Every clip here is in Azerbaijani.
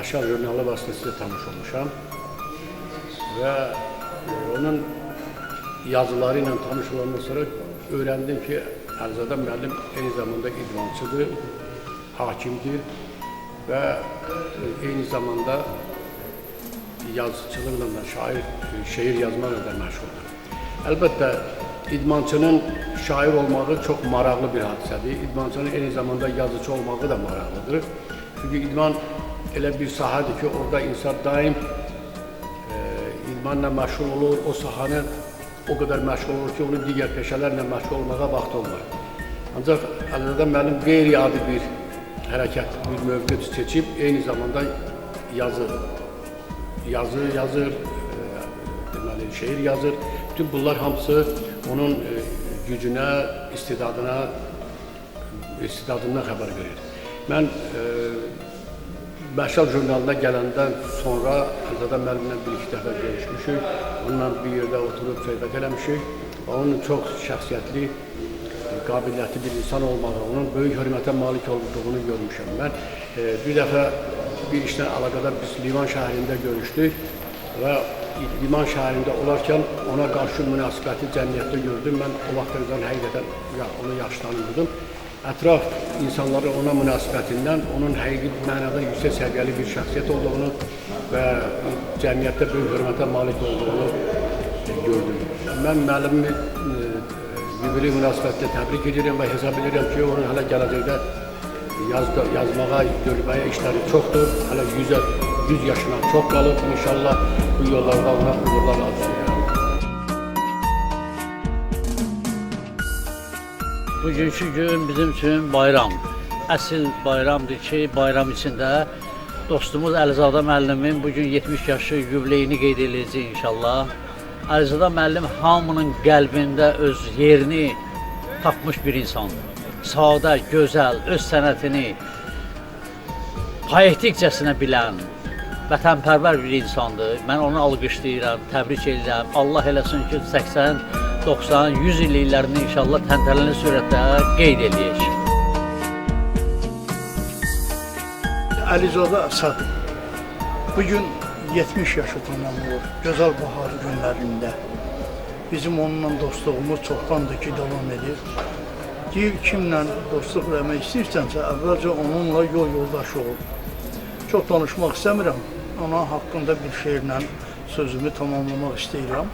Məşal jurnalı vasitəsilə tanış olmuşam və onun yazıları ilə tanış olandan sonra öyrəndim ki, Əlizadə müəllim eyni zamanda idmançıdır, hakimdir və eyni zamanda yazıçılıqla da, şeir yazmaqla da məşğuldur. Əlbəttə, idmançının şair olmağı çox maraqlı bir hadisədir. İdmançının eyni zamanda yazıcı olmağı da maraqlıdır. Çünki idman elə bir sahədir ki, orada insan daim idmanla məşğul olur, o sahanı o qədər məşğul olur ki, onun digər peşələrlə məşğul olmağa vaxt olmur. Ancaq Əlizadə müəllim qeyri-adi bir hərəkət, bir mövqe seçib, eyni zamanda yazır, deməli, şeir yazır. Bütün bunlar hamısı onun gücünə, istidadından xəbər verir. Mən Məşal jurnalına gələndən sonra Əlizadə müəllimlə bir-iki dəfə görüşmüşük, onunla bir yerdə oturub söhbət eləmişik. Onun çox şəxsiyyətli, qabiliyyətli bir insan olmağı, onun böyük hörmətə malik olduğunu görmüşəm. Mən bir dəfə bir işlə əlaqədar biz Livan şəhərində görüşdük və Liman şəhərində olarkən ona qarşı münasibəti cəmiyyətdə gördüm. Mən o vaxtlardan həqiqətən onu yaxşı tanımırdım. Ətraf insanların ona münasibətindən, onun həqiqi mənada yüksək səviyyəli bir şəxsiyyət olduğunu və cəmiyyətdə böyük hörmətə malik olduğunu gördüm. Mən müəllimi bir münasibətlə təbrik edirəm və hesab edirəm ki, onun hələ gələcəkdə yazmağa, görməyə işləri çoxdur. Hələ 100 yaşına çox qalıb. İnşallah bu yollarda ona uğurlar arzulayıram. Bugünkü gün bizim üçün bayram. Əsl bayramdır ki, bayram içində dostumuz Əlizadə müəllimin bugün 70 yaşı yubileyini qeyd edəcək inşallah. Əlizadə müəllim hamının qəlbində öz yerini tapmış bir insandır. Sadə, gözəl, öz sənətini poetikcəsinə bilən, vətənpərvər bir insandır. Mən onu alqışlayıram, təbrik edirəm. Allah eləsin ki, 80, 90, 100 illiklərini inşallah təntənəli sürətdə qeyd edək. Əlizadə Əsəd bugün 70 yaşı tamamlıyor, gözəl bahar günlərində. Bizim onunla dostluğumuz çoxdandır ki, davam edir. Deyir, kimlə dostluq eləmək istəyirsənsə, əvvəlcə onunla yol yoldaşı ol. Çox danışmaq istəmirəm, ona haqqında bir şeirlə sözümü tamamlamaq istəyirəm.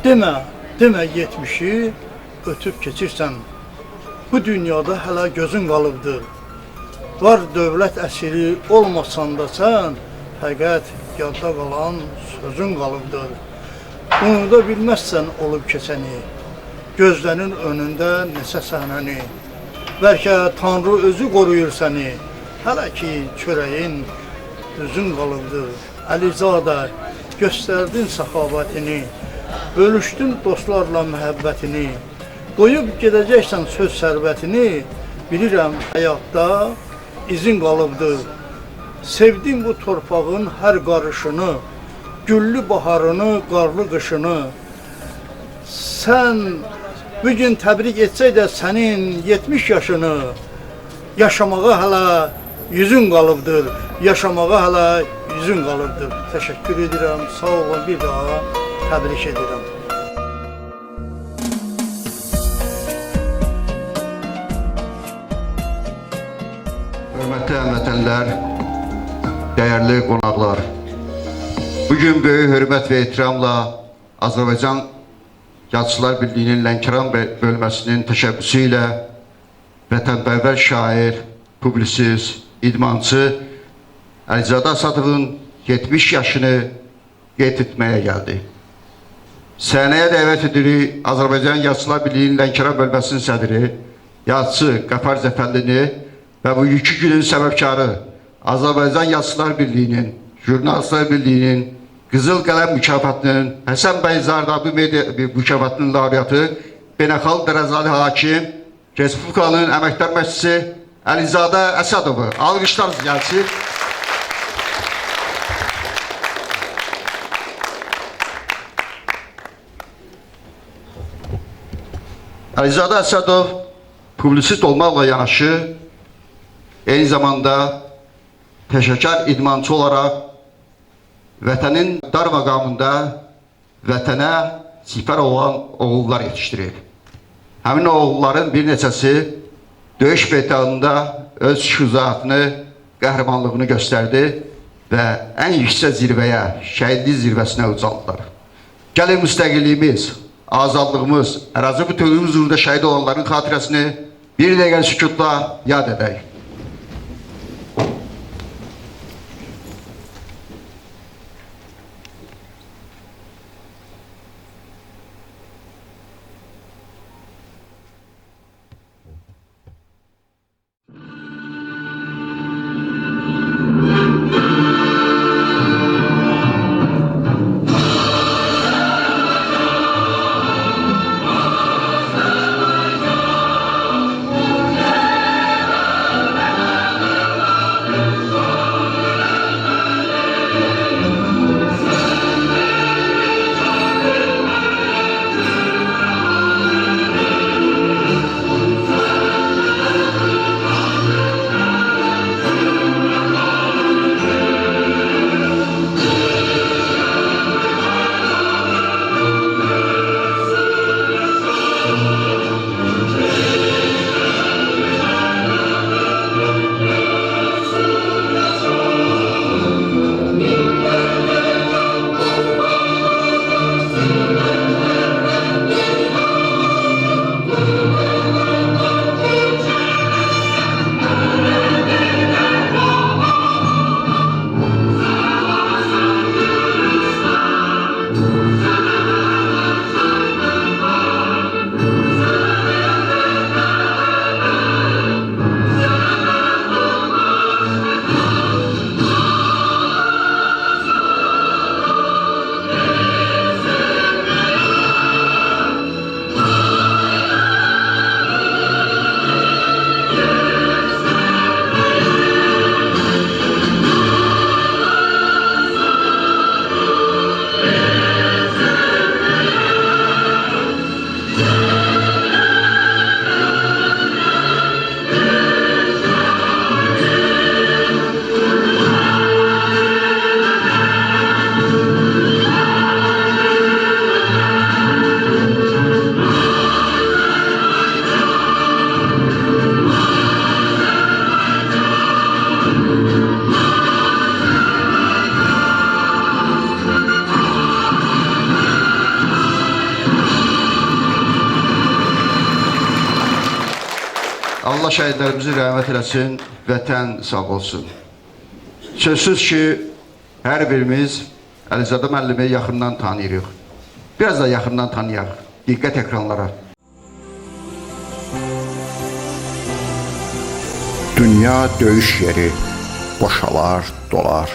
Demə 70-i ötüb keçirsən, bu dünyada hələ gözün qalıbdır. Var dövlət əsiri olmasan da sən, fəqət yadda qalan sözün qalıbdır. Unuda bilməzsən olub keçəni, gözlərin önündə neçə səhnəni. Bəlkə Tanrı özü qoruyur səni, hələ ki çörəyin düzün qalıbdır. Əlizadə, göstərdin səxavətini, bölüşdün dostlarla məhəbbətini, qoyub gedəcəksən söz sərvətini, bilirəm həyatda izin qalıbdır. Sevdim bu torpağın hər qarışını, güllü baharını, qarlı qışını. Sən bugün təbrik etsək də sənin 70 yaşını, yaşamağa hələ yüzün qalıbdır, yaşamağa hələ yüzün qalıbdır. Təşəkkür edirəm, sağ olun, bir daha təbrik edirəm. Hörmətli həmvətənlər, dəyərli qonaqlar, bugün böyük hörmət və ehtiramla Azərbaycan Yazıçılar Birliyinin Lənkəran bölməsinin təşəbbüsü ilə vətənpərvər şair, publisist, idmançı Əlizadə Əsədovun 70 yaşını qeyd etməyə gəldi. Səhnəyə dəvət edirik Azərbaycan Yazıçılar Birliyinin Lənkəran bölməsinin sədri, yazıçı Qəfar Zəfərlini və bugünkü günün səbəbkarı Azərbaycan Yazıçılar Birliyinin, Jurnalistlər Birliyinin, Qızıl Qələm mükafatının, Həsən bəy Zardabi media mükafatının laureatı, Beynəlxalq dərəcəli hakim, Respublikanın əməkdar məşqçisi Əlizadə Əsədovu. Alqışlarınız gəlsin. Əlizadə Əsədov publisist olmaqla yanaşı, eyni zamanda peşəkar idmançı olaraq vətənin dar məqamında vətənə sipər olan oğullar yetişdirir. Həmin oğulların bir neçəsi döyüş meydanında öz şücaətini, qəhrəmanlığını göstərdi və ən yüksək zirvəyə, şəhidlik zirvəsinə ucaldılar. Gəlin müstəqilliyimiz, azadlığımız, ərazi bütövlüyümüz uğrunda şəhid olanların xatirəsini bir dəqiqə sükutla yad edək. Allah şəhidlərimizi rəhmət eləsin, vətən sağ olsun. Sözsüz ki, hər birimiz Əlizadə müəllimi yaxından tanıyırıq. Biraz da yaxından tanıyaq. Diqqət ekranlara. Dünya döyüş yeri, boşalar, dolar.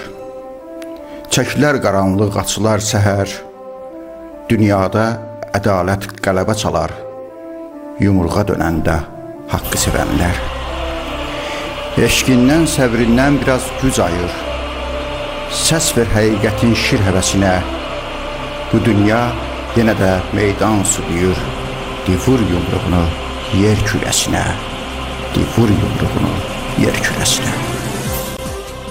Çəkilər qaranlıq, açılar səhər. Dünyada ədalət qələbə çalar. Yumruğa dönəndə haqqı sevənlər. Eşqindən, səbrindən biraz güc ayır. Səs ver həqiqətin şir həvəsinə. Bu dünya yenə də meydan suduyur. Divur yumruğunu yer kürəsinə. Divur yumruğunu yer kürəsinə.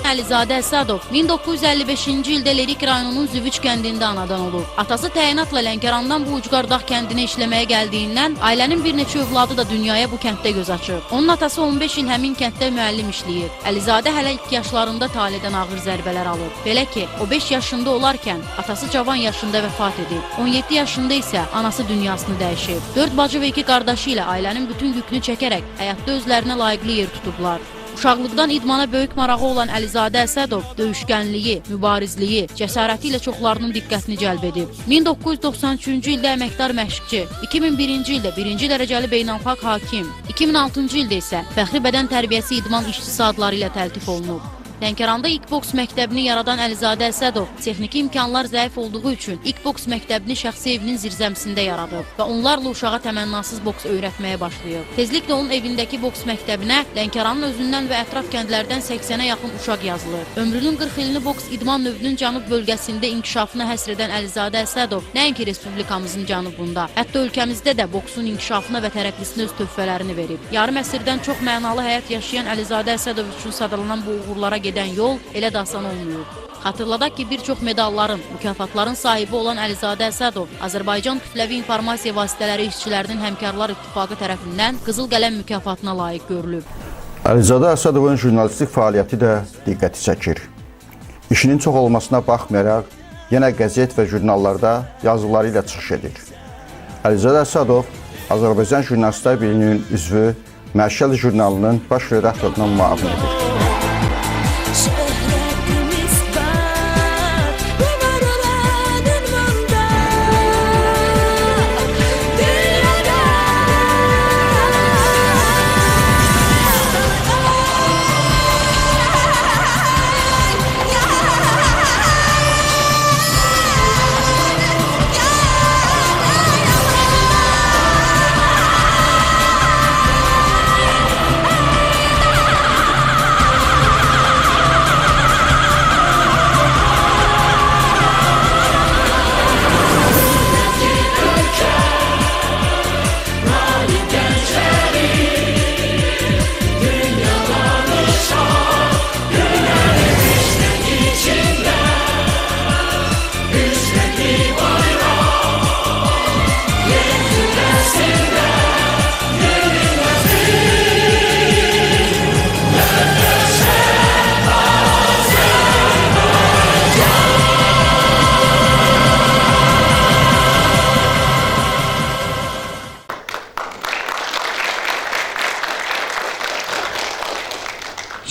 Əlizadə Əsədov 1955-ci ildə Lerik rayonunun Züvüç kəndində anadan olub. Atası təyinatla Lənkərandan bu ucqardaq kəndinə işləməyə gəldiyindən ailənin bir neçə övladı da dünyaya bu kənddə göz açıb. Onun atası 15 il həmin kənddə müəllim işləyir. Əlizadə hələ ilk yaşlarında taledən ağır zərbələr alıb. Belə ki, o 5 yaşında olarkən atası cavan yaşında vəfat edib. 17 yaşında isə anası dünyasını dəyişib. 4 bacı və 2 qardaşı ilə ailənin bütün yükünü çəkərək həyatda özlərinə layiqli yer tutublar. Uşaqlıqdan idmana böyük marağı olan Əlizadə Əsədov döyüşkənliyi, mübarizliyi, cəsarəti ilə çoxlarının diqqətini cəlb edib. 1993-cü ildə əməkdar məşqçi, 2001-ci ildə 1-ci dərəcəli beynəlxalq hakim, 2006-cı ildə isə fəxri bədən tərbiyəsi idman işçisi adları ilə təltif olunub. Lənkəranda ilk boks məktəbini yaradan Əlizadə Əsədov texniki imkanlar zəif olduğu üçün ilk boks məktəbini şəxsi evinin zirzəmisində yaradıb və onlarla uşağa təmənnasız boks öyrətməyə başlayıb. Tezliklə onun evindəki boks məktəbinə Lənkəranın özündən və ətraf kəndlərdən 80-ə yaxın uşaq yazılır. Ömrünün 40 ilini boks idman növünün cənub bölgəsində inkişafına həsr edən Əlizadə Əsədov nəinki respublikamızın cənubunda, hətta ölkəmizdə də boksun inkişafına və tərəqqisinə öz töhfələrini verib. Yarım əsrdən çox mənalı həyat yaşayan Əlizadə Əsədov üçün sadalanan bu uğurlara gedən yol elə də asan olmuyor. Xatırladaq ki, bir çox medalların, mükafatların sahibi olan Əlizadə Əsədov Azərbaycan Kütləvi İnformasiya Vasitələri İşçilərinin Həmkarlar İttifaqı tərəfindən Qızıl Qələm mükafatına layiq görülüb. Əlizadə Əsədovun jurnalistik fəaliyyəti də diqqəti çəkir. İşinin çox olmasına baxmayaraq, yenə qəzet və jurnallarda yazıları ilə çıxış edir. Əlizadə Əsədov Azərbaycan Jurnalistlər Birliyinin üzvü, Məşəl jurnalının baş redaktorunun müavinidir.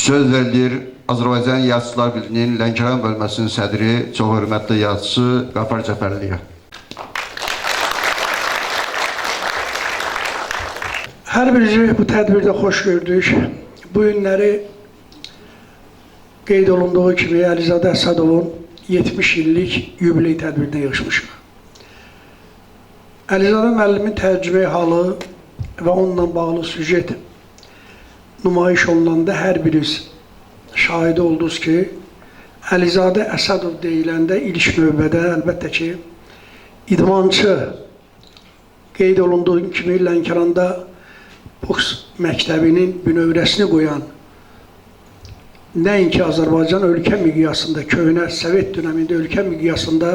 Söz verilir Azərbaycan Yazıçılar Birliyinin Lənkəran bölməsinin sədri, çox hörmətli yazıçı Qafar Cəfərliyə. Hər birisi bu tədbirdə xoş gördük. Bu günləri qeyd olunduğu kimi Əlizadə Əsədovun 70 illik yubiley tədbirinə yığışmışıq. Əlizadə müəllimin tərcümə halı və onunla bağlı süjet nümayiş olunanda hər biriniz şahidi oldunuz ki, Əlizadə Əsədov deyiləndə ilk növbədə əlbəttə ki, idmançı qeyd olunduğu kimi Lənkəranda boks məktəbinin bünövrəsini qoyan, nəinki Azərbaycan ölkə miqyasında, köhnə Sovet dönəmində ölkə miqyasında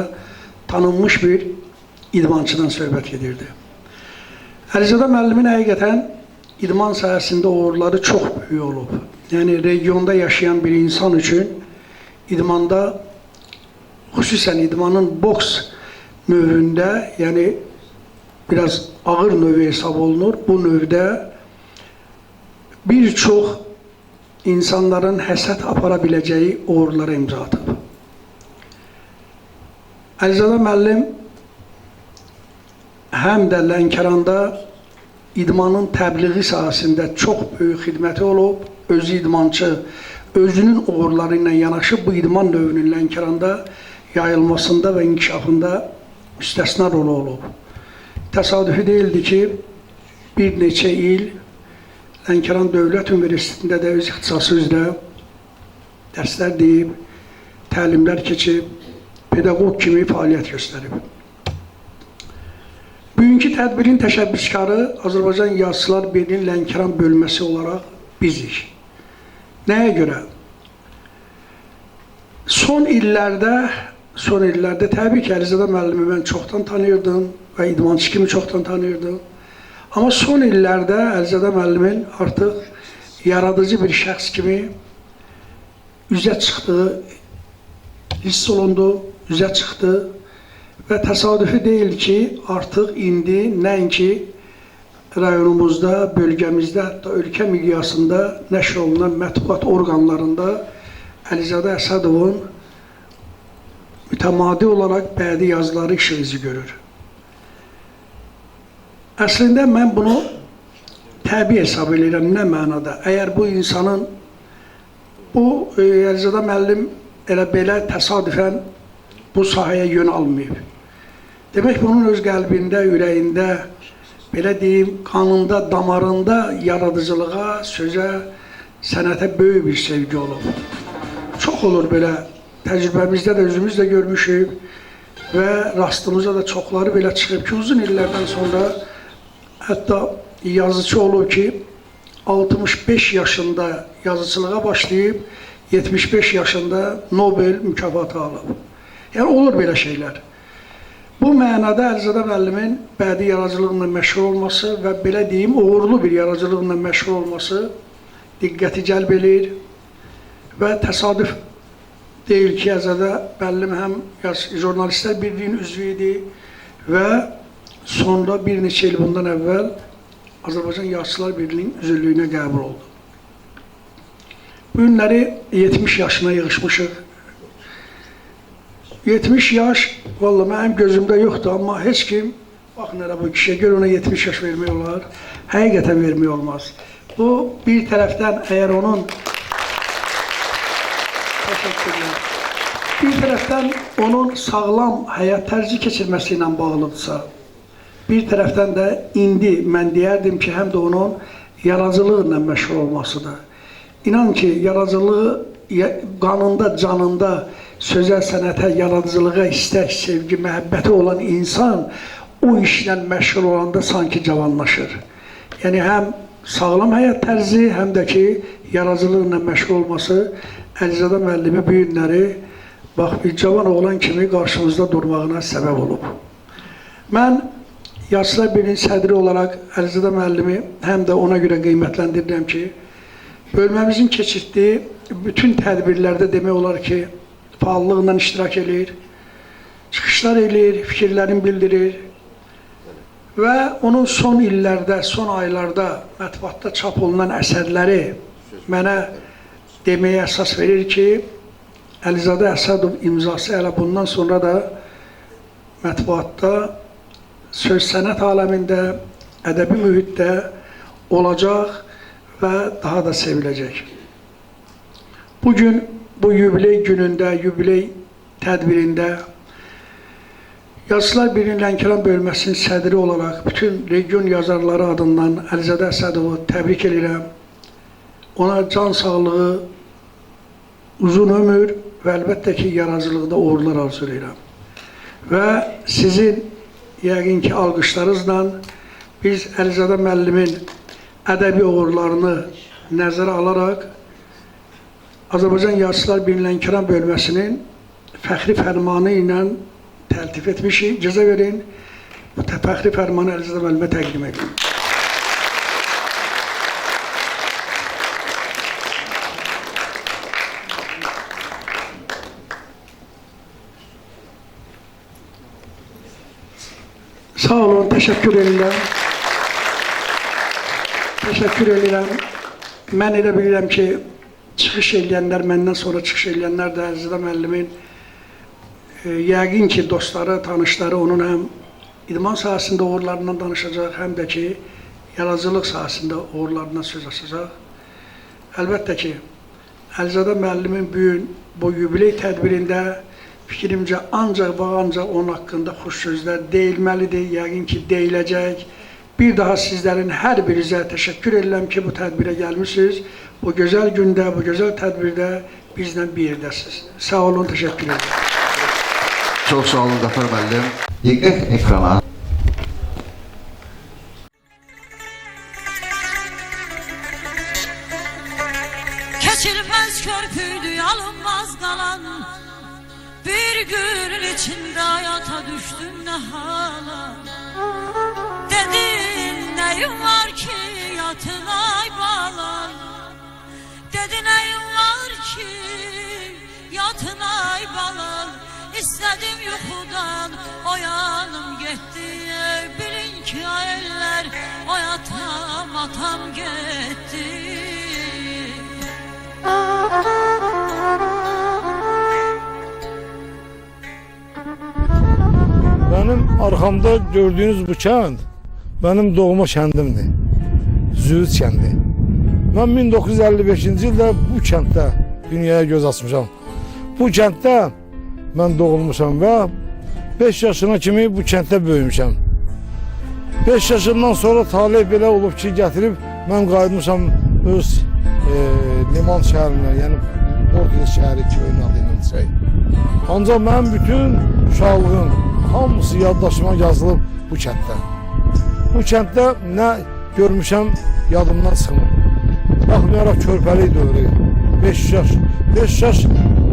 tanınmış bir idmançıdan söhbət gedirdi. Əlizadə müəllimin həqiqətən idman sahəsində uğurları çox böyük olub. Yəni, regionda yaşayan bir insan üçün idmanda, xüsusən idmanın boks növündə, yəni biraz ağır növü hesab olunur. Bu növdə bir çox insanların həsəd apara biləcəyi uğurlara imza atıb. Əlizadə müəllim həm də Lənkəranda idmanın təbliği sahəsində çox böyük xidməti olub, özü idmançı, özünün uğurları ilə yanaşı bu idman növünün Lənkəranda yayılmasında və inkişafında müstəsna rolu olub. Təsadüfi deyildi ki, bir neçə il Lənkəran Dövlət Universitetində də öz ixtisası üzrə dərslər deyib, təlimlər keçib, pedaqoq kimi fəaliyyət göstərib. Bugünkü tədbirin təşəbbüskarı Azərbaycan Yazıçılar Birliyinin Lənkəran bölməsi olaraq bizik. Nəyə görə? Son illərdə təbii ki, Əlizadə müəllimi mən çoxdan tanıyırdım və idmançı kimi çoxdan tanıyırdım. Amma son illərdə Əlizadə müəllimin artıq yaradıcı bir şəxs kimi üzə çıxdığı hiss olundu, üzə çıxdı. Və təsadüfi deyil ki, artıq indi nəinki rayonumuzda, bölgəmizdə, hətta ölkə miqyasında nəşr olunan mətbuat orqanlarında Əlizadə Əsədovun mütəmadi olaraq bədi yazıları işıq izi görür. Əslində mən bunu təbii hesab edirəm, nə mənada? Əgər bu insanın, bu Əlizadə müəllim elə belə təsadüfən bu sahəyə yön almayıb. Demək, bunun öz qəlbində, ürəyində, belə deyim, qanında, damarında yaradıcılığa, sözə, sənətə böyük bir sevgi olub. Çox olur belə, təcrübəmizdə də özümüz də görmüşük və rastımıza da çoxları belə çıxıb ki, uzun illərdən sonra hətta yazıcı olub ki, 65 yaşında yazıcılığa başlayıb, 75 yaşında Nobel mükafatı alıb. Yəni olur belə şeylər. Bu mənada Əlizadə müəllimin bədii yaradıcılığıyla məşğul olması və belə deyim, uğurlu bir yaradıcılığıyla məşğul olması diqqəti cəlb edir və təsadüf deyil ki, Əlizadə müəllim həm Jurnalistlər Birliyinin üzvü idi və sonra bir neçə il bundan əvvəl Azərbaycan Yazıçılar Birliyinin üzvlüyünə qəbul oldu. Bu günləri 70 yaşına yığışmışıq. 70 yaş, valla mənim gözümdə yoxdur, amma heç kim, baxın hələ bu kişiyə görə ona 70 yaş vermək olar, həqiqətən vermək olmaz. Bu, bir tərəfdən əgər onun, təşəkkürlər, bir tərəfdən onun sağlam həyat tərzi keçirməsi ilə bağlıdırsa, bir tərəfdən də indi mən deyərdim ki, həm də onun yaradıcılığı ilə məşğul olmasıdır. İnan ki, yaradıcılığı qanında, canında, sözəl sənətə, yaradıcılığa, istək, sevgi, məhəbbəti olan insan o işlə məşğul olanda sanki cavanlaşır. Yəni, həm sağlam həyat tərzi, həm də ki, yaradıcılıqla məşğul olması Əlizadə müəllimi bu günləri bax, bir cavan oğlan kimi qarşımızda durmağına səbəb olub. Mən Yazıçılar Birliyinin sədri olaraq Əlizadə müəllimi həm də ona görə qiymətləndirirəm ki, bölməmizin keçirdiyi bütün tədbirlərdə demək olar ki, faallıqla iştirak edir, çıxışlar edir, fikirlərini bildirir və onun son illərdə, son aylarda mətbuatda çap olunan əsərləri mənə deməyə əsas verir ki, Əlizadə Əsədov imzası hələ bundan sonra da mətbuatda, söz sənət aləmində, ədəbi mühitdə olacaq və daha da seviləcək. Bugün bu yubiley günündə, yubiley tədbirində Yazıçılar Birliyinin Lənkəran bölməsinin sədri olaraq bütün region yazarları adından Əlizadə Əsədovu təbrik edirəm. Ona can sağlığı, uzun ömür və əlbəttə ki, yaradıcılıqda uğurlar arzulayıram. Və sizin yəqin ki, alqışlarınızla biz Əlizadə müəllimin ədəbi uğurlarını nəzərə alaraq Azərbaycan Yazıçılar Birliyinin Lənkəran bölməsinin fəxri fərmanı ilə təltif etmişik. İcazə verin, bu fəxri fərmanı Əlizadə müəllimə təqdim edin. Sağ olun, təşəkkür edirəm. Təşəkkür edirəm. Mən elə bilirəm ki, çıxış eləyənlər, məndən sonra çıxış eləyənlər də Əlizadə müəllimin yəqin ki, dostları, tanışları onun həm idman sahəsində uğurlarından danışacaq, həm də ki, yaradıcılıq sahəsində uğurlarından söz açacaq. Əlbəttə ki, Əlizadə müəllimin bu yubiley tədbirində fikrimcə ancaq və ancaq onun haqqında xoş sözlər deyilməlidir, yəqin ki, deyiləcək. Bir daha sizlərin hər birinizə təşəkkür edirəm ki, bu tədbirə gəlmişsiniz. Bu gözəl gündə, bu gözəl tədbirdə bizlə bir yerdəsiniz. Sağ olun, təşəkkür edirəm. Çox sağ olun, Qəfər müəllim. Diqqət ekrana. Keçilməz körpüydü, alınmaz qalan. Bir gün içində hayata düşdüm nə hala. Dedin nəyim var ki yatın ay balan. Dedin nəyim var ki yatın ay balan. İstədim yuxudan oyanım getdi. Bilin ki aylar oyatam atam getdi. Benim arkamda gördüğünüz bu kənd benim doğma kəndimdir. Züğüt kəndi. Ben 1955-ci ildə bu kənddə dünyaya göz açmışam. Bu kənddə ben doğulmuşam ve 5 yaşına kimi bu kənddə böyümüşəm. 5 yaşından sonra talih belə olub ki, gətirib mən qayıtmışam öz liman şəhərinə, yəni Portland şəhəri köyünün adıyla desək. Ancaq mənim bütün uşaqlığım hamısı yaddaşıma yazılıb bu kənddə. Bu kənddə nə görmüşəm yadımdan çıxmır. Baxmayaraq körpəlik dövrü, 5 yaş. 5 yaş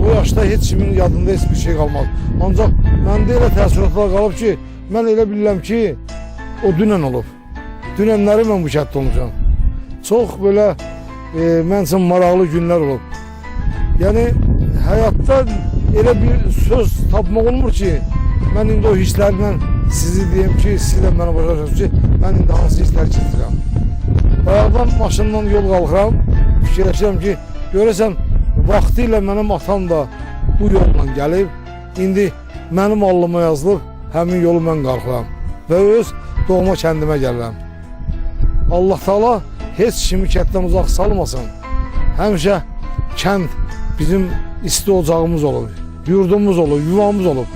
o yaşda heç kimin yadında heç bir şey qalmaz. Ancaq məndə elə təəssüratlar qalıb ki, mən elə bilirəm ki, o dünən olub. Dünənləri mən bu kənddə olmuşam. Çox belə mən üçün maraqlı günlər olub. Yəni həyatda elə bir söz tapmaq olmur ki, mən indi o hisslərlə sizi deyim ki, siz də mənə başa düşürsünüz ki, mən indi hansı hisslər keçirəm. Bayaqdan maşından yol qalxıram, fikirləşirəm ki, görəsən vaxtı ilə mənim atam da bu yolla gəlib, indi mənim allıma yazılıb, həmin yolu mən qalxıram və öz doğma kəndimə gəlirəm. Allah Taala heç kimi kənddən uzaq salmasın. Həmişə kənd bizim isti ocağımız olub, yurdumuz olub, yuvamız olub.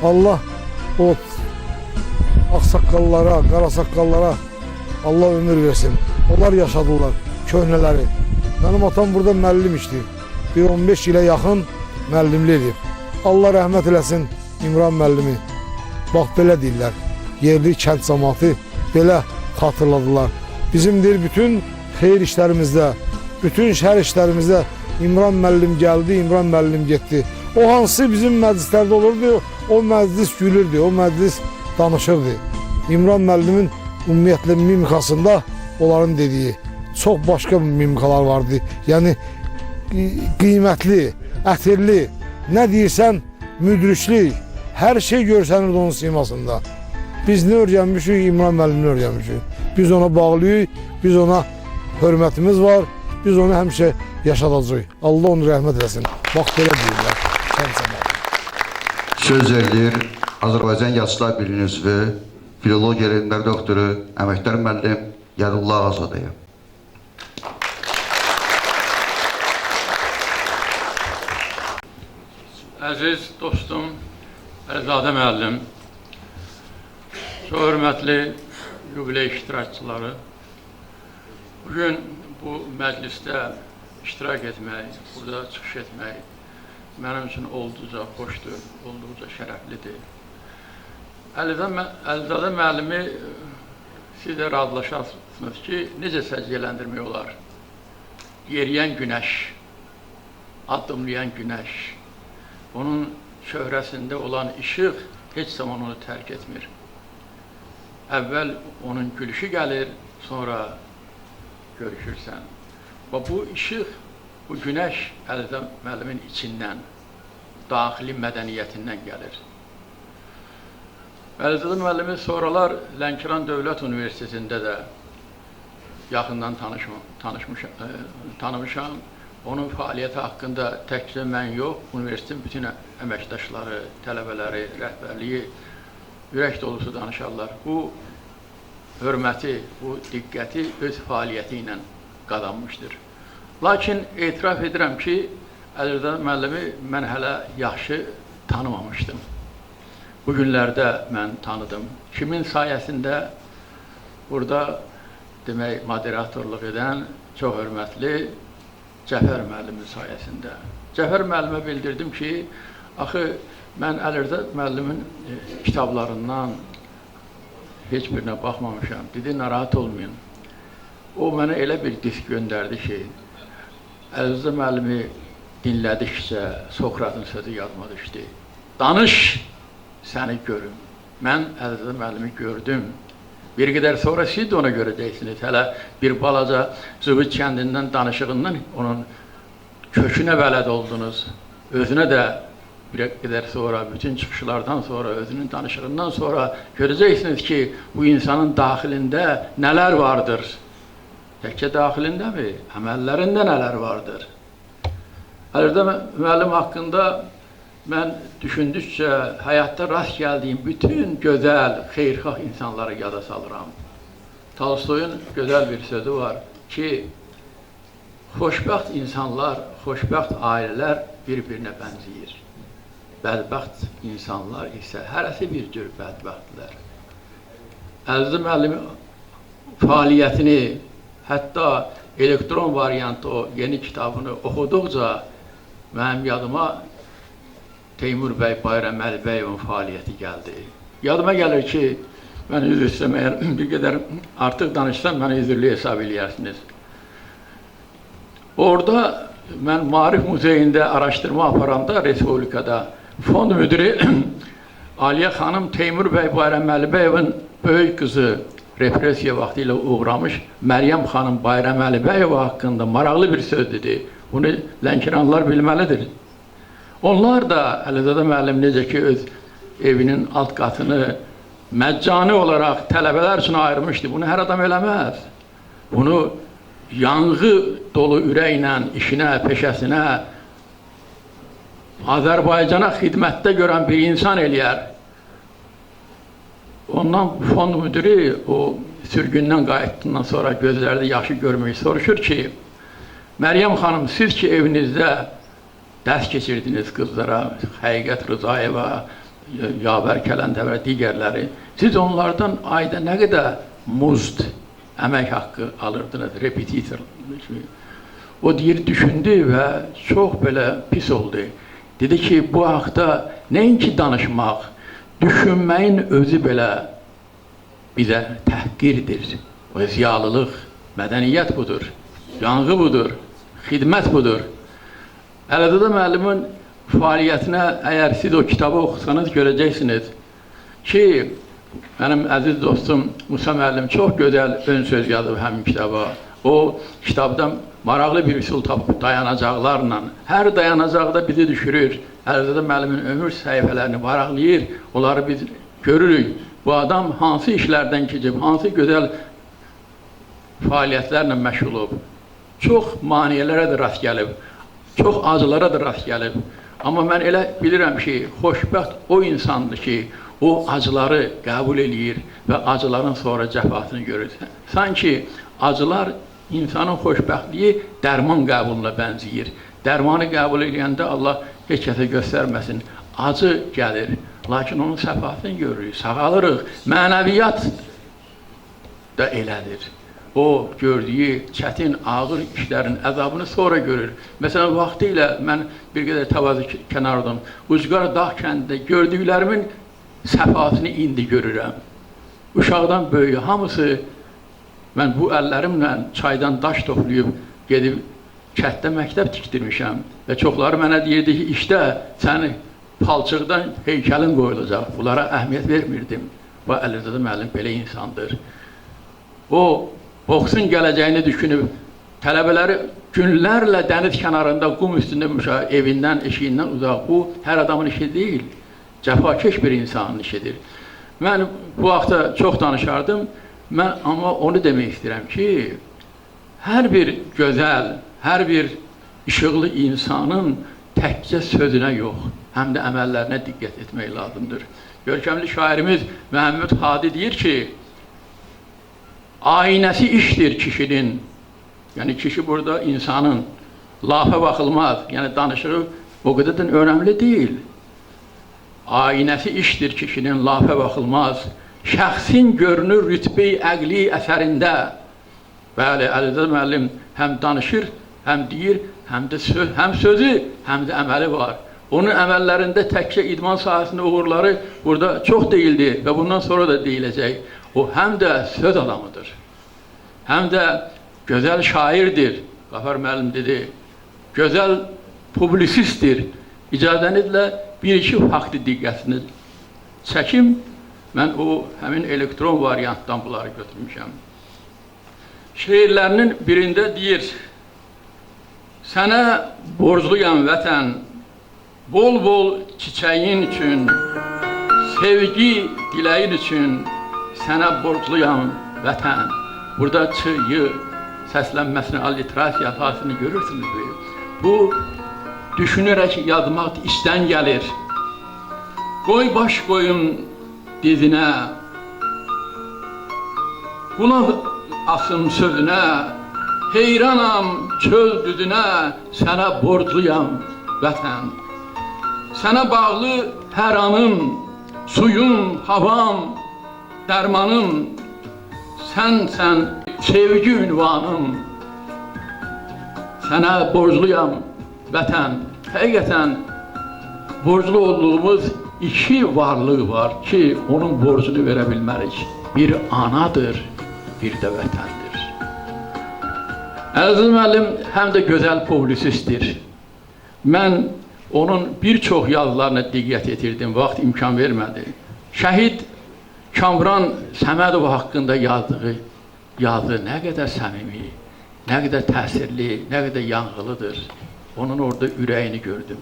Allah o ağsaqqallara, qarasaqqallara Allah ömür versin. Onlar yaşadılar, köhnələri. Mənim atam burada müəllim işləyib. Bir 15 ilə yaxın müəllimlik edib. Allah rəhmət eləsin İmran müəllimi. Bax belə deyirlər. Yerli kənd cəmaatı belə xatırladılar. Bizimdir bütün xeyir işlərimizdə, bütün şər işlərimizdə İmran müəllim gəldi, İmran müəllim getdi. O hansı bizim məclislərdə olurdu, o məclis gülürdü, o məclis danışırdı. İmran müəllimin ümumiyyətlə mimikasında onların dediyi çox başqa mimikalar vardı. Yəni qiymətli, ətirli, nə deyirsən müdriklik, hər şey görsənirdi onun simasında. Biz nə öyrənmişik, İmran müəllimini öyrənmişik. Biz ona bağlıyıq, biz ona hörmətimiz var, biz onu həmişə yaşadacağıq. Allah onu rəhmət eləsin. Bax belə deyirlər. Söz verilir Azərbaycan Yazıçılar Birliyinin üzvü, filologiya elmləri doktoru, əməkdar müəllim Yadullah Ağazadəyə. Əziz dostum, Əlizadə müəllim, çox hörmətli yubiley iştirakçıları, bugün bu məclisdə iştirak etmək, burada çıxış etmək mənim üçün olduqca xoşdur, olduqca şərəflidir. Əlizadə müəllimi siz də razılaşarsınız ki, necə səciyyələndirmək olar? Yeriyən günəş, addımlayan günəş, onun şöhrəsində olan işıq heç zaman onu tərk etmir. Əvvəl onun gülüşü gəlir, sonra görüşürsən. Və bu işıq, bu günəş Əlizadə müəllimin içindən, daxili mədəniyyətindən gəlir. Əlizadə müəllimi sonralar Lənkəran Dövlət Universitetində də yaxından tanımışam. Onun fəaliyyəti haqqında təkcə mən yox, universitetin bütün əməkdaşları, tələbələri, rəhbərliyi ürək dolusu danışarlar. Bu hörməti, bu diqqəti öz fəaliyyəti ilə qazanmışdır. Lakin etiraf edirəm ki, Əlizadə müəllimi mən hələ yaxşı tanımamışdım. Bu günlərdə mən tanıdım. Kimin sayəsində? Burada demək, moderatorluq edən çox hörmətli Cəfər müəllimin sayəsində. Cəfər müəllimə bildirdim ki, axı mən Əlizadə müəllimin kitablarından heç birinə baxmamışam. Dedi, narahat olmayın. O mənə elə bir disk göndərdi ki, Əlizadə müəllimi dinlədikcə Sokratın sözü yadıma düşdü. Danış, səni görüm. Mən Əlizadə müəllimi gördüm. Bir qədər sonra siz də ona görəcəksiniz. Hələ bir balaca Zübüt kəndindən danışığından onun kökünə bələd oldunuz. Özünə də bir qədər sonra, bütün çıxışlardan sonra, özünün danışığından sonra görəcəksiniz ki, bu insanın daxilində nələr vardır. Təkcə daxilində mi? Əməllərində nələr vardır? Əlizadə müəllim haqqında mən düşündükcə həyatda rast gəldiyim bütün gözəl, xeyirxah insanları yada salıram. Tolstoyun gözəl bir sözü var ki, xoşbəxt insanlar, xoşbəxt ailələr bir-birinə bənzəyir. Bədbəxt insanlar isə hərəsi bir cür bədbəxtdirlər. Əlizadə müəllimi fəaliyyətini, hətta elektron variantı o yeni kitabını oxuduqca mənim yadıma Teymur bəy Bayraməli bəyovun fəaliyyəti gəldi. Yadıma gəlir ki, mən üzr istəməyər, bir qədər artıq danışsam, mənə üzrlü hesab eləyərsiniz. Orada mən Maarif Muzeyində araşdırma aparanda Respublikada fond müdürü Aliyə xanım Teymur bəy Bayraməlibəyevin böyük qızı repressiya vaxtı ilə uğramış Məryəm xanım Bayraməlibəyeva haqqında maraqlı bir söz dedi. Bunu Lənkəranlılar bilməlidir. Onlar da Əlizadə müəllim necə ki öz evinin alt qatını məccani olaraq tələbələr üçün ayırmışdı. Bunu hər adam eləməz. Bunu yanğı dolu ürəklə, işinə, peşəsinə, Azərbaycana xidmətdə görən bir insan eləyər. Ondan fond müdürü o sürgündən qayıtdıqdan sonra gözlərdə yaşı görmüş soruşur ki, Məryəm xanım, siz ki evinizdə dərs keçirdiniz qızlara, Həqiqət Rızayeva, Yavər Kələndəvər və digərləri, siz onlardan ayda nə qədər muzd, əmək haqqı alırdınız, repetitor. O deyir, düşündü və çox belə pis oldu. Dedi ki, bu haqda nəinki danışmaq, düşünməyin özü belə bizə təhqirdir. O ziyalılıq, mədəniyyət budur, yanğı budur, xidmət budur. Əlizadə müəllimin fəaliyyətinə əgər siz o kitabı oxusanız görəcəksiniz ki, mənim əziz dostum Musa müəllim çox gözəl ön söz yazıb həmin kitaba. O kitabda maraqlı bir üsul tapıb dayanacaqlarla, hər dayanacaqda bizi düşürür. Əlizadə müəllimin ömür səhifələrini varaqlayır, onları biz görürük. Bu adam hansı işlərdən keçib, hansı gözəl fəaliyyətlərlə məşğul olub. Çox maneələrə də rast gəlib, çox acılara da rast gəlib. Amma mən elə bilirəm ki, xoşbəxt o insandır ki, o acıları qəbul eləyir və acıların sonra cəfasını görür. Sanki acılar insanın xoşbəxtliyi dərman qəbuluna bənzəyir. Dərmanı qəbul edəndə Allah heç kəsə göstərməsin, acı gəlir, lakin onun səfasını görürük, sağalırıq. Mənəviyyat da elədir. O gördüyü çətin, ağır işlərin əzabını sonra görür. Məsələn, vaxtı ilə mən bir qədər təvazı kənardan Ucqar Dağ kəndində gördüklərimin səfasını indi görürəm. Uşaqdan böyük hamısı, mən bu əllərimlə çaydan daş toplayıb gedib kətdə məktəb tikdirmişəm və çoxları mənə deyirdi ki, işdə səni palçıqdan heykəlin qoyulacaq. Bunlara əhəmiyyət vermirdim. Bu Əlizadə müəllim belə insandır. O, boksun gələcəyini düşünüb, tələbələri günlərlə dəniz kənarında, qum üstündə evindən, eşiyindən uzaq. Bu, hər adamın işi deyil. Cəfakeş bir insanın işidir. Mən bu vaxtda çox danışardım. Mən amma onu demək istəyirəm ki, hər bir gözəl, hər bir işıqlı insanın təkcə sözünə yox, həm də əməllərinə diqqət etmək lazımdır. Görkəmli şairimiz Məhəmməd Hadi deyir ki, aynəsi işdir kişinin, yəni kişi burada insanın, lafa baxılmaz, yəni danışığı o qədər də önəmli deyil. Aynəsi işdir kişinin, lafa baxılmaz, şəxsin görünür rütbə-i əqli əsərində. Bəli, Əlizadə müəllim həm danışır, həm deyir, həm sözü, həm də əməli var. Onun əməllərində təkcə idman sahəsində uğurları burada çox deyildi və bundan sonra da deyiləcək. O həm də söz adamıdır, həm də gözəl şairdir. Qafar müəllim dedi, gözəl publisistdir. İcazənizlə bir-iki faktı diqqətini çəkim. Mən o həmin elektron variantdan bunları götürmüşəm. Şeirlərinin birində deyir, sənə borcluyam vətən, bol-bol çiçəyin üçün, sevgi diləyin üçün, sənə borcluyam vətən. Burada çı-yı səslənməsini, alliterasiya hasını görürsünüz. Bu, düşünərək yazmaq işdən gəlir. Qoy baş qoyun dizinə, qulaq asım sözünə, heyranam çöl düzünə, sənə borcluyam vətən. Sənə bağlı hər anım, suyum, havam, dərmanım, sənsən sevgi ünvanım, sənə borcluyam vətən. Həqiqətən borclu olduğumuz iki varlığı var ki, onun borcunu verə bilmərik. Bir anadır, bir də vətəndir. Əziz müəllim həm də gözəl publisistdir. Mən onun bir çox yazılarına diqqət etirdim, vaxt imkan vermədi. Şəhid Kamran Səmədov haqqında yazdığı yazı nə qədər səmimi, nə qədər təsirli, nə qədər yanğılıdır. Onun orada ürəyini gördüm.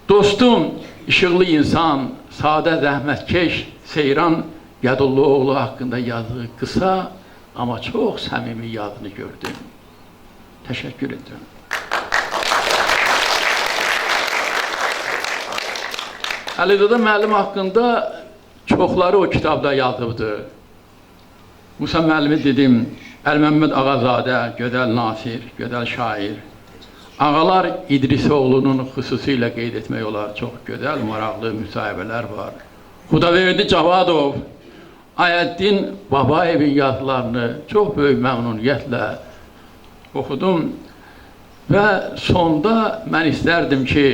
Dostum, işıqlı insan, sadə zəhmətkeş Seyran Yadulluoğlu haqqında yazdığı qısa, amma çox səmimi yazını gördüm. Təşəkkür edirəm. Əlizadə müəllim haqqında çoxları o kitabda yazıbdır. Musa müəllimi dedim, Əl-Məmməd Ağazadə, gözəl nasir, gözəl şair. Ağalar İdrisoğlu'nun xüsusilə qeyd etmək olar, çox gözəl, maraqlı müsahibələr var. Xudaverdi Cavadov, Ayəddin Babayevin yazılarını çox böyük məmnuniyyətlə oxudum və sonda mən istərdim ki,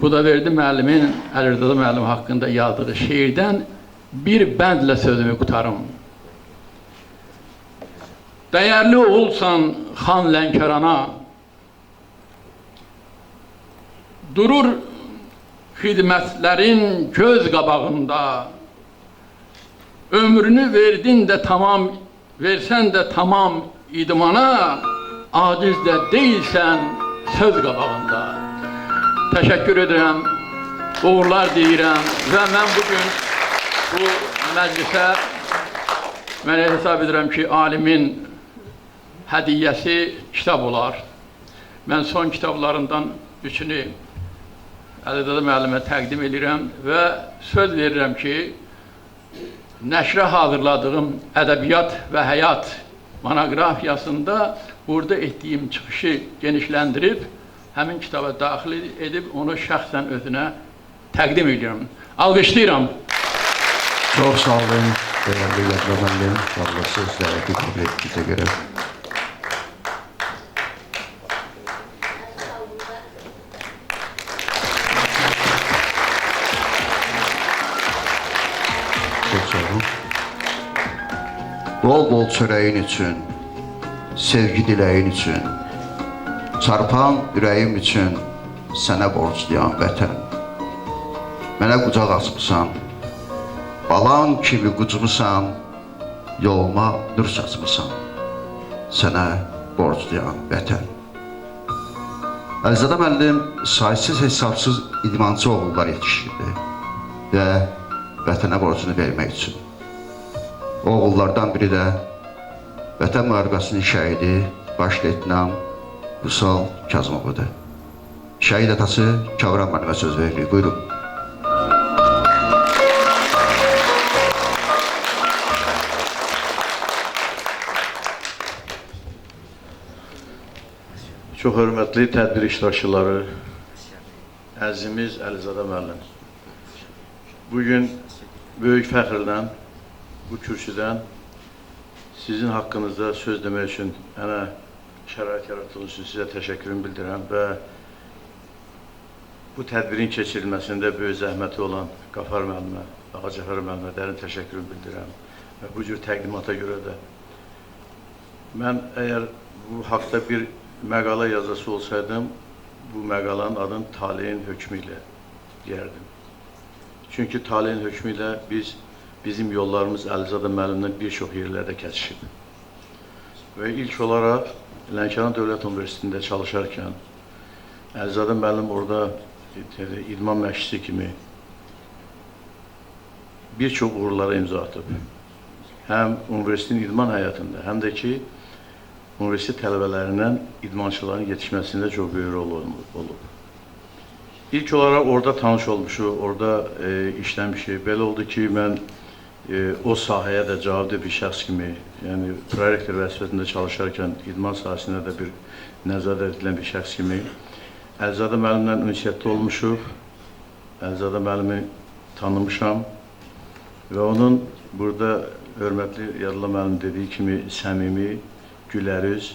Xudaverdi müəllimin, Əlizadə müəllim haqqında yazdığı şeirdən bir bəndlə sözümü qutarım. Dəyərli oğulsan xan Lənkərana, durur xidmətlərin göz qabağında, ömrünü verdin də tamam, versən də tamam idmana, aciz də deyilsən söz qabağında. Təşəkkür edirəm, uğurlar deyirəm və mən bugün bu məclisə mən hesab edirəm ki, alimin hədiyyəsi kitab olar. Mən son kitablarından üçünü Əlizadə müəllimə təqdim edirəm və söz verirəm ki, nəşrə hazırladığım ədəbiyyat və həyat monoqrafiyasında burada etdiyim çıxışı genişləndirib, həmin kitaba daxil edib, onu şəxsən özünə təqdim edirəm. Alqışlayıram. Çox sağ olun, değerli yazılarım, fazlasız zərəfi kabul etdiyinizə görə. Çok sağ olun. Bol çörəyin üçün, sevgi diləyin üçün, çarpan ürəyim üçün sənə borcluyam vətən. Mənə qucaq açmısan, balan kimi qucumusan, yoluma nur saçmısan, sənə borcluyam vətən. Əlizadə müəllim saysız hesabsız idmançı oğullar yetişdirdi və vətənə borcunu vermək üçün. Oğullardan biri də Vətən müharibəsinin şəhidi baş leytenant Vüsal Kazımovudur. Şəhid atası Kamran müəllimə söz verilir. Buyurun. Çox hörmətli tədbir iştirakçıları, əzizimiz Əlizadə müəllim. Bugün böyük fəxrlə bu kürsüdən sizin haqqınızda söz demək üçün mənə şərait yaratdığınız üçün sizə təşəkkürümü bildirirəm və bu tədbirin keçirilməsində böyük zəhməti olan Qafar müəllimə, Ağacəfər müəllimə dərin təşəkkürümü bildirirəm və bu cür təqdimata görə də mən əgər bu haqda bir məqala yazası olsaydım, bu məqalanın adını Taleyin hökmü ilə deyərdim. Çünki Taleyin hökmü ilə bizim yollarımız Əlizadə müəllimdən bir çox yerlərdə kəsişib. Və ilk olaraq Lənkəran Dövlət Universitetində çalışarkən Əlizadə müəllim orada idman məşqçisi kimi bir çox uğurlara imza atıb. Həm universitetin idman həyatında, həm də ki, universitet tələbələrindən idmançıların yetişməsində çox böyük rol olub. İlk olaraq orada tanış olmuşuq, orada işləmişik. Belə oldu ki, mən o sahəyə də cavabdeh bir şəxs kimi, yəni prorektor vəzifəsində çalışarkən idman sahəsində də bir nəzarət edilən bir şəxs kimi Əlizadə müəllimlə ünsiyyətdə olmuşuq, Əlizadə müəllimi tanımışam və onun burada hörmətli Yadullah müəllim dediyi kimi səmimi, gülərüz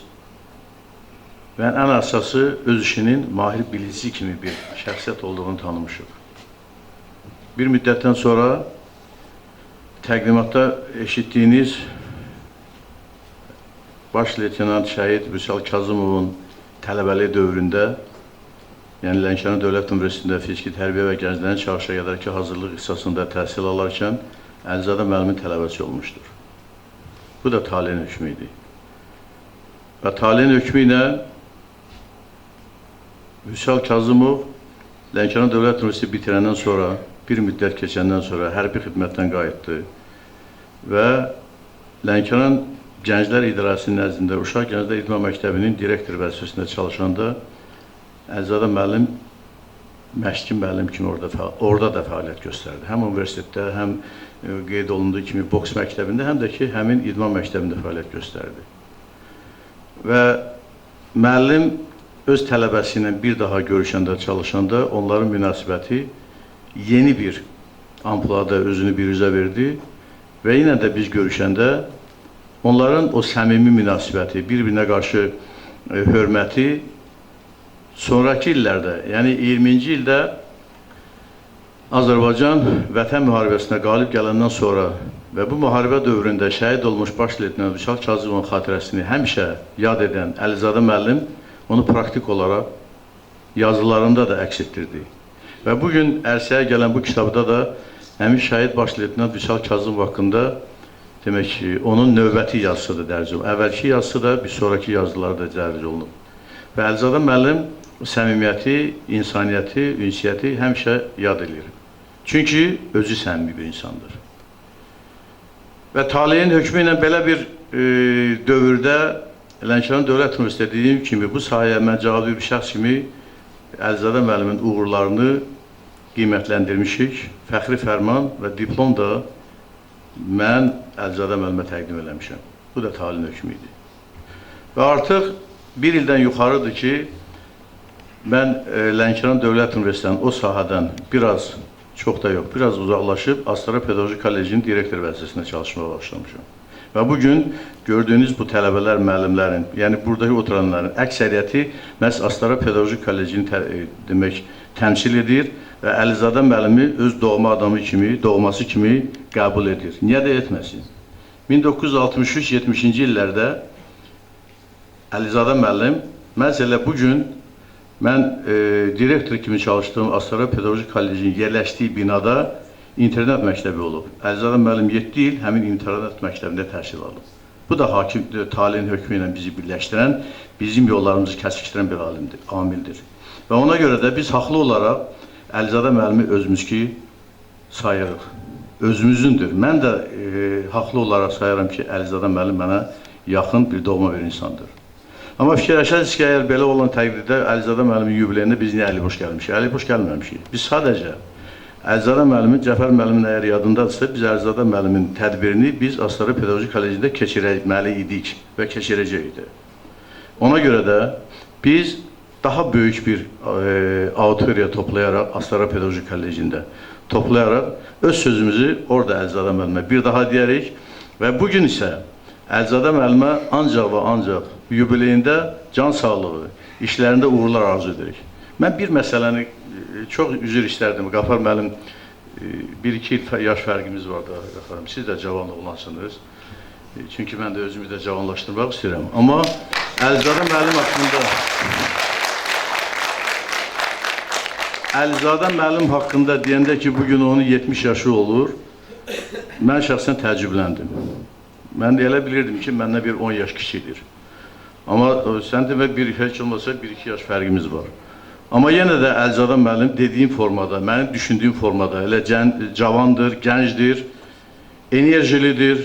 və ən əsası öz işinin mahir bilici kimi bir şəxsiyyət olduğunu tanımışıq. Bir müddətdən sonra təqdimatda eşitdiyiniz Baş leytenant şəhid Vüsal Kazımovun tələbəlik dövründə, yəni Lənkəran Dövlət Universitetində fiziki tərbiyə və gənclərin çağırışa qədərki hazırlıq ixtisasında təhsil alarkən Əlizadə müəllimin tələbəsi olmuşdur. Bu da taleyin hökmü idi. Və taleyin hökmü ilə Vüsal Kazımov Lənkəran Dövlət Universiteti bitirəndən sonra, bir müddət keçəndən sonra hərbi xidmətdən qayıtdı və Lənkəran Gənclər İdarəsinin nəzdində Uşaq Gənclər İdman Məktəbinin direktor vəzifəsində çalışanda Əlizadə müəllim məşqçi müəllim kimi orada da fəaliyyət göstərdi. Həm universitetdə, həm qeyd olunduğu kimi boks məktəbində, həm də ki, həmin idman məktəbində fəaliyyət göstərdi. Və müəllim öz tələbəsi ilə bir daha görüşəndə, çalışanda onların münasibəti yeni bir amplada özünü bir üzə verdi və yenə də biz görüşəndə onların o səmimi münasibəti, bir-birinə qarşı hörməti sonraki illərdə, yəni 20-ci ildə Azərbaycan Vətən müharibəsinə qalib gələndən sonra və bu müharibə dövründə şəhid olmuş baş leytenant Vüsal Kazımovun xatirəsini həmişə yad edən Əlizadə müəllim onu praktik olaraq yazılarında da əks etdirdi. Və bugün ərsəyə gələn bu kitabda da həmin şəhid baş leytenant Vüsal Kazımov haqqında demək ki, onun növbəti yazısı da dərc olunub. Əvvəlki yazısı da, bir sonraki yazıları da dərc olunub. Və Əlizadə müəllim səmimiyyəti, insaniyyəti, ünsiyyəti həmişə yad edir. Çünki özü səmimi bir insandır. Və taleyin hökmü ilə belə bir dövrdə Lənkəran Dövlət Universiteti dediyim kimi bu sahəyə mən cavablı bir şəxs kimi Əlizadə müəllimin uğurlarını qiymətləndirmişik. Fəxri fərman və diplom da mən Əlizadə müəllimə təqdim eləmişəm. Bu da taleyin hökmü idi. Və artıq bir ildən yuxarıdır ki, mən Lənkəran Dövlət Universitetinin o sahədən biraz, çox da yox, biraz uzaqlaşıb Astara Pedaqoji Kollecinin direktor vəzifəsində çalışmağa başlamışam. Və bugün gördüyünüz bu tələbələr, müəllimlərin, yəni buradakı oturanların əksəriyyəti məhz Astara Pedaqoji Kollecini demək təmsil edir və Əlizadə müəllimi öz doğma adamı kimi, doğması kimi qəbul edir. Niyə də etməsin? 1963-70-ci illərdə Əlizadə müəllim məhz elə bugün mən direktor kimi çalışdığım Astara Pedaqoji Kollecinin yerləşdiyi binada internet məktəbi olub. Əlizadə müəllim 7 il həmin internet məktəbində təhsil alıb. Bu da hakim taleyin hökmü ilə bizi birləşdirən, bizim yollarımızı kəsikləşdirən bir amildir. Və ona görə də biz haqlı olaraq Əlizadə müəllimi özümüzki sayırıq. Özümüzündür. Mən də haqlı olaraq sayıram ki, Əlizadə müəllim mənə yaxın bir doğma bir insandır. Amma fikirləşərsiniz ki, əgər belə olan təqdirdə Əlizadə müəllimin yubileyində biz niyə əliboş gəlmişik? Əliboş gəlməmişik. Biz sadəcə Əlizadə müəllimin, Cəfər müəllimin əgər yadındadırsa, biz Əlizadə müəllimin tədbirini biz Astara Pedaqoji Kollecində keçirməli idik və keçirəcəkdik. Ona görə də biz daha böyük bir auditoriya toplayaraq Astara Pedaqoji Kollecində toplayaraq öz sözümüzü orada Əlizadə müəllimə bir daha deyərik və bugün isə Əlizadə müəllimə ancaq və ancaq yubileyində can sağlığı, işlərində uğurlar arzu edirik. Mən bir məsələni çox üzr istərdim. Qafar müəllim, 1-2 il yaş fərqimiz var da, Qafarım. Siz də cavan oğlansınız. Çünki mən də özümü də cavanlaşdırmaq istəyirəm. Amma Əlizadə müəllim haqqında deyəndə ki, bugün onun 70 yaşı olur, mən şəxsən təəccübləndim. Mən də elə bilirdim ki, məndən bir 10 yaş kiçikdir. Amma sən demə, heç olmasa 1-2 yaş fərqimiz var. Amma yenə də Əlizadə müəllim dediyim formada, mənim düşündüyüm formada elə cavandır, gəncdir, enerjilidir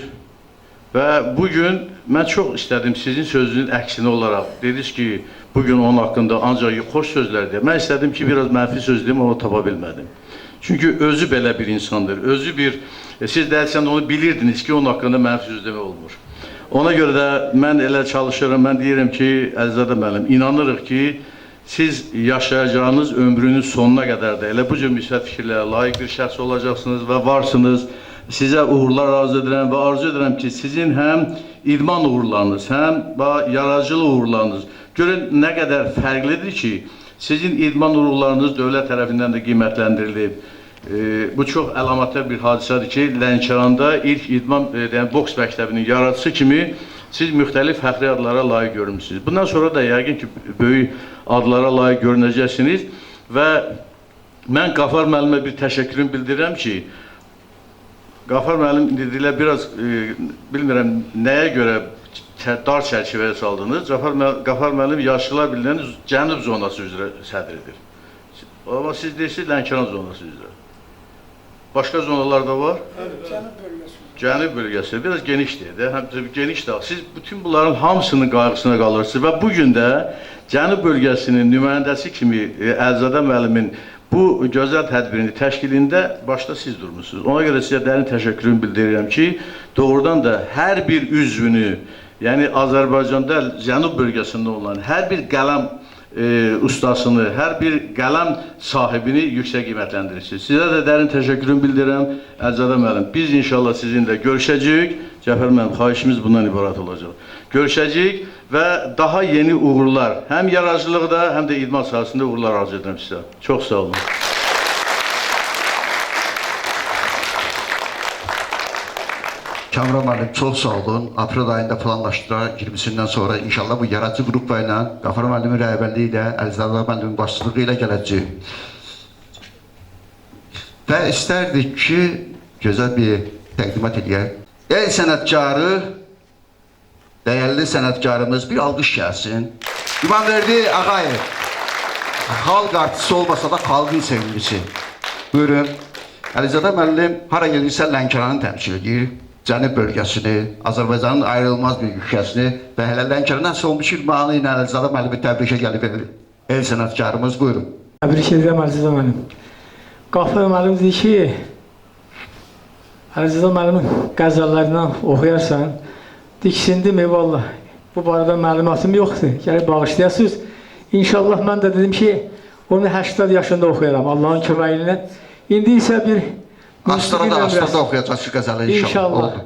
və bugün mən çox istədim sizin sözünün əksinə olaraq. Dediniz ki, bugün onun haqqında ancaq xoş sözlər deyir. Mən istədim ki, biraz mənfi söz deyim, onu tapa bilmədim. Çünki özü belə bir insandır, özü bir, siz dəlsən onu bilirdiniz ki, onun haqqında mənfi söz demək olmur. Ona görə də mən elə çalışıram, mən deyirəm ki, Əlizadə müəllim, inanırıq ki, siz yaşayacağınız ömrünün sonuna qədər də elə bu cür müsbət fikirlərə layiq bir şəxs olacaqsınız və varsınız. Sizə uğurlar arzu edirəm və arzu edirəm ki, sizin həm idman uğurlarınız, həm yaradıcılıq uğurlarınız görün nə qədər fərqlidir ki, sizin idman uğurlarınız dövlət tərəfindən də qiymətləndirilib. Bu çox əlamətdar bir hadisədir ki, Lənkəranda ilk idman boks məktəbinin yaradıcısı kimi siz müxtəlif fəxri adlara layiq görünmüsünüz. Bundan sonra da yəqin ki, böyük adlara layiq görünəcəksiniz və mən Qafar müəllimə bir təşəkkürümü bildirirəm ki, Qafar müəllim dediklər biraz bilmirəm nəyə görə dar çərçivəyə saldınız. Qafar müəllim Yaşlılar Birliyinin Cənub zonası üzrə sədridir. Amma siz deyirsiniz Lənkəran zonası üzrə. Başqa zonalarda var? Cənub bölgəsi biraz genişdir. Genişdir. Siz bütün bunların hamısının qayğısına qalırsınız və bugün də Cənub bölgəsinin nümayəndəsi kimi Əlzadə müəllimin bu gözəl tədbirini təşkilində başda siz durmuşsunuz. Ona görə sizə dərin təşəkkürümü bildirirəm ki, doğrudan da hər bir üzvünü, yəni Azərbaycanda Cənub bölgəsində olan hər bir qələm ustasını, hər bir qələm sahibini yüksək qiymətləndirirsiniz. Sizə də dərin təşəkkürümü bildirirəm, Əlzadə müəllim. Biz inşallah sizinlə görüşəcəyik. Cəfər müəllim, xahişimiz bundan ibarət olacaq. Görüşəcəyik və daha yeni uğurlar, həm yaradıcılıqda, həm də idman sahəsində uğurlar arzu edirəm sizə. Çox sağ olun. Kamran müəllim, çox sağ olun. Aprel ayında planlaşdıra 20-sindən sonra inşallah bu yaradıcı qrupa ilə, Qafar müəllimin rəhbərliyi ilə, Əlzadə müəllimin başçılığı ilə gələcək. Və istərdik ki, gözəl bir təqdimat edək. El sənətkarı, dəyərli sənətkarımız bir alqış gəlsin. İmamverdi Ağayev, xalq artisti olmasa da xalqın sevgilisi. Buyurun, Əlzadə müəllim hara gedirsə Lənkəranı təmsil edir. Cənub bölgəsini, Azərbaycanın ayrılmaz bir ülkəsini və hələ Lənkəranın son bir ilmanı ilə Əlzadə müəllimi təbrikə gəlib el sənətkarımız. Buyurun. Təbrik edirəm Əlzadə müəllim. Qafar müəllim deyir ki, Əlzadə müəllimin qəzəllərindən oxuyarsan, diksindim eyvallah. Bu barədə məlumatım yoxdur. Gəlib bağışlayasınız. İnşallah mən də dedim ki, onu 80 yaşında oxuyaram Allahın köməyi ilə. İndi isə bir Astada oxuyacaq ki, qəzəli inşallah.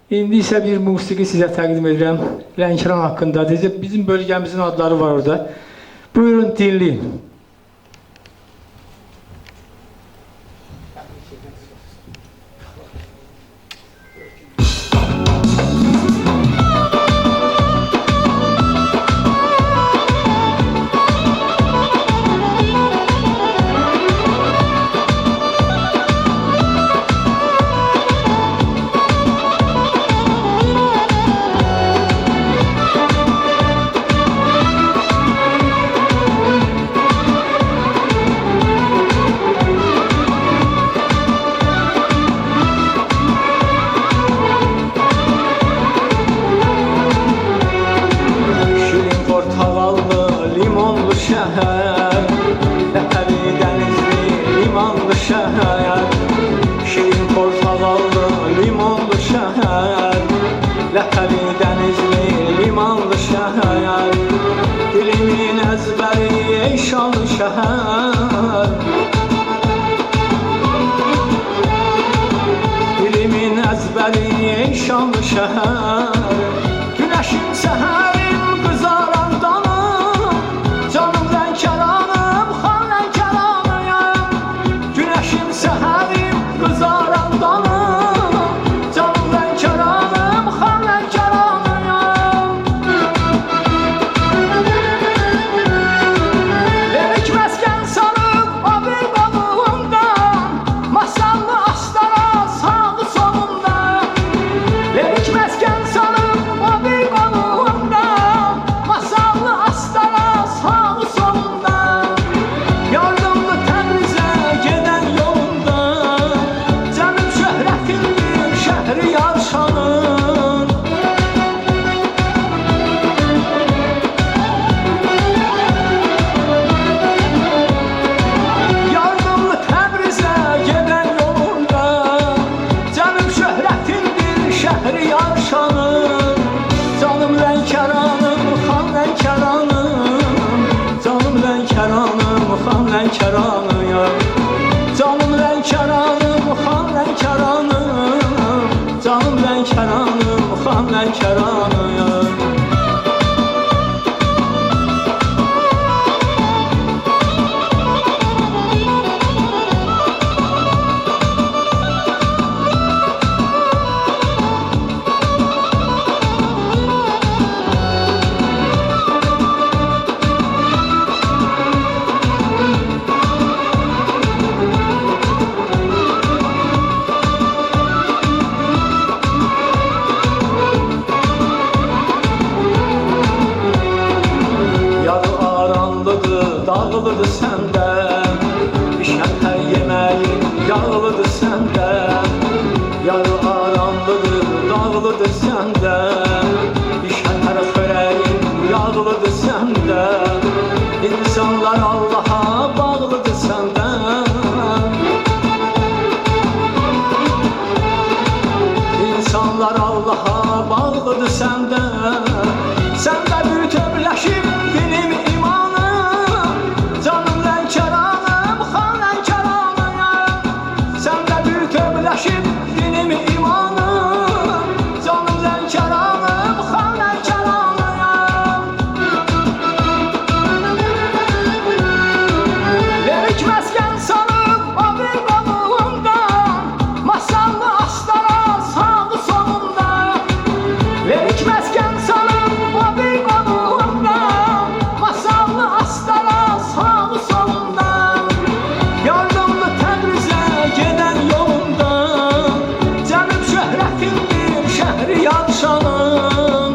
İndi isə bir musiqi sizə təqdim edirəm. Lənkəran haqqında. Bizim bölgəmizin adları var orada. Buyurun, dinləyin. Masal astara sağ solunda, lerik mesken Sen de bütünleşip dinim imanım, canım Lənkəranım, xan Lənkəranıyam. Sen de bütünleşip dinim imanım, canım Lənkəranım, xan Lənkəranıyam. Lerik məskən sanıb abi qabığında, masallı astara sağ solunda. Lerik məskən sanıb abi qabığında, masallı astara sağ solunda. Yardımlı Təbrizə gedən yolunda, cənub şöhrətindir şəhri Yadşanım.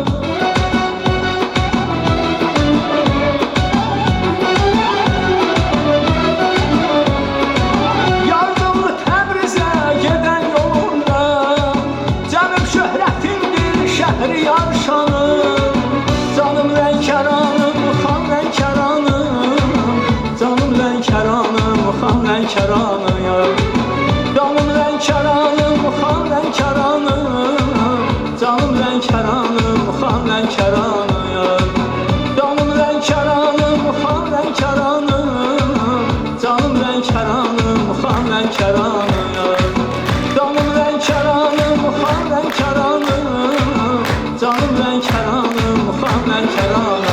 Yardımlı Təbrizə gedən yolunda, cənub şöhrətindir şəhri Yadşanım. Canım Lənkəranım, xan Lənkəranım, canım Lənkəranım, xan Lənkəranıyam. Canım Lənkəranım, xan Lənkəranım, canım Lənkəranım, xan Lənkəranıyam. Canım Lənkəranım, xan Lənkəranım, canım Lənkəranım, xan Lənkəranıyam. Canım Lənkəranım, xan Lənkəranım, canım Lənkəranım, xan Lənkəranıyam.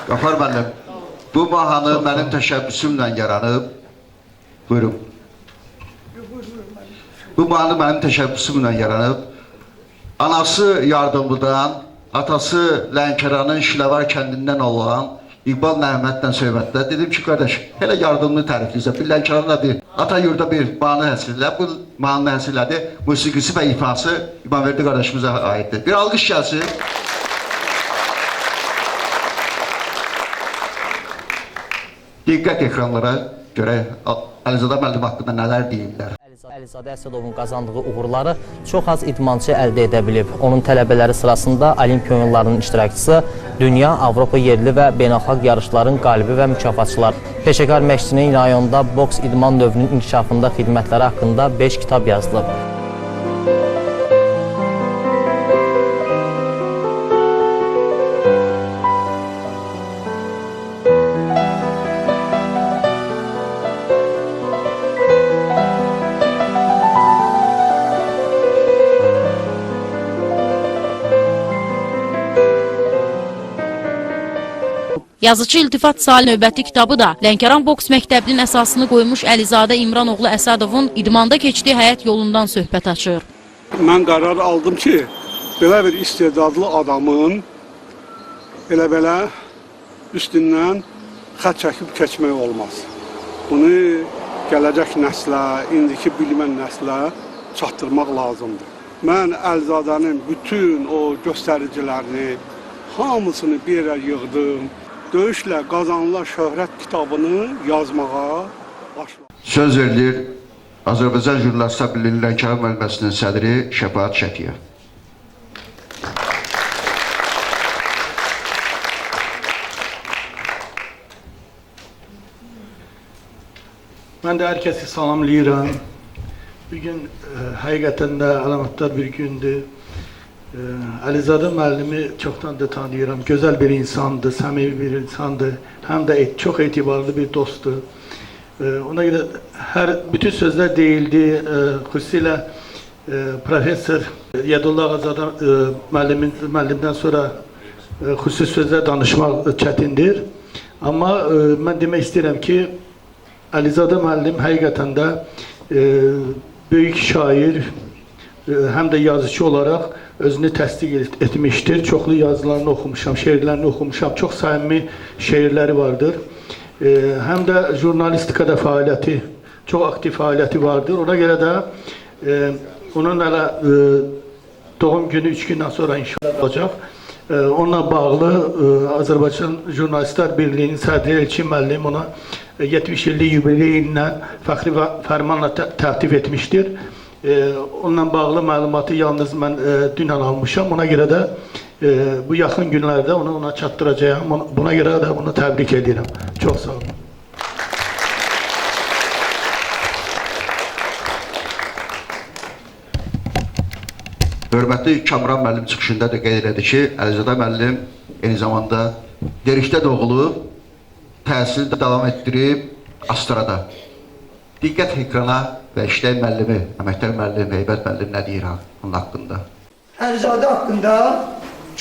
Qafar müəllim, bu mahnı mənim təşəbbüsümlə yaranıb. Buyurun. Bu mahnı mənim təşəbbüsümlə yaranıb. Anası Yardımlıdan, atası Lənkəranın Şiləvar kəndindən olan İqbal Nəhmətlə söhbətdə dedim ki, qardaş, hələ Yardımlı tərifləyirsə, bir Lənkəranla bir ata yurda bir mahnı həsrlər. Bu mahnı həsrlədir, musiqisi və ifası İmamverdi qardaşımıza aiddir. Bir alqış gəlsin. Diqqət ekranlara görə Əlizadə müəllim haqqında nələr deyirlər. Əlizadə Əsədovun qazandığı uğurları çox az idmançı əldə edə bilib. Onun tələbələri sırasında Olimpiya oyunlarının iştirakçısı, dünya, Avropa yerli və beynəlxalq yarışların qalibi və mükafatçılar. Peşəkar məşqçinin rayonda boks idman növünün inkişafında xidmətləri haqqında 5 kitab yazılıb. Yazıcı İltifat Salih növbəti kitabı da Lənkəran boks məktəbinin əsasını qoymuş Əlizadə İmranoğlu Əsədovun idmanda keçdiyi həyat yolundan söhbət açır. Mən qərar aldım ki, belə bir istedadlı adamın belə üstündən xət çəkib keçmək olmaz. Bunu gələcək nəslə, indiki bilmən nəslə çatdırmaq lazımdır. Mən Əlizadənin bütün o göstəricilərini, hamısını bir yerə yığdım. Döyüşlə qazanılan şöhrət kitabını yazmağa başladım. Söz verilir Azərbaycan Jurnalistlər Birliyinin Lənkəran bölməsinin sədri Şəfaət Şəfiyə. Mən də hər kəsi salamlayıram. Bugün həqiqətən də əlamətdar bir gündür. Əlizadə müəllimi çoxdan da tanıyıram. Gözəl bir insandır, səmimi bir insandır. Həm də çox etibarlı bir dostdur. Ona görə bütün sözlər deyildi. Xüsusilə Profesör Yədullah Ağazadə müəllimdən sonra xüsusi sözlər danışmaq çətindir. Amma mən demək istəyirəm ki, Əlizadə müəllim həqiqətən də böyük şair, həm də yazıcı olaraq özünü təsdiq etmişdir. Çoxlu yazılarını oxumuşam, şeirlərini oxumuşam. Çox səmimi şeirləri vardır. Həm də jurnalistikada fəaliyyəti, çox aktiv fəaliyyəti vardır. Ona görə də onun hələ doğum günü 3 gündən sonra inşallah olacaq. Onunla bağlı Azərbaycan Jurnalistlər Birliyinin sədri Elçin müəllim ona 70 illik yubileyindən fəxri fərmanla tərtib etmişdir. Onunla bağlı məlumatı yalnız mən dünən almışam. Ona görə də bu yaxın günlərdə onu ona çatdıracağım. Buna görə də onu təbrik edirəm. Çox sağ olun. Hörmətli Kamran müəllim çıxışında da qeyd elədi ki, Əlizadə müəllim eyni zamanda Derikdə doğulub, təhsil davam etdirib Astarada. Diqqət ekrana və işləyən müəllimi, əməkdar müəllim, Heybət müəllim nə deyir onun haqqında? Əlizadə haqqında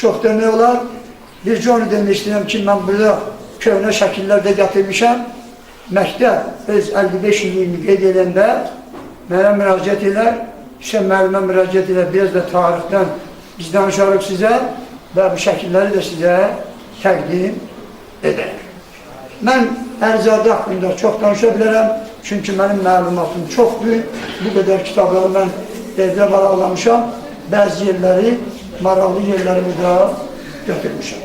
çox demək olar. Bircə onu demək istəyirəm ki, mən burada köhnə şəkillərdə gətirmişəm. Məktəb öz 55 ilini qeyd edəndə mənə müraciət edər, Hüseyin müəllimə müraciət edər, biraz da tarixdən biz danışarıq sizə və bu şəkilləri də sizə təqdim edər. Mən Əlizadə haqqında çox danışa bilərəm, çünki mənim məlumatım çoxdur. Bu qədər kitabları mən evdə varaqlamışam, bəzi yerləri, maraqlı yerləri burada götürmüşəm.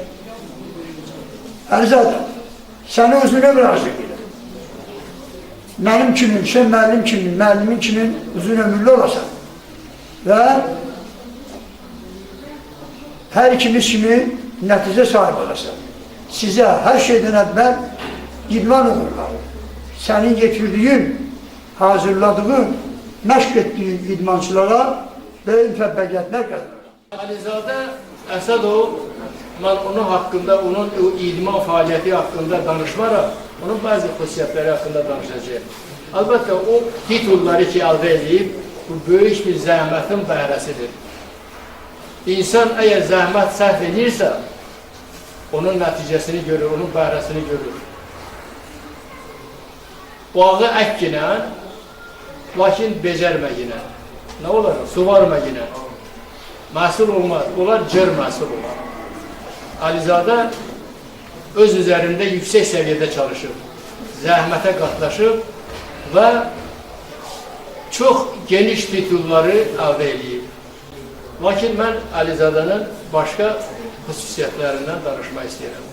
Əlizadə, səni özünə müraciət edirəm. Mənim kimin, Hüseyin müəllim kimin, müəllimin kimin uzun ömürlü olasan və hər ikimiz kimin nəticə sahib olasan. Sizə hər şeydən əvvəl idman uğurları, sənin getirdiyin, hazırladığın, məşq etdiyin idmançılara böyük müvəffəqiyyətlər qazanır. Əlizadə Əsədov, mən onun haqqında, onun idman fəaliyyəti haqqında danışmaraq, onun bəzi xüsusiyyətləri haqqında danışacaq. Əlbəttə, o titulları ki, əldə edib, bu böyük bir zəhmətin bəhrəsidir. İnsan əgər zəhmət səhv edirsə, onun nəticəsini görür, onun bəhrəsini görür. Bağı əkkinə, lakin becərməginə, nə olar? Suvarməginə, məhsul olmaz, onlar cır məhsul olar. Əlizadə öz üzərində yüksək səviyyədə çalışıb, zəhmətə qatlaşıb və çox geniş titulları əldə edib. Lakin mən Əlizadənin başqa xüsusiyyətlərindən danışmaq istəyirəm.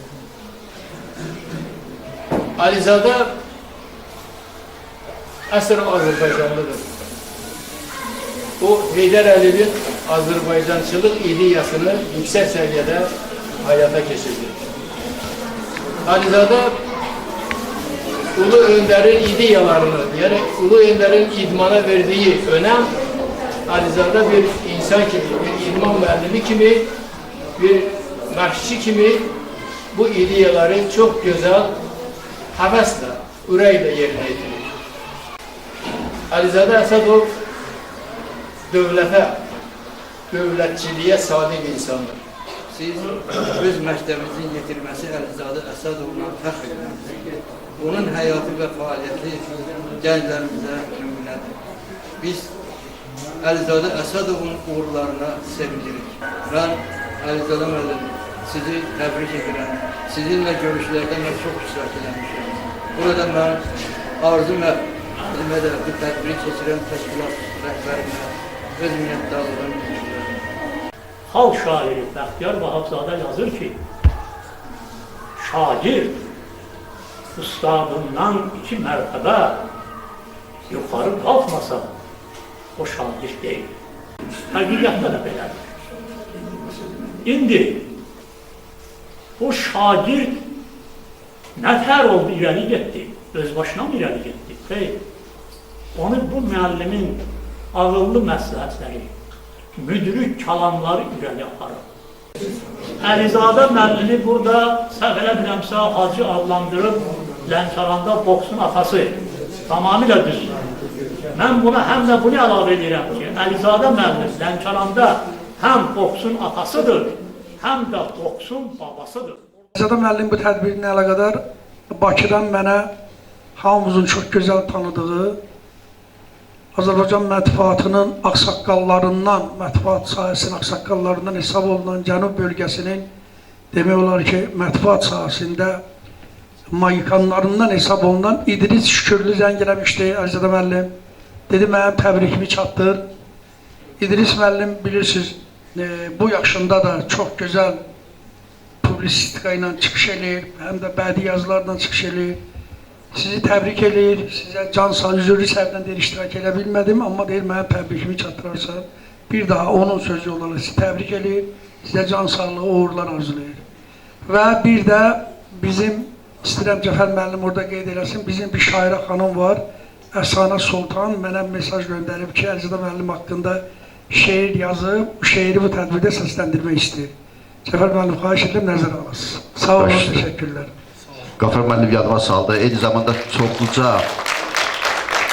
Əlizadə əsr Azərbaycanlıdır. O, Heydər Əliyevin Azərbaycançılıq ideyasını yüksək səviyyədə həyata keçirdi. Əlizadə Ulu Öndərin ideyalarını, yəni Ulu Öndərin idmana verdiyi önəm, Əlizadə bir insan kimi, bir idman müəllimi kimi, bir məşqçi kimi bu ideyaları çox gözəl, həvəslə, ürəklə yerinə yetirir. Əlizadə Əsədov dövlətə, dövlətçiliyə sadiq insandır. Siz öz məktəbinizin yetirməsi Əlizadə Əsədovla fəxr edirsiniz. Onun həyatı və fəaliyyəti gənclərimizə nümunədir. Biz Əlizadə Əsədovun uğurlarına sevinirik. Mən Əlizadə müəllim, sizi təbrik edirəm. Sizinlə görüşlərdə mən çox iştirak edəmişəm. Burada mən arzu müəllimə də bir tədbiri keçirəm, təşkilat rəhbərimə öz minnətdarlığımı bildirirəm. Xalq şairi Bəxtiyar Vahabzadə yazır ki, şagird ustadından 2 mərtəbə yuxarı qalxmasa, o şagird deyil. Həqiqətdə də belədir. İndi o şagird nətər oldu, irəli getdi, öz başına mı irəli getdi? Deyil. Onu bu müəllimin ağıllı məsləhətləri, müdrik kalamları irəli aparır. Əlizadə müəllimi burada səhv eləmirəmsə Hacı adlandırıb Lənkəranda boksun atası. Tamamilə düz. Mən buna həm də bunu əlavə edirəm ki, Əlizadə müəllim Lənkəranda həm boksun atasıdır, həm də boksun babasıdır. Əlizadə müəllim bu tədbirinə əlaqədar Bakıdan mənə hamımızın çox gözəl tanıdığı Azərbaycan mətbuatının ağsaqqallarından, mətbuat sahəsinin ağsaqqallarından hesab olunan Cənub bölgəsinin demək olar ki, mətbuat sahəsində magikanlarından hesab olunan İdris Şükürlü zəng eləmişdi Əlizadə müəllim. Dedi, mənim təbrikimi çatdır. İdris müəllim bilirsiniz, bu yaşında da çox gözəl publisistika ilə çıxış eləyir, həm də bədii yazılarla çıxış eləyir. Sizi təbrik eləyir, sizə can sağlığı, üzürlü səhvdən deyil, iştirak edə bilmədim, amma deyir, mənim təbrikimi çatdırarsa, bir daha onun sözü olaraq sizi təbrik eləyir, sizə can sağlığı, uğurlar arzulayır. Və bir də bizim, istəyirəm Cəfər müəllim orada qeyd eləsin, bizim bir şairə xanım var, Əfsanə Sultan, mənə mesaj göndərib ki, Əlizadə müəllim haqqında şeir yazıb, bu şeiri bu tədbirdə səsləndirmək istəyir. Cəfər müəllim, xahiş edirəm, nəzərə alasınız. Sağ olun, təşəkkürlər. Qafar müəllim yadıma saldı. Eyni zamanda çoxluca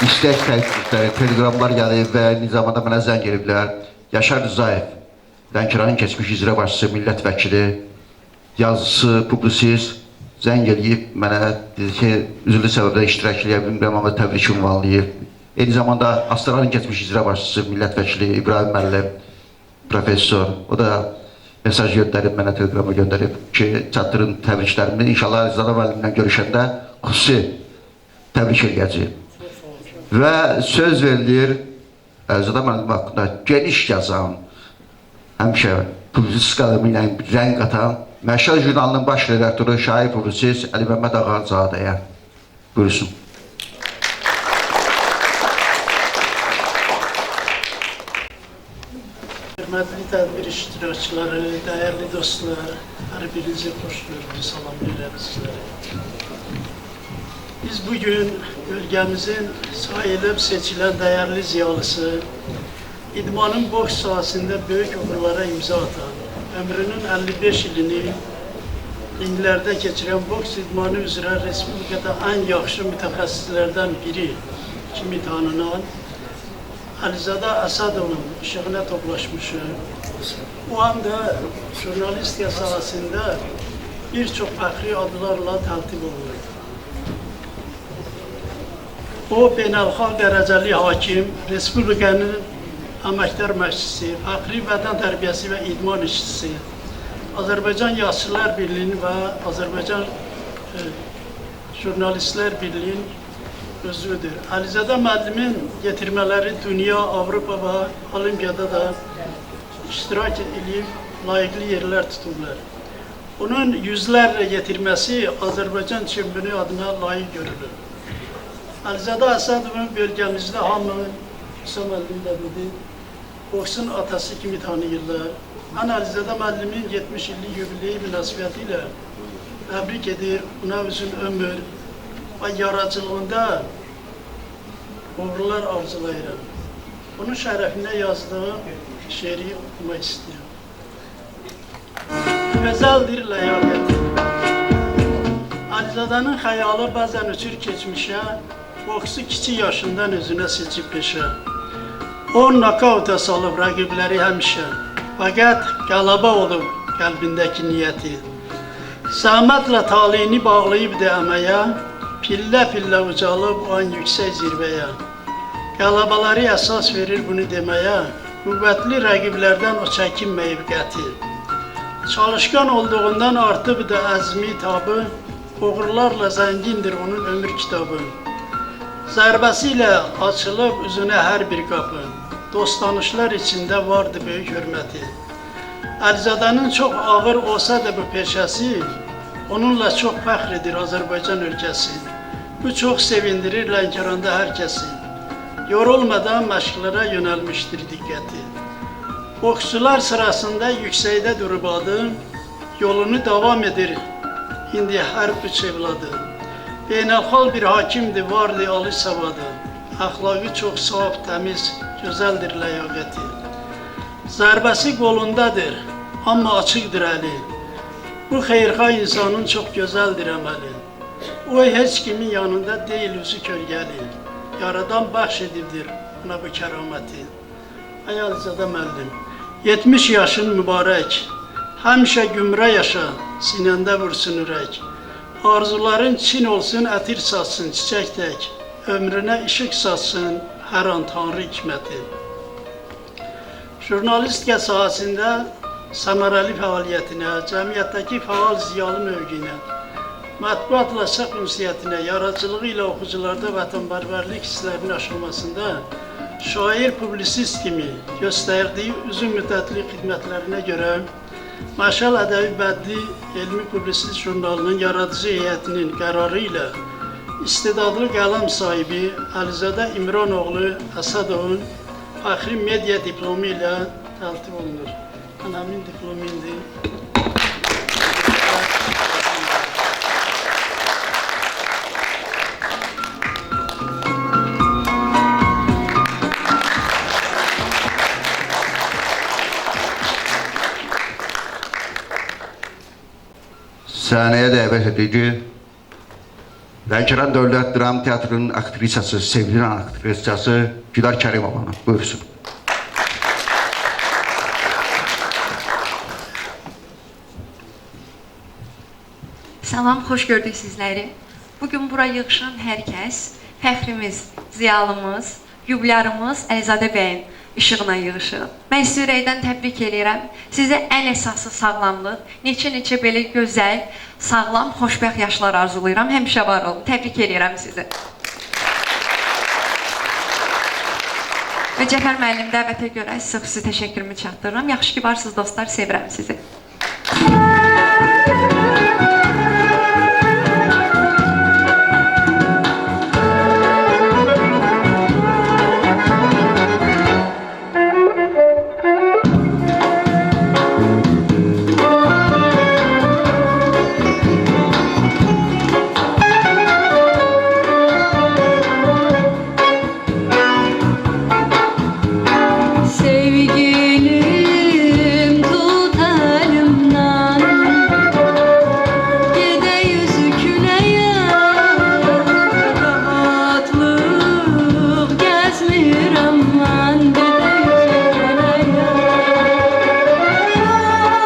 İstək təklifləri, telegramlar gəlib və eyni zamanda mənə zəng ediblər. Yaşar Rızayev, Lənkəranın keçmiş icra başçısı, millət vəkili, yazısı, publisist zəng edib mənə dedi ki, üzrlü səbəbdə iştirak edə bilmirəm, amma təbrik ünvanlayıb. Eyni zamanda Astaranın keçmiş icra başçısı, millət vəkili İbrahim müəllim, professor, o da mesaj göndərib, mənə telegrama göndərib ki, çatdırın təbriklərimi. İnşallah Əlizadə müəllimlə görüşəndə xüsusi təbrik edəcəyim. Və söz verilir, Əlizadə müəllim haqqında geniş yazan, həmişə publisist qələmi ilə rəng qatan, Məşəl jurnalının baş redaktoru, şair publisist Əli Məmməd Ağazadəyə. Buyursun. Hörmətli tədbir iştirakçıları, dəyərli dostlar, hər birinizi xoş gördük, salamlayırıq sizlərə. Biz bugün bölgemizin sayılıb seçilen değerli ziyalısı, idmanın boks sahasında büyük uğurlara imza atan, ömrünün 55 ilini ringlərdə keçirən boks idmanı üzrə Respublikada en yaxşı mütəxəssislərdən biri kimi tanınan Əlizadə Əsədovun işığına toplaşmışıq. Bu anda jurnalistika sahasında birçok fəxri adlarla təltif olunur. O, beynəlxalq dərəcəli hakim, Respublikanın əməkdar məşqçisi, fəxri bədən tərbiyəsi və idman işçisi, Azərbaycan Yazıçılar Birliyinin və Azərbaycan Jurnalistlər Birliyinin özüdür. Əlizadə müəllimin getirmələri dünya, Avropa və Olimpiyada da iştirak edib, layiqli yerlər tutublar. Onun yüzlərlə getirməsi Azərbaycan çempionu adına layiq görülür. Əlizadə Əsədovun bölgəmizdə hamı, Hüsam müəllim də dedi, boksun atası kimi tanıyırlar. Mən Əlizadə müəllimin 70 illik yubileyi münasibəti ilə təbrik edir, ona uzun ömür və yaradıcılığında uğurlar arzulayıram. Onun şərəfinə yazdığım şeiri okumaq istəyirəm. Gözəldir ləyaqəti. Əlizadənin xəyalı bəzən uçur keçmişə, boksu kiçik yaşından özünə seçib peşə. O, nakauta salıb rəqibləri həmişə, fəqət qələbə olub qəlbindəki niyyəti. Zəhmətlə taleyini bağlayıbdı əməyə, pillə-pillə ucalıb o an yüksək zirvəyə. Qələbələri əsas verir bunu deməyə, qüvvətli rəqiblərdən o çəkinməyib qəti. Çalışqan olduğundan artıbdı əzmi tabı, uğurlarla zəngindir onun ömür kitabı. Zərbəsi ilə açılıb üzünə hər bir qapı, dost-tanışlar içində vardı böyük hörməti. Əlizadənin çox ağır olsa da bu peşəsi, onunla çox fəxr edir Azərbaycan ölkəsi. Bu çox sevindirir Lənkəranda hər kəsi. Yorulmadan məşqlərə yönəlmişdir diqqəti. Boksçular sırasında yüksəkdə durub adı, yolunu davam edir indi hər üç evladı. Beynəlxalq bir hakimdir, vardı ali savadı. Əxlaqı çox saf, təmiz, gözəldir ləyaqəti. Zərbəsi qolundadır, amma açıqdır əli. Bu xeyrxah insanın çox gözəldir əməli. O heç kimin yanında deyil, üzü kölgəli. Yaradan bəxş edibdir ona bu kəraməti. Ay Əlizadə müəllim, 70 yaşın mübarək, həmişə gümrə yaşa, sinəndə vursun ürək. Arzuların çin olsun, ətir satsın, çiçək tək, ömrünə işıq satsın, hər an Tanrı hikməti. Jurnalistika sahəsində səmərəli fəaliyyətinə, cəmiyyətdəki fəal ziyalı mövqinə, mətbuatla səhv ünsiyyətinə, yaradıcılığı ilə oxucularda vətənpərvərlik hisslərinin aşılmasında şair, publisist kimi göstərdiyi uzun müddətli xidmətlərinə görə Məşəl Ədəbi Bədli Elmi Publisist Jurnalının yaradıcı heyətinin qərarı ilə istedadlı qələm sahibi Əlizadə İmranoğlu Əsədovun fəxri media diplomu ilə təltif olunur. Həmin diplomu indi səhnəyə dəvət edici Lənkəran Dövlət Dram Teatrının aktrisası, sevilən aktrisası Gülər Kərimovanı. Buyursun. Salam, xoş gördük sizləri. Bugün bura yığışan hər kəs, fəxrimiz, ziyalımız, yubilyarımız Əlizadə bəyin işığına yığışır. Mən sizi ürəkdən təbrik edirəm. Sizə ən əsası sağlamlıq, neçə belə gözəl, sağlam, xoşbəxt yaşlar arzulayıram. Həmişə var olun. Təbrik edirəm sizi. Və Cəfər müəllim dəvətə görə sizə xüsusi təşəkkürümü çatdırıram. Yaxşı ki, varsınız dostlar, sevirəm sizi. Sevgilim tut elimden, gide yüzü küleye, rahatlık gezmirem ben, gide yüzü küleye.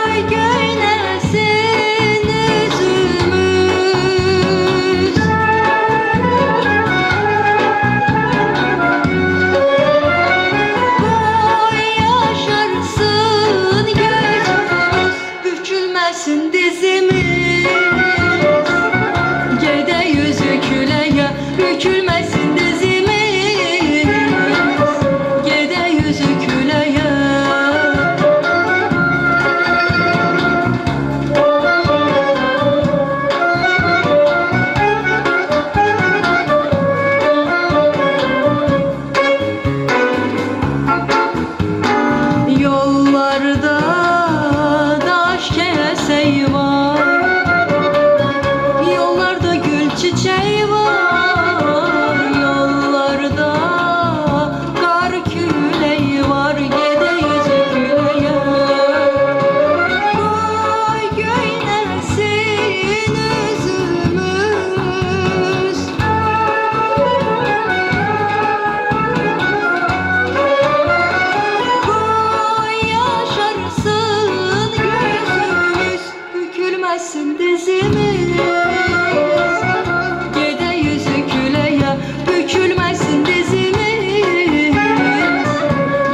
Ay göynesin yüzümüz, yaşarsın gözümüz, bükülmesin dizimiz. Gede yüzü küleye, bükülmesin dizimiz. Gede yüzü küleye. Yollarda daş keseği var, yollarda gül çiçeği var, yollarda kar küleği var, gede yüzü küleye. Ay göynesin üzümüz, yaşarsın gözümüz, bükülmesin dizimiz. Gede yüzü küleye, bükülmesin dizimiz.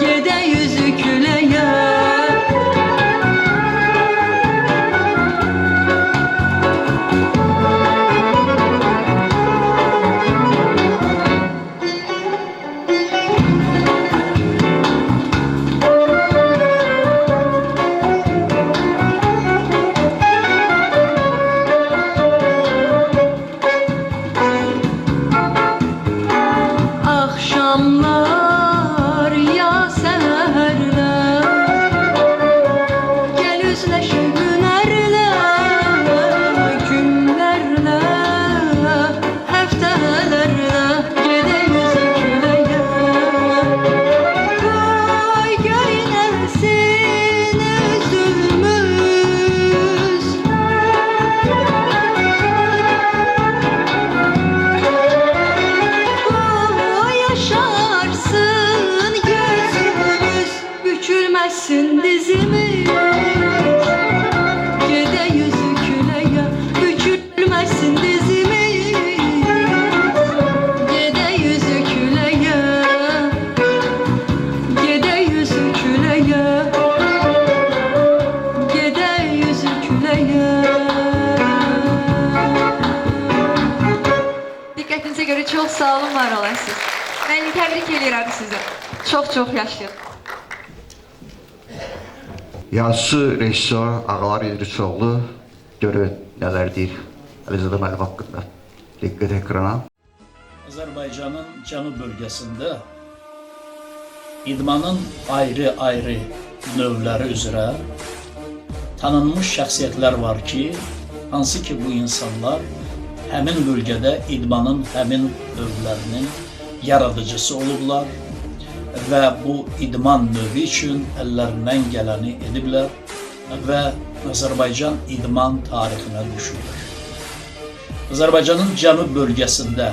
Gede yüzü küleye. Akşamlar ya seherler, gel üzleşe günlerle, günlerle, heftelerle, gede yüzü küleye. Ay göynesin üzümüz, yaşarsın gözümüz, bükülmesin dizimiz. Gede yüzü küleye, bükülmesin dizimiz. Gede yüzü küleye, gede yüzü küleye, gede yüzü küleye. Diqqətinizə görə çox sağ olun, var olasınız. Mən təbrik edirəm sizi. Çox yaşayın. Yazısı rejissor Ağalar İdrisoğlu görün nələr deyir Əlizadə müəllim haqqında. Diqqət ekrana. Azərbaycanın cənub bölgəsində idmanın ayrı-ayrı növləri üzrə tanınmış şəxsiyyətlər var ki, hansı ki bu insanlar həmin bölgədə idmanın həmin növlərinin yaradıcısı olublar və bu idman növü üçün əllərindən gələni ediblər və Azərbaycan idman tarixinə düşürlər. Azərbaycanın cənub bölgəsində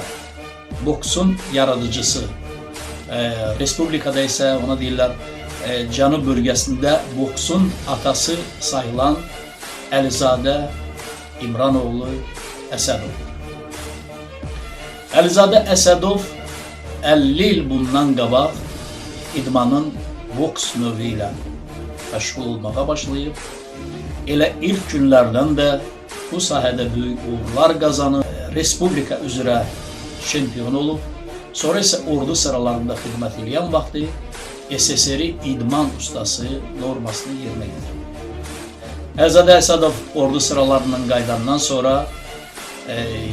boksun yaradıcısı, Respublikada isə ona deyirlər, cənub bölgəsində boksun atası sayılan Əlizadə İmranoğlu Əsədov. Əlizadə Əsədov 50 il bundan qabaq idmanın boks növü ilə məşğul olmağa başlayıb. Elə ilk günlərdən də bu sahədə böyük uğurlar qazanıb, Respublika üzrə çempion olub. Sonra isə ordu sıralarında xidmət edən vaxtı SSR idman ustası normasını yerinə getirib. Əlizadə Əsədov ordu sıralarından qayıdandan sonra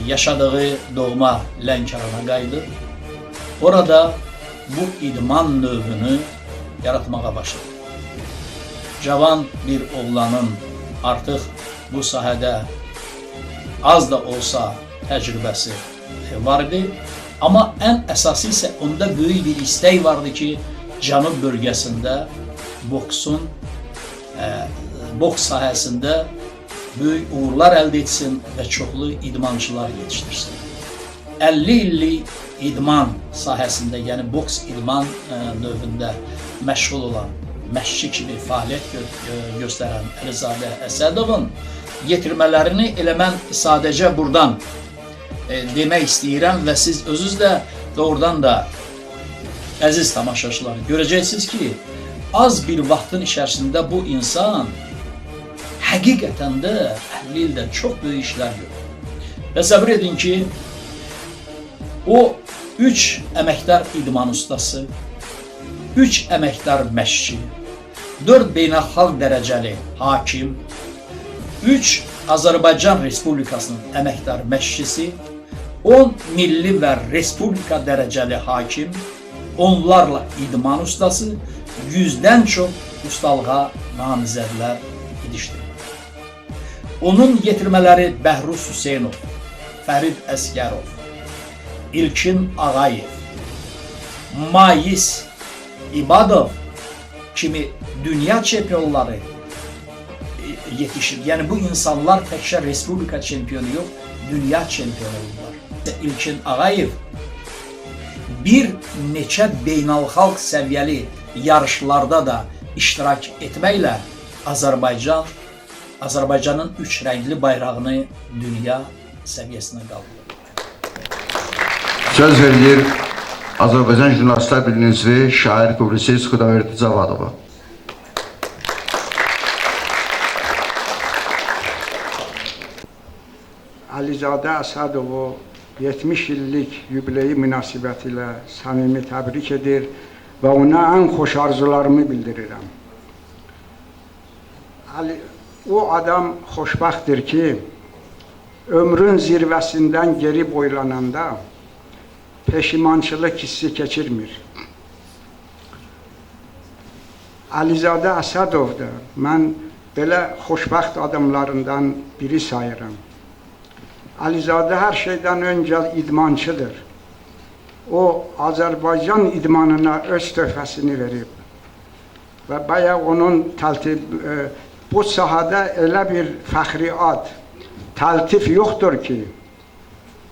yaşadığı doğma Lənkərana qayıdıb. Orada bu idman növünü yaratmağa başladı. Cavan bir oğlanın artıq bu sahədə az da olsa təcrübəsi var idi. Amma ən əsası isə onda böyük bir istək vardı ki, cənub bölgəsində boks sahəsində böyük uğurlar əldə etsin və çoxlu idmançılar yetişdirsin. 50 illik idman sahəsində, yəni boks idman növündə məşğul olan, məşqçi kimi fəaliyyət göstərən Əlizadə Əsədovun yetirmələrini elə mən sadəcə buradan demək istəyirəm və siz özünüz də doğrudan da əziz tamaşaçılar görəcəksiniz ki, az bir vaxtın içərisində bu insan həqiqətən də 50 ildə çox böyük işlər görür. Və səbir edin ki, o 3 əməkdar idman ustası, 3 əməkdar məşqçi, 4 beynəlxalq dərəcəli hakim, 3 Azərbaycan Respublikasının əməkdar məşqçisi, 10 milli və respublika dərəcəli hakim, onlarla idman ustası, 100-dən çox ustalığa namizədlər yetişdirir. Onun yetirmələri Bəhruz Hüseynov, Fərid Əsgərov, İlkin Ağayev, Mais İbadov kimi dünya çempionları yetişir. Yəni bu insanlar təkcə respublika çempionu yox, dünya çempionu olurlar. İlkin Ağayev bir neçə beynəlxalq səviyyəli yarışlarda da iştirak etməklə Azərbaycanın 3 rəngli bayrağını dünya səviyyəsinə qaldırır. Söz verilir Azərbaycan Jurnalistlər Birliyinin üzvü şair, publisist Xudaverdi Cavadova. Əlizadə Əsədovu 70 illik yubileyi münasibətilə səmimi təbrik edir və ona ən xoş arzularımı bildirirəm. O adam xoşbəxtdir ki, ömrün zirvəsindən geri boylananda peşimançılıq hissi keçirmir. Əlizadə Əsədovdur. Mən belə xoşbəxt adamlarından biri sayıram. Əlizadə hər şeydən öncə idmançıdır. O, Azərbaycan idmanına öz töhfəsini verib. Və bayaq onun bu sahədə elə bir fəxri ad, təltif yoxdur ki,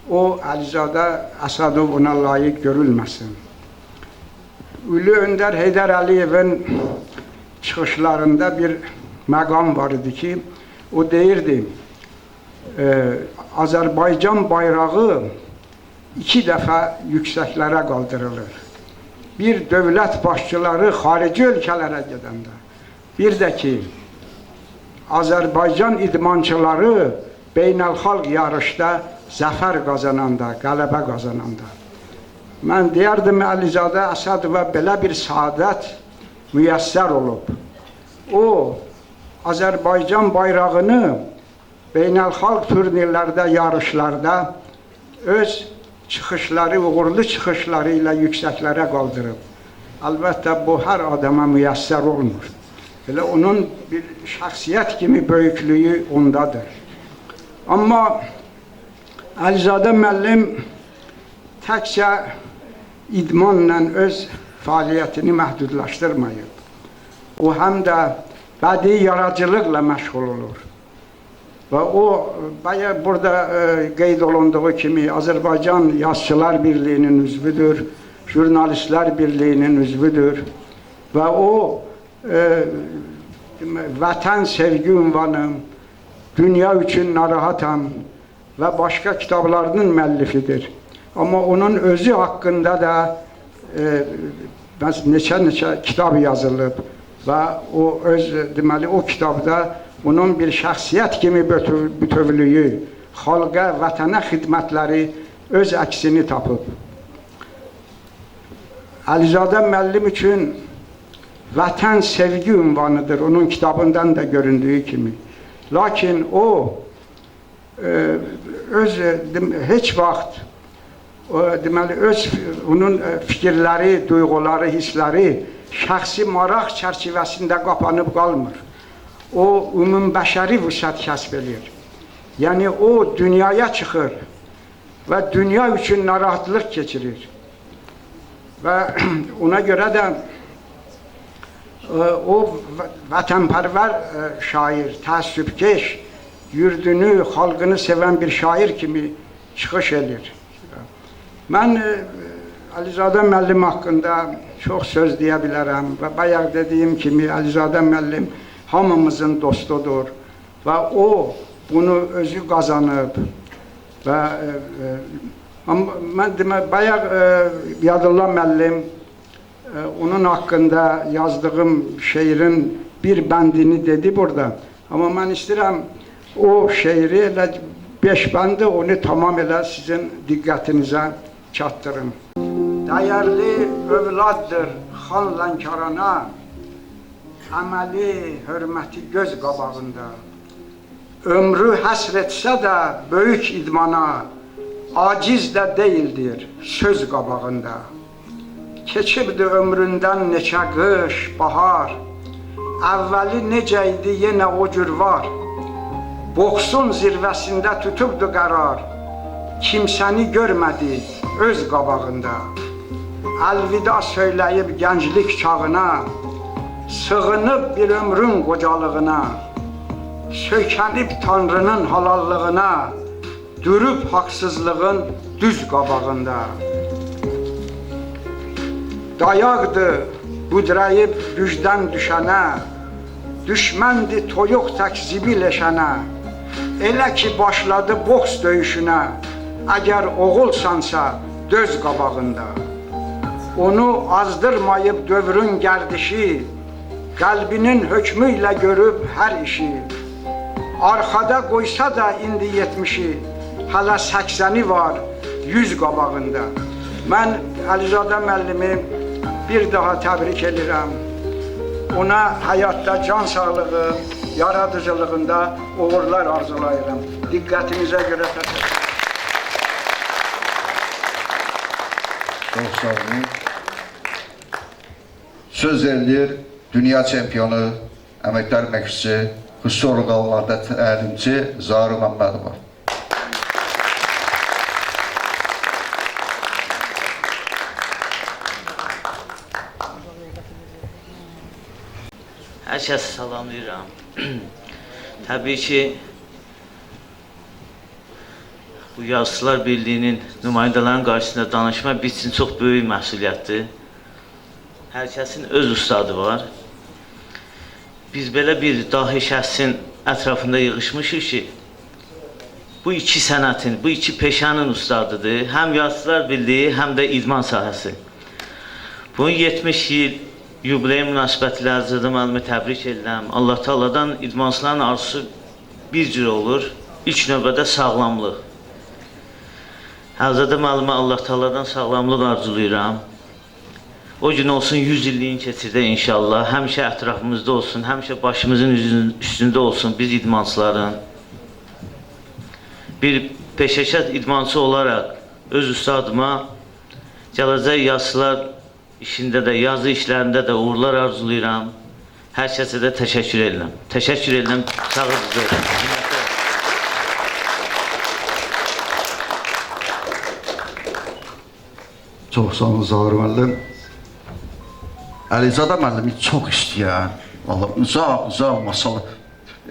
o, Əlizadə Əsədov ona layiq görülməsin. Ülü Öndər Heydər Əliyevin çıxışlarında bir məqam var idi ki, o deyirdi, Azərbaycan bayrağı 2 dəfə yüksəklərə qaldırılır. Bir dövlət başçıları xarici ölkələrə gedəndə, bir də ki, Azərbaycan idmançıları beynəlxalq yarışda zəfər qazananda, qələbə qazananda. Mən deyərdim, Əlizadə Əsədova belə bir saadət müyəssər olub. O, Azərbaycan bayrağını beynəlxalq turnirlərdə, yarışlarda öz çıxışları, uğurlu çıxışları ilə yüksəklərə qaldırıb. Əlbəttə, bu hər adama müyəssər olmur. Elə onun bir şəxsiyyət kimi böyüklüyü ondadır. Amma Əlizadə müəllim təkcə idmanla öz fəaliyyətini məhdudlaşdırmayıb. O həm də bədii yaradıcılıqla məşğul olur. Və o, bayaq burada qeyd olunduğu kimi Azərbaycan Yazıçılar Birliyinin üzvüdür, Jurnalistlər Birliyinin üzvüdür və o vətən sevgi ünvanı, dünya üçün narahatam və başqa kitablarının müəllifidir. Amma onun özü haqqında da neçə kitab yazılıb və o öz, deməli, o kitabda onun bir şəxsiyyət kimi bütövlüyü, xalqa, vətənə xidmətləri öz əksini tapıb. Əlizadə müəllim üçün vətən sevgi ünvanıdır, onun kitabından da göründüyü kimi. Lakin o, heç vaxt, deməli, onun fikirləri, duyğuları, hissləri şəxsi maraq çərçivəsində qapanıb qalmır. O, ümumbəşəri vüsət kəsb edir. Yəni, o dünyaya çıxır və dünya üçün narahatlıq keçirir. Və ona görə də o vətənpərvər şair, təəssübkeş, yurdunu, xalqını sevən bir şair kimi çıxış edir. Mən Əlizadə müəllim haqqında çox söz deyə bilərəm və bayaq dediyim kimi Əlizadə müəllim hamımızın dostudur və o bunu özü qazanıb və mən demək, bayaq Yadullah müəllim onun haqqında yazdığım şeirin bir bəndini dedi burada. Amma mən istəyirəm o şeiri elə 5 bəndi onu tamam elə sizin diqqətinizə çatdırım. Dəyərli övladdır xan Lənkərana, əməli, hörməti göz qabağında. Ömrü həsr etsə də böyük idmana, aciz də deyildir söz qabağında. Keçibdi ömründən neçə qış, bahar, əvvəli necə idi yenə o cür var. Boksun zirvəsində tutubdu qərar, kimsəni görmədi öz qabağında. Əlvida söyləyib gənclik çağına, sığınıb bir ömrün qocalığına, söykənib Tanrının halallığına, durub haqsızlığın düz qabağında. Dayaqdı büdrəyib gücdən düşənə, düşməndi toyuq təkzibi leşənə, elə ki başladı boks döyüşünə, əgər oğulsansa döz qabağında. Onu azdırmayıb dövrün gərdişi, qəlbinin hökmü ilə görüb hər işi. Arxada qoysa da indi 70-i, hələ 80-i var 100 qabağında. Mən Əlizadə müəllimi bir daha təbrik edirəm. Ona həyatda can sağlığı, yaradıcılığında uğurlar arzulayıram. Diqqətinizə görə təşəkkür. Çox sağ olun. Söz verilir dünya çempionu, əməkdar məşqçi, xüsusi orqanlarda təlimçi Zaur Məmmədova. Hər kəsi salamlayıram. Təbii ki, bu Yazıçılar Birliyinin nümayəndələrin qarşısında danışma biz üçün çox böyük məsuliyyətdir. Hər kəsin öz ustadı var. Biz belə bir dahi şəxsin ətrafında yığışmışıq ki, bu iki sənətin, bu iki peşənin ustadıdır. Həm Yazıçılar Birliyi, həm də idman sahəsi. Bunun 70 il yubileyi münasibətilə Əlizadə müəllimi təbrik edirəm. Allah Taala'dan idmançıların arzusu bir cür olur. İlk növbədə sağlamlıq. Əlizadə müəllimə Allah Taala'dan sağlamlıq arzulayıram. O gün olsun 100 illiyin keçirdə inşallah. Həmişə ətrafımızda olsun, həmişə başımızın üstündə olsun biz idmançıların. Bir peşəkar idmançı olaraq öz ustadıma gələcək yazıçılar işində də, yazı işlərində də uğurlar arzulayıram. Hər kəsə də təşəkkür edirəm. Təşəkkür edirəm, sağ olun. Çox sağ olun Zaur müəllim. Əlizadə müəllimi çox istəyən, Allah uzaq masal.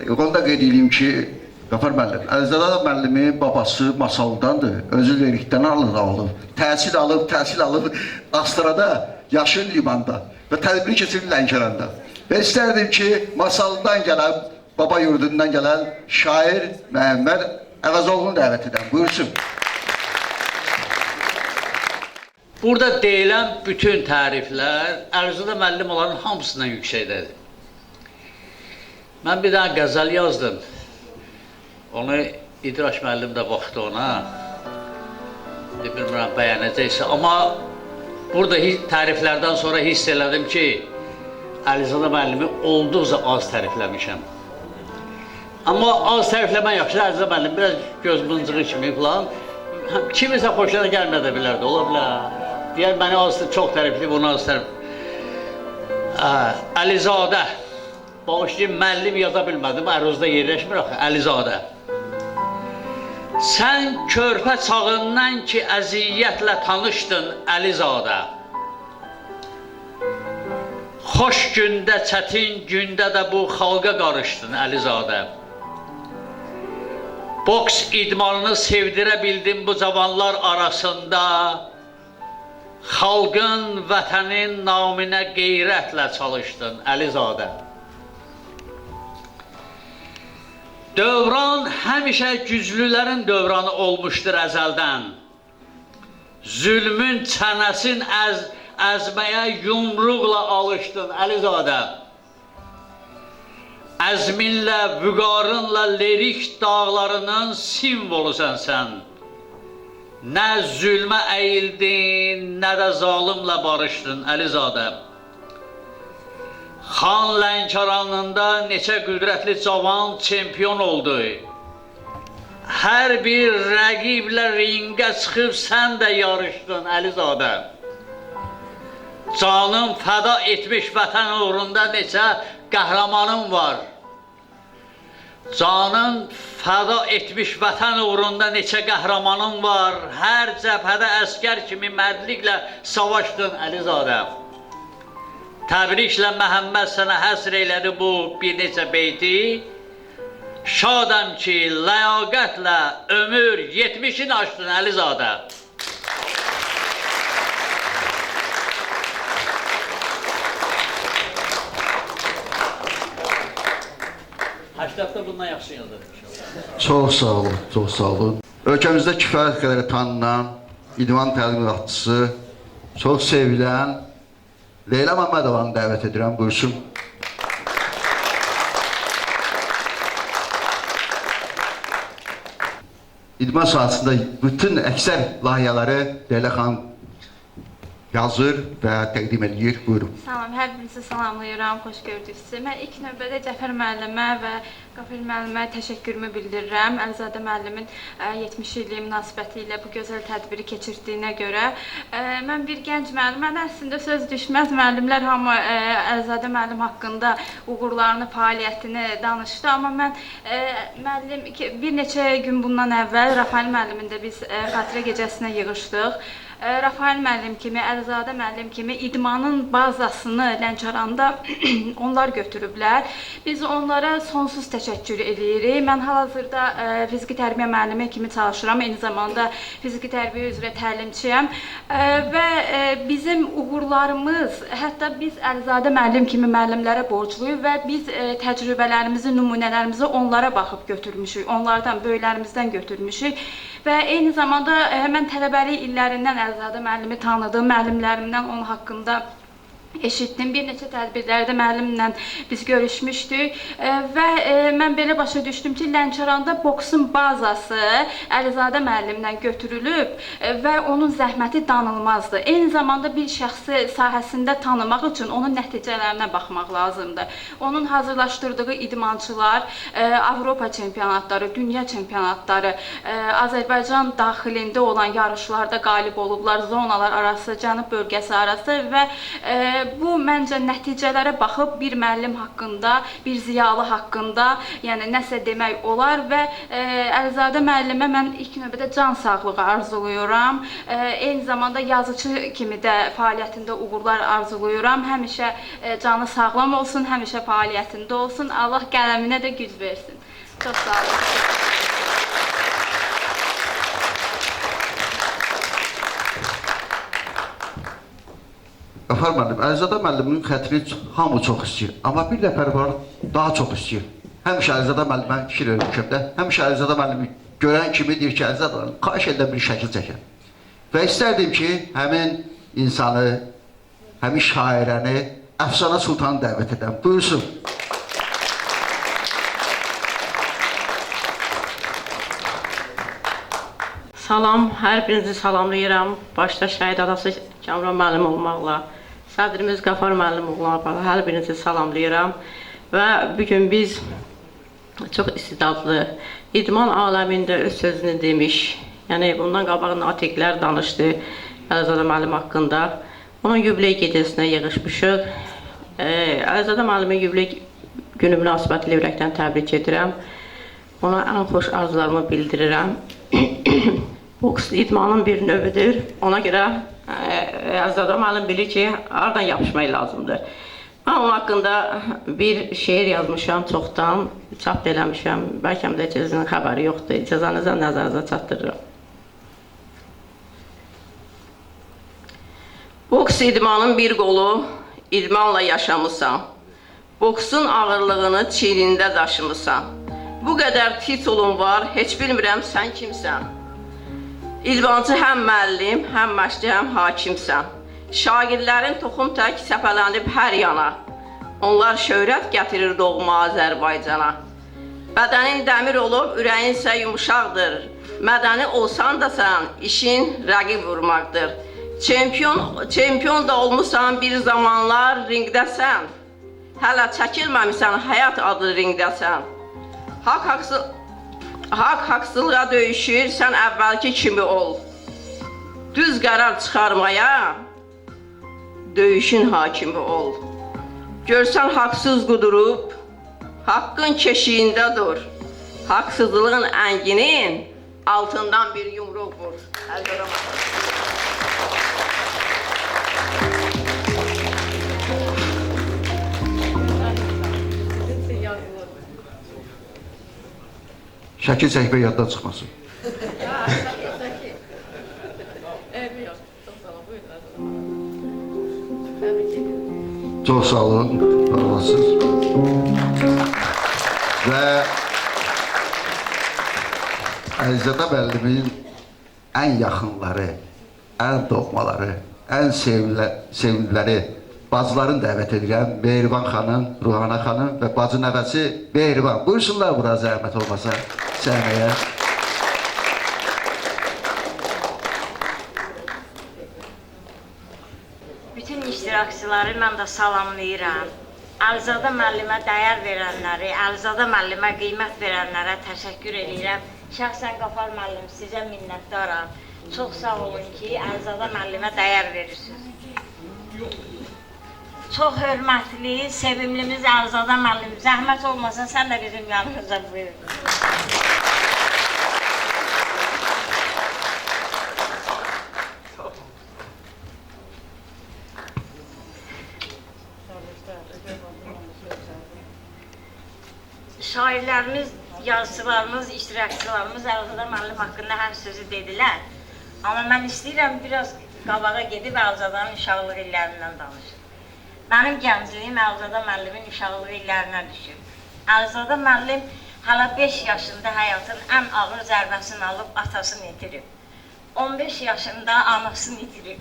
Onu da qeyd edeyim ki, Qafar müəllim, Əlizada müəllimin babası masaldandır, özü lirikdən alıb, təhsil alıb Astrada, Yaşıl Limanda və tədbiri keçirir Lənkəranda. Və istərdim ki, masaldan gələn, baba yurdundan gələn şair Məhəmməd Əvəzoğlu'nu dəvət edəm. Buyursun. Burada deyilən bütün təriflər Əlizada müəllim onların hamısından yüksəkdədir. Mən bir dənə qəzəl yazdım. Onu İdraç müəllim də baxdı ona. Bilmirəm, bəyənəcəksə. Amma burada təriflərdən sonra hiss elədim ki, Əlizada müəllimi olduqca az tərifləmişəm. Amma az tərifləmən yaxşı, Əlizada müəllim biraz göz mıncığı kimi falan. Kimisə xoşuna gəlməyə də bilərdi, ola bilər. Deyər, məni çox tərifli, bunu az tərif. Əlizadə. Bağışlayın, müəllim yaza bilmədim, əruzda yerləşmir axı, Əlizadə. Sən körpə çağından ki, əziyyətlə tanışdın, Əlizadə. Xoş gündə, çətin gündə də bu xalqa qarışdın, Əlizadə. Boks idmanını sevdirə bildin bu cavanlar arasında. Xalqın, vətənin naminə qeyrətlə çalışdın, Əlizadə. Dövran həmişə güclülərin dövranı olmuşdur əzəldən. Zülmün çənəsin əzməyə yumruqla alışdın, Əlizadə. Əzminlə, vüqarınla lirik dağlarının simvolusan sən. Nə zülmə əyildin, nə də zalimlə barışdın, Əlizadə. Xan Lənkəranında neçə qüdrətli cavan çempion oldu. Hər bir rəqiblə ringə çıxıb sən də yarışdın, Əlizadə. Canım fəda etmiş vətən uğrunda neçə qəhrəmanım var. Canım fəda etmiş vətən uğrunda neçə qəhrəmanım var. Hər cəbhədə əskər kimi mərdliklə savaşdın, Əlizadə. Təbriklə Məhəmməd sənə həsr elədi bu bir neçə beyti. Şadam ki, ləyaqətlə ömür 70'ini aşdın, Əlizadə. Həştətdə bundan yaxşı yazır. Çox sağ olun, çox sağ olun. Ölkəmizdə kifayət qədər tanınan, idman təlimatçısı, çox sevilən Leyla Məmmədovanı dəvət edirəm, buyursun. İdman sahasında bütün əksər layihələri Leyla xanım yazır və təqdim edir, buyurun. Salam, hər birinizi salamlayıram, xoş gördük sizi. Mən ilk növbədə Cəfər müəllimə və Qafil müəllimə təşəkkürümü bildirirəm. Əlizadə müəllimin 70 illiyi münasibəti ilə bu gözəl tədbiri keçirdiyinə görə. Mən bir gənc müəllim, mən əslində söz düşməz, müəllimlər hamı Əlizadə müəllim haqqında uğurlarını, fəaliyyətini danışdı. Amma mən müəllim bir neçə gün bundan əvvəl Rafael müəllimin də biz xatirə gecəsinə yığışdıq. Rafael müəllim kimi, Əlizadə müəllim kimi idmanın bazasını Lənkəranda onlar götürüblər. Biz onlara sonsuz təşəkkür edirik. Mən hal-hazırda fiziki tərbiyə müəllimi kimi çalışıram. Eyni zamanda fiziki tərbiyə üzrə təlimçiyəm. Və bizim uğurlarımız, hətta biz Əlizadə müəllim kimi müəllimlərə borcluyuz və biz təcrübələrimizi, nümunələrimizi onlara baxıb götürmüşük. Onlardan, böyüklərimizdən götürmüşük. Və eyni zamanda mən tələbəlik illərindən Əlizadə müəllimi tanıdım, müəllimlərimdən onun haqqında eşitdim. Bir neçə tədbirlərdə müəllimlə biz görüşmüşdük və mən belə başa düşdüm ki, Lənkəranda boksun bazası Əlizadə müəllimdən götürülüb və onun zəhməti danılmazdır. Eyni zamanda bir şəxsi sahəsində tanımaq üçün onun nəticələrinə baxmaq lazımdır. Onun hazırlaşdırdığı idmançılar Avropa çempionatları, dünya çempionatları, Azərbaycan daxilində olan yarışlarda qalib olublar, zonalar arası, Cənub bölgəsi arası və bu məncə nəticələrə baxıb bir müəllim haqqında, bir ziyalı haqqında, yəni nəsə demək olar və Əlizadə müəllimə mən ilk növbədə can sağlığı arzuluyuram. Eyni zamanda yazıcı kimi də fəaliyyətində uğurlar arzuluyuram. Həmişə canı sağlam olsun, həmişə fəaliyyətində olsun. Allah qələminə də güc versin. Çox sağ olun. Qafar müəllim, Əlizadə müəllimin xətrini hamı çox istəyir. Amma bir nəfər var, daha çox istəyir. Həmişə Əlizadə müəllimə fikir verirəm də, həmişə Əlizadə müəllimi görən kimi deyir ki, Əlizadə müəllim, xahiş edən bir şəkil çəkin. Və istərdim ki, həmin insanı, həmin şairəni Əfsanə Sultanı dəvət edəm. Buyursun. Salam, hər birinizi salamlayıram. Başda şəhid adası Kamran müəllim olmaqla, sədrimiz Qafar müəllim olmaqla hər birinizi salamlayıram. Və bugün biz çox istedadlı, idman aləmində öz sözünü demiş, yəni bundan qabaq natiqlər danışdı Əlizadə müəllim haqqında. Onun yubiley gecəsinə yığışmışıq. Əlizadə müəllimin yubiley günü münasibətilə ürəkdən təbrik edirəm. Ona ən xoş arzularımı bildirirəm. Boks idmanın bir növüdür. Ona görə Əlizadə müəllim bilir ki, aradan yapışmaq lazımdır. Mən onun haqqında bir şeir yazmışam çoxdan, çap eləmişəm. Bəlkə də icazənin xəbəri yoxdur. İcazənizə nəzərinizə çatdırıram. Boks idmanın bir qolu, idmanla yaşamısan. Boksun ağırlığını çiynində daşımısan. Bu qədər titulun var, heç bilmirəm sən kimsən. İdmançı həm müəllim, həm məşqçi, həm hakimsən. Şagirdlərin toxum tək səpələnib hər yana. Onlar şöhrət gətirir doğma Azərbaycana. Bədənin dəmir olub, ürəyin isə yumuşaqdır. Mədəni olsan da sən, işin rəqib vurmaqdır. Çempion da olmusan bir zamanlar ringdəsən. Hələ çəkilməmisən, həyat adlı ringdəsən. Haqq haqsızlığa döyüşür, sən əvvəlki kimi ol. Düz qərar çıxarmaya, döyüşün hakimi ol. Görsən haqsız qudurub, haqqın keşiyində dur. Haqsızlığın ənginin altından bir yumruq vur. Şəkil çəkmə yaddan çıxmasın. Çox sağ olun, var olasınız. Və Əlizadə müəllimin ən yaxınları, ən doğmaları, ən sevimliləri, bacılarını dəvət edirəm. Mehriban xanım, Ruhana xanım və bacı nəvəsi Mehriban. Buyursunlar bura zəhmət olmasa səhnəyə. Bütün iştirakçıları mən də salamlayıram. Əlizadə müəllimə dəyər verənləri, Əlizadə müəllimə qiymət verənlərə təşəkkür edirəm. Şəxsən Qafar müəllim, sizə minnətdaram. Çox sağ olun ki, Əlizadə müəllimə dəyər verirsiniz. Çox hörmətli, sevimlimiz Əlizadə müəllim. Zəhmət olmasa sən də bizim yanımıza buyur. Şairlərimiz, yazıçılarımız, iştirakçılarımız Əlizadə müəllim haqqında hər sözü dedilər. Amma mən istəyirəm biraz qabağa gedib Əlizadanın uşaqlıq illərindən danışım. Mənim gəncliyim Əlizadə müəllimin uşaqlıq illərinə düşür. Əlizadə müəllim hələ 5 yaşında həyatın ən ağır zərbəsini alıb atasını itirib. 15 yaşında anasını itirib.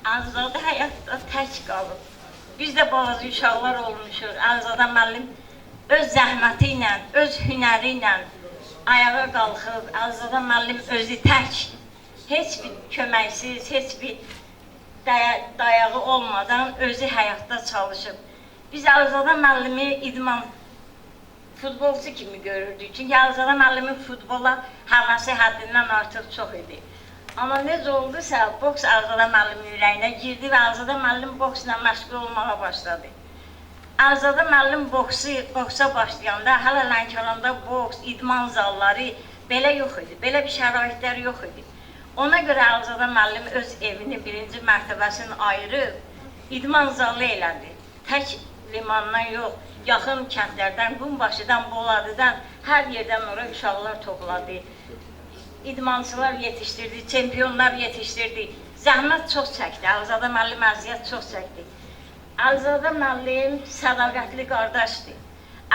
Əlizadə həyatda tək qalıb. Biz də bazı uşaqlar olmuşuq. Əlizadə müəllim öz zəhməti ilə, öz hünəri ilə ayağa qalxıb, Əlizadə müəllim özü tək, heç bir köməksiz, heç bir dayağı olmadan özü həyatda çalışıb. Biz Əlizadə müəllimi idman futbolçu kimi görürdük. Çünki Əlizadə müəllimin futbola həvəsi həddindən artıq çox idi. Amma necə oldusa, boks Azada müəllimin ürəyinə girdi və Azada müəllim boksla məşğul olmağa başladı. Azada müəllim boksa başlayanda hələ Lənkəranda boks, idman zalları belə yox idi, belə bir şəraitlər yox idi. Ona görə Azada müəllim öz evinin 1-ci mərtəbəsini ayırıb, idman zalı elədi. Tək limandan yox, yaxın kəndlərdən, Qumbaşıdan, Boladıdan, hər yerdən ora uşaqlar topladı. İdmançılar yetişdirdi, çempionlar yetişdirdi. Zəhmət çox çəkdi, Əlzadə müəllim əziyyət çox çəkdi. Əlzadə müəllim sədaqətli qardaşdır.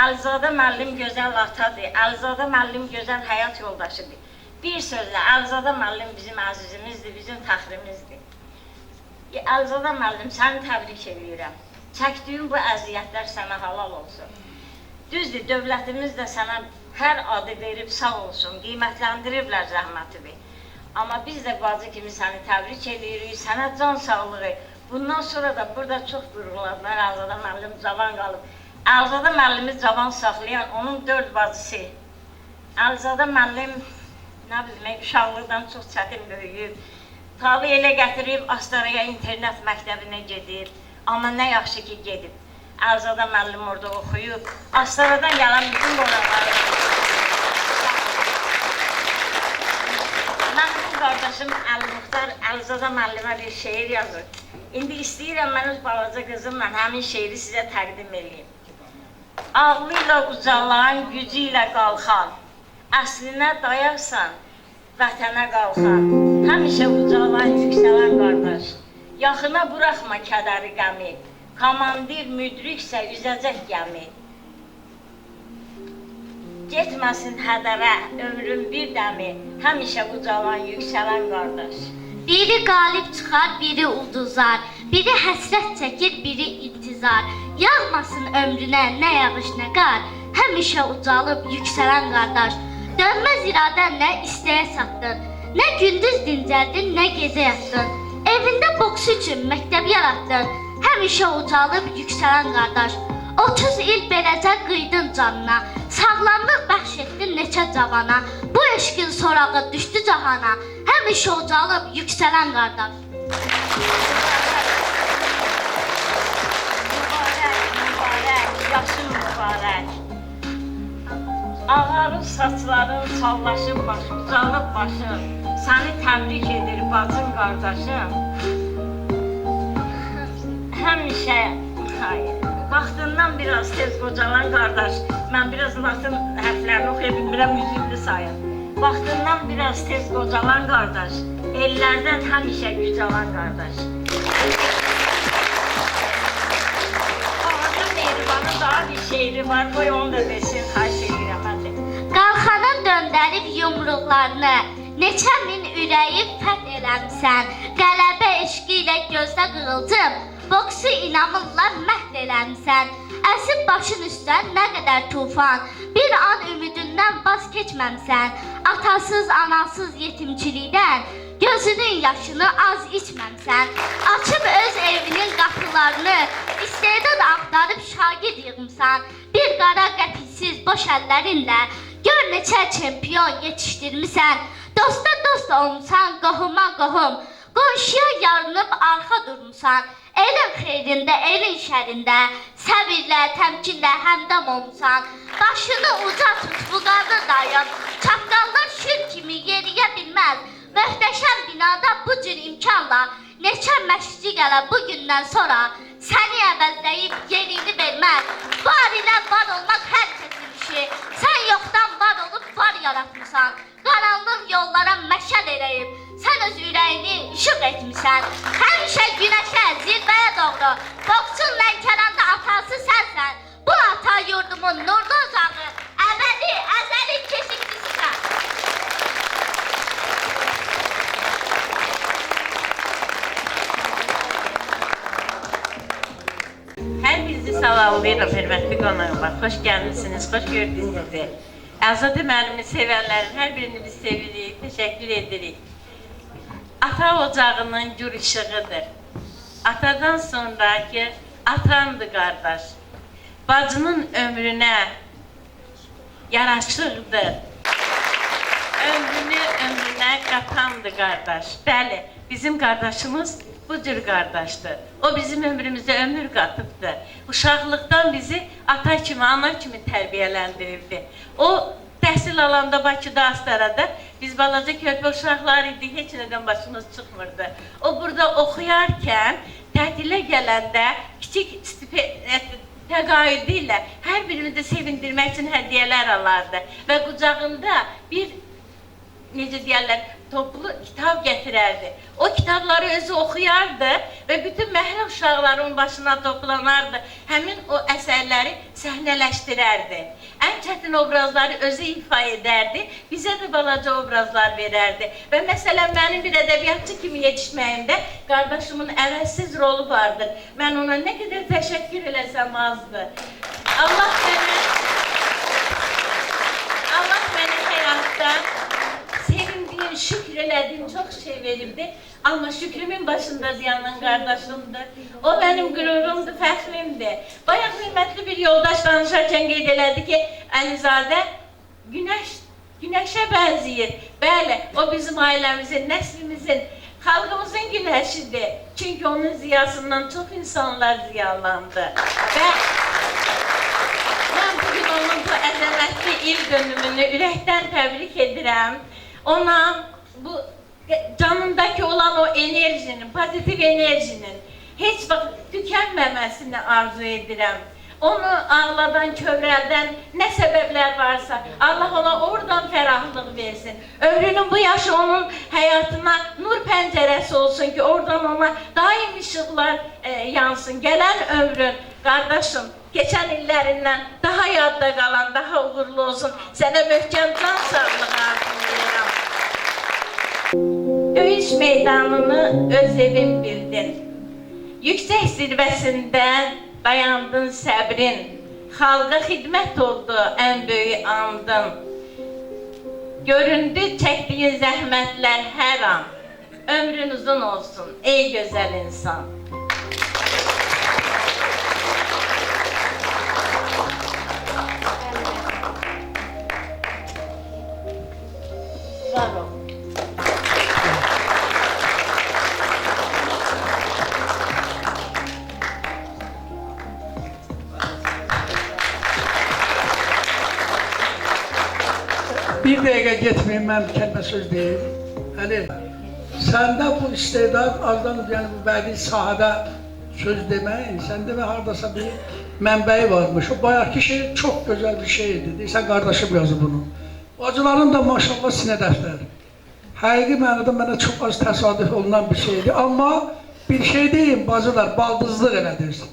Əlzadə müəllim gözəl atadır. Əlzadə müəllim gözəl həyat yoldaşıdır. Bir sözlə, Əlzadə müəllim bizim əzizimizdir, bizim fəxrimizdir. Əlzadə müəllim, səni təbrik edirəm. Çəkdiyin bu əziyyətlər sənə halal olsun. Düzdür, dövlətimiz də sənə hər adı verib sağ olsun, qiymətləndiriblər zəhmətini. Amma biz də bacı kimi səni təbrik edirik, sənə can sağlığı. Bundan sonra da burada çox vurğuladılar, Əlzadə müəllim cavan qalıb. Əlzadə müəllimi cavan saxlayan onun 4 bacısı. Əlzadə müəllim, nə bilmək, uşaqlıqdan çox çətin böyüyüb. Tabi elə gətirib Astaraya internet məktəbinə gedib. Amma nə yaxşı ki gedib. Əlzadə müəllim orada oxuyub. Astaradan gələn bütün qonaqları. Mənim qardaşım Əl-Muxtar Əlzadə müəllimə bir şeir yazır. İndi istəyirəm mən öz balaca qızımla həmin şeiri sizə təqdim edeyim. Ağlıyla ucalan, gücü ilə qalxan, əslinə dayaqsan, vətənə qalxan, həmişə ucalan, yüksələn qardaş. Yaxına buraxma kədəri qəmi, komandir müdriksə üzəcək gəmi. Getməsin hədərə, ömrün bir dəmi, həmişə ucalan, yüksələn qardaş. Biri qalib çıxar, biri ulduzlar, biri həsrət çəkir, biri intizar. Yağmasın ömrünə nə yağış nə qar, həmişə ucalıb yüksələn qardaş. Dönməz iradən nə istəyə satdın, nə gündüz dincəldin, nə gecə yatdın. Evində boks üçün məktəb yaratdın, həmişə ucalıb yüksələn qardaş. 30 il beləcə qıydın canına, sağlamlıq bəxş etdin neçə cavana. Bu eşqin sorağı düşdü cahana, həmişə ucalıb yüksələn qardaş. Mübarək, yaşın mübarək. Ağarır saçların, sallaşıb başı, ucalıb başın. Səni təbrik edir bacın qardaşım. Həmişə, vaxtından biraz tez qocalan qardaş, mən biraz vaxtın hərflərini oxuya bilmirəm, müzikli sayın. Vaxtından biraz tez qocalan qardaş, ellərdən həmişə gücalan qardaş. Ağacın Mehribanın daha bir şeiri var, qoy onu da desin, xahiş edirəm hadi. Qalxana döndərib yumruqlarını, neçə min ürəyi fəth eləmsən, qələbə eşqi ilə gözdə qığılcım, boksu inamınla məhv eləmsən. Əsib başın üstdən nə qədər tufan, bir an ümidindən vaz keçməmsən. Atasız, anasız yetimçilikdən, gözünün yaşını az içməmsən. Açıb öz evinin qapılarını, istedad axtarıb şagird yığımsan. Bir qara qəpisiz boş əllərinlə, gör neçə çempion yetişdirmisən. Dosta dost olmuşsan, qohuma qohum, qonşuya yarınıb arxa durmuşsan. Elin xeyrində, elin şərində, səbirlə, təmkinlə həmdəm olmuşsan. Başını uca tut, vüqarda dayan, çaqqallar şir kimi yeriyə bilməz. Möhtəşəm binada bu cür imkanla, neçə məşqçi gələ bu gündən sonra, səni əvəzləyib yerini verməz. Var ilə var olmaq hər kəsin işi, sən yoxdan var olub var yaratmışsan. Qaranlıq yollara məşəl eləyib, sən öz ürəyini işıq etmişsən. Həmişə günəşə, zirvəyə doğru, boksun Lənkəranda atası sənsən. Bu ata yurdumun nurlu ocağı, əbədi, əzəli keşikçisisən. Hər birinizi salamlayıram, hörmətli qonaqlar. Xoş gəlmişsiniz, xoş gördünüz sizi. Əlzadə müəllimi sevənlərin hər birini biz sevirik, təşəkkür edirik. Ata ocağının gür işığıdır. Atadan sonraki atandır qardaş. Bacının ömrünə yaraşıqdır. Ömrünü bir-birinə qatandır qardaş. Bəli, bizim qardaşımız bu cür qardaşdır. O bizim ömrümüzə ömür qatıbdır. Uşaqlıqdan bizi ata kimi, ana kimi tərbiyələndirirdi. O təhsil alanda Bakıda, Astarada biz balaca körpə uşaqlar idik, heç nədən başımız çıxmırdı. O burada oxuyarkən, təhtilə gələndə kiçik təqaüdü ilə hər birimizi sevindirmək üçün hədiyyələr alardı və qucağında bir, necə deyərlər, toplu kitab gətirərdi. O kitabları özü oxuyardı və bütün məhəllə uşaqların başına toplanardı. Həmin o əsərləri səhnələşdirərdi. Ən çətin obrazları özü ifa edərdi, bizə də balaca obrazlar verərdi. Və məsələn, mənim bir ədəbiyyatçı kimi yetişməyimdə qardaşımın əvəzsiz rolu vardır. Mən ona nə qədər təşəkkür eləsəm azdır. Allah mənə həyatda sevindiğim, şükür elədiğim çok şey verildi. Ama şükrümün başında dayanan kardeşimdir. O benim gururumdu, fəxrimdi. Bayağı hürmetli bir yoldaş danışarken qeyd elədi ki, Əlizadə güneşe benziyor. Bəli, o bizim ailemizin, neslimizin, xalqımızın güneşidir. Çünkü onun ziyasından çok insanlar ziyalandı. Ve ben bugün onun bu əzəmətli il dönümünü ürəkdən təbrik edirəm. Ona bu canındaki olan o enerjinin, pozitif enerjinin hiç vakit tükenmemesini arzu edirəm. Onu ağladan, kövrəldən nə səbəblər varsa Allah ona oradan fərahlıq versin. Ömrünün bu yaşı onun həyatına nur pəncərəsi olsun ki oradan ona daim ışıqlar yansın. Gələn ömrün qardaşım geçen illerinden daha yadda kalan, daha uğurlu olsun. Sənə möhkəm can sağlığı arzulayıram. Döyüş meydanını öz evin bildin. Yüksek zirvəsində dayandın səbrin. Xalqa xidmət oldu en böyük andın. Göründü çəkdiyin zəhmətlər hər an. Ömrün uzun olsun ey gözəl insan. Bravo. Bir dəqiqə getməyim, mən bir kəlmə söz deyim. Əli, səndə bu istedad azdan, yəni bu bədii sahədə söz demək, səndə və haradasa bir mənbəyi varmış. O bayaqki şey çox gözəl bir şeydir. Deyirsən, qardaşım yazıb bunu. Bacıların da maşallah sinə dəftər. Həqiqi mənada mənə çox az təsadüf olunan bir şeydir. Amma bir şey deyim, bacılar, baldızlıq elədir.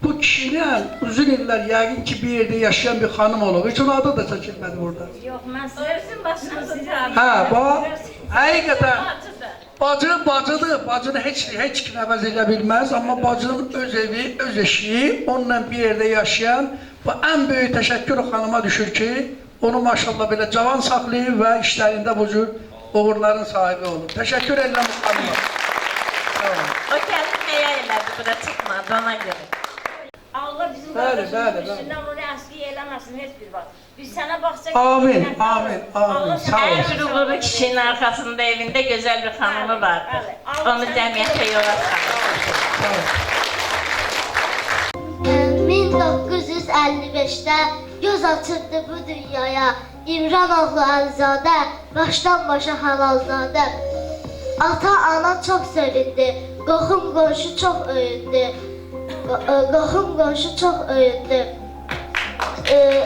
Bu kişinin uzun illər yəqin ki bir yerdə yaşayan bir xanım olub. Heç onun adı da çəkilmədi burada. Yox, mən sizin başınızı sizə bax, həqiqətən bacı bacıdır. Bacını heç kim əvəz edə bilməz. Amma bacının öz evi, öz eşiyi, onunla bir yerdə yaşayan bu ən böyük təşəkkür o xanıma düşür ki, onu maşallah belə cavan saxlayıb və işlərində bu cür uğurların sahibi olub. Təşəkkür edirəm bu xanıma. O gəlib nəyə elədi, bura çıxmadı ona görə. Allah bizim qardaşımızın üstündən onu əski eləməsin heç bir vaxt. Biz sənə baxacaq. Amin, amin, amin. Sağ olun. Hər bir uğurlu kişinin arxasında evində gözəl bir xanımı vardır. Onu cəmiyyətə yola salır. 1955'te göz açırdı bu dünyaya. İmran oğlu Əlizadə, başdan başa halalzadə. Ata ana çok sevindi, qohum qonşu çok öyündü. Qohum qonşu çok öyündü.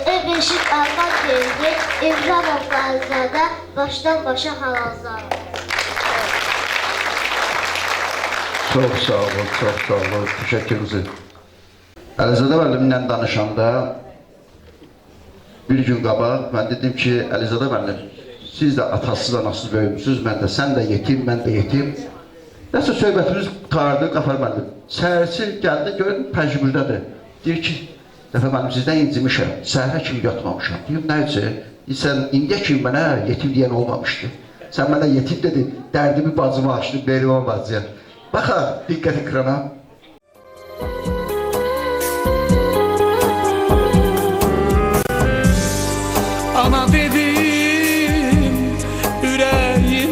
Ev eşik arman geldi, İmran oğlu Əlizadə, başdan başa halalzadə. Çok sağ olun, çok sağ olun. Teşekkürünüzü. Əlizadə müəllimlə danışanda bir gün qabaq mən dedim ki, Əlizadə müəllim, siz də atasız, anasız böyümüsünüz, sən də yetim, mən də yetim. Nəsə söhbətimiz qutardı, Qafar müəllim. Səhərçi gəldi, görün, pəncümürdədir. Deyir ki, Qafar müəllim, sizdən incimişəm, səhərə kimi yatmamışam. Deyir, nə üçün? Sən indiyə kimi mənə yetim deyən olmamışdı. Sən mənə yetim dedin, dərdimi bacımı açdın, belimə bacıya. Baxaq, diqqət ekrana. Ana dedim, ürəyim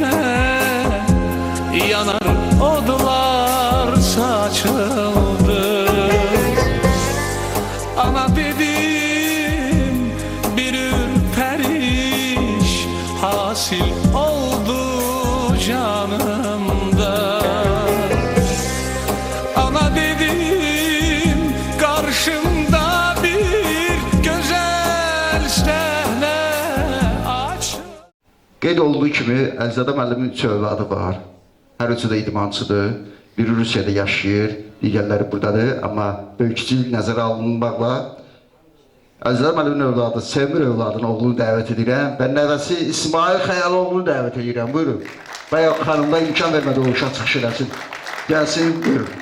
hasil oldu canımda. Ana dedim karşımda bir güzel səhnə aç. Qeyd olduğu kimi Əlizadə müəllimin 3 övladı var. Hər üçü də idmançıdır. Biri Rusiyada yaşayır, digərləri buradadır. Amma böyükçülük nəzərə alınmaqla Əlizadə müəllimin övladı, Sevmir övladının oğlunu dəvət edirəm. Və nəvəsi İsmail Xəyaloğlunu dəvət edirəm. Buyurun. Və xanımda imkan vermədi o uşaq çıxış eləsin. Gəlsin, buyurun.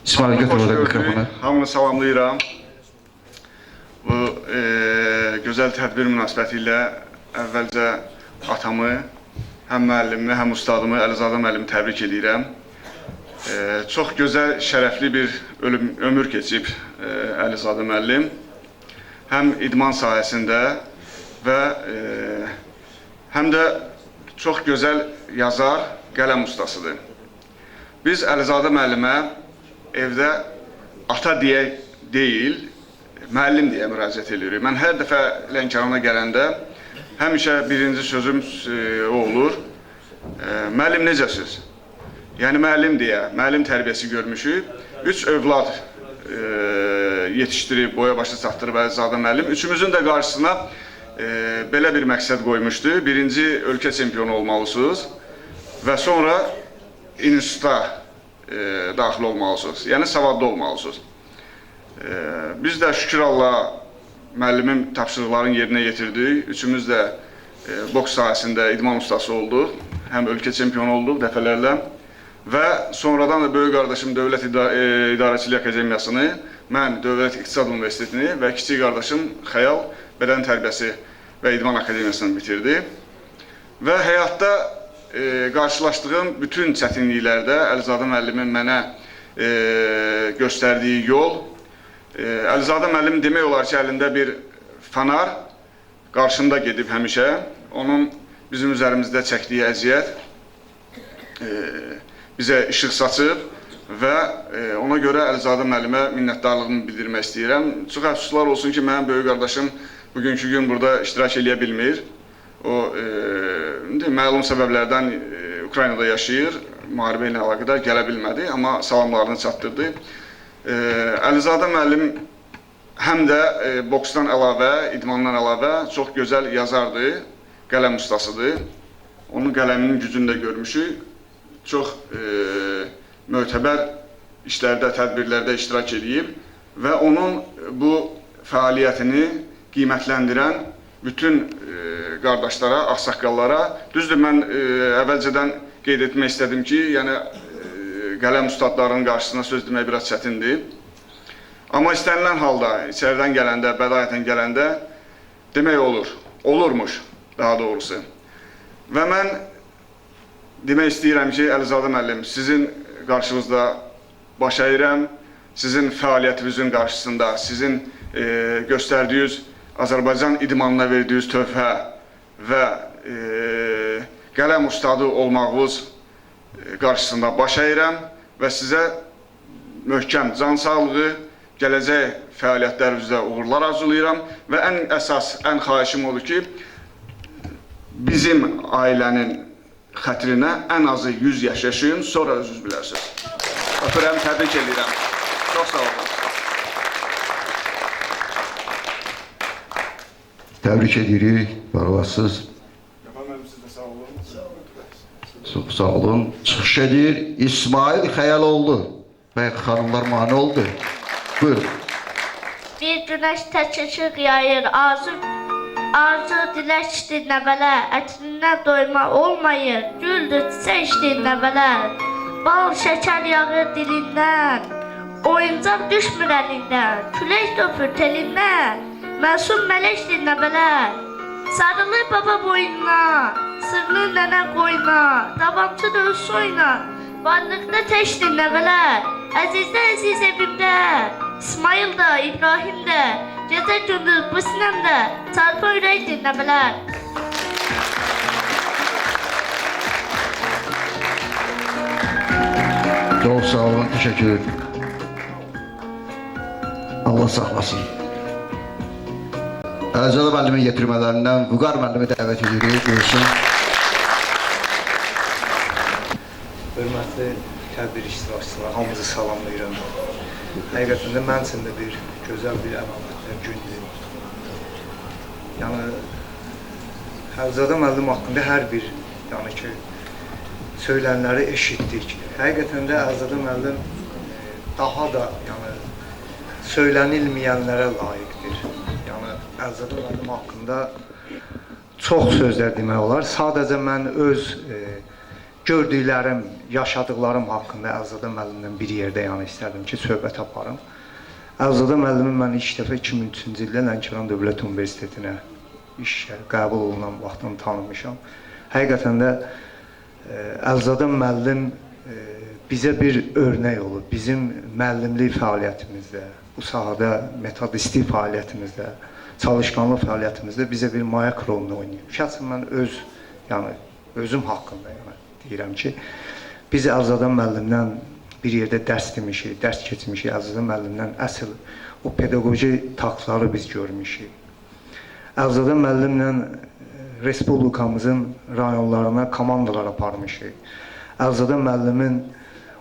İsmail götür orada mikrofonu. Hamını salamlayıram. Bu gözəl tədbir münasibəti ilə əvvəlcə atamı, həm müəllimimi, həm ustadımı, Əlizadə müəllimi təbrik edirəm. Çox gözəl, şərəfli bir ömür keçib Əlizadə müəllim. Həm idman sahəsində və həm də çox gözəl yazar, qələm ustasıdır. Biz Əlizadə müəllimə evdə ata deyə deyil, müəllim deyə müraciət edirik. Mən hər dəfə Lənkərana gələndə həmişə birinci sözüm o olur. Müəllim necəsiz? Yəni müəllim deyə, müəllim tərbiyəsi görmüşük. 3 övlad yetişdirib, boya başa çatdırıb Əlizadə müəllim. Üçümüzün də qarşısına belə bir məqsəd qoymuşdu. Birinci ölkə çempionu olmalısınız və sonra instituta daxil olmalısınız. Yəni savadlı olmalısınız. Biz də şükür Allah müəllimin tapşırıqlarını yerinə yetirdik. Üçümüz də boks sahəsində idman ustası olduq. Həm ölkə çempionu olduq dəfələrlə. Və sonradan da böyük qardaşım Dövlət İdarəçilik Akademiyasını, mən Dövlət İqtisad Universitetini və kiçik qardaşım Xəyal Bədən Tərbiyəsi və İdman Akademiyasını bitirdi. Və həyatda qarşılaşdığım bütün çətinliklərdə Əlizadə müəllimin mənə göstərdiyi yol, Əlizadə müəllim demək olar ki, əlində bir fanar qarşımda gedib həmişə. Onun bizim üzərimizdə çəkdiyi əziyyət bizə işıq saçıb və ona görə Əlizadə müəllimə minnətdarlığımı bildirmək istəyirəm. Çox əfsuslar olsun ki, mənim böyük qardaşım bugünkü gün burada iştirak eləyə bilmir. O, məlum səbəblərdən Ukraynada yaşayır, müharibə ilə əlaqədar gələ bilmədi, amma salamlarını çatdırdı. Əlizadə müəllim həm də boksdan əlavə, idmandan əlavə çox gözəl yazardır, qələm ustasıdır. Onun qələminin gücünü də görmüşük. Çox mötəbər işlərdə, tədbirlərdə iştirak edib və onun bu fəaliyyətini qiymətləndirən bütün qardaşlara, ağsaqqallara, düzdür, mən əvvəlcədən qeyd etmək istədim ki, yəni qələm ustadlarının qarşısına söz demək biraz çətindir. Amma istənilən halda, içəridən gələndə, bədayətən gələndə demək olur, olurmuş daha doğrusu. Və mən demək istəyirəm ki, Əlizadə müəllim, sizin qarşınızda baş əyirəm, sizin fəaliyyətinizin qarşısında, sizin göstərdiyiniz Azərbaycan idmanına verdiyiniz töhfə və qələm ustadı olmağınız qarşısında baş əyirəm və sizə möhkəm can sağlığı, gələcək fəaliyyətlərinizdə uğurlar arzulayıram və ən əsas, ən xahişim odur ki, bizim ailənin xətrinə ən azı 100 yaş yaşayın, sonra özünüz bilərsiniz. Öpürəm, təbrik edirəm. Çox sağ olun. Təbrik edirik, var olasınız. Çox sağ olun. Çıxış edir İsmail Xəyaloğlu. Bəlkə xanımlar mane oldu. Buyurun. Bir günəş tək işıq yayır, arzu diləkdir nəvələr, ətindən doyma olmayır, güldür çiçəkdir nəvələr, bal şəkər yağır dilindən, oyuncaq düşmür əlindən, külək döpür telindən, məsum mələkdir nəvələr, sarılır baba boynuna, sırlı nənə qoyuna, davamçı da öz soyuna, varlıqda təkdir nəvələr, əzizdə əziz evimdə, İsmail da, İbrahim də, gecə gündüz bu sinəmdə, çarpı ürəkdir nəvələr. Çox sağ olun, təşəkkür ederim. Allah saxlasın. Əlizade müəllimin yetirmələrindən Vüqar müəllimi dəvət edirik, görsün. Hörmətli tədbir iştirakçılar, hamınızı salamlayıram. Həqiqətən də mənim üçün də bir gözəl bir əlamətli gündür. Yəni, Əlizade müəllim haqqında hər bir, yəni ki, söylənləri eşitdik. Həqiqətən də Əlizade müəllim daha da, yəni, söylənilməyənlərə layiqdir. Yəni, Əlizade müəllim haqqında çox sözlər demək olar. Sadəcə mən öz gördüklərim, yaşadıqlarım haqqında Əlizade müəllimdən bir yerdə yəni istərdim ki, söhbət aparım. Əlizade müəllimi mən ilk dəfə 2003-cü ildə Lənkəran Dövlət Universitetinə işə qəbul olunan vaxtdan tanımışam. Həqiqətən də Əlizade müəllim bizə bir örnək olub. Bizim müəllimlik fəaliyyətimizdə, bu sahədə metodistlik fəaliyyətimizdə, çalışqanlıq fəaliyyətimizdə bizə bir mayak rolunu oynayıb. Şəxsən mən özüm haqqında deyirəm ki, biz Əlizade müəllimdən bir yerdə dərs demişik, dərs keçmişik. Əlizade müəllimdən əsl o pedaqoji taktları biz görmüşük. Əlizade müəllimlə respublikamızın rayonlarına komandalar aparmışıq. Əlizade müəllimin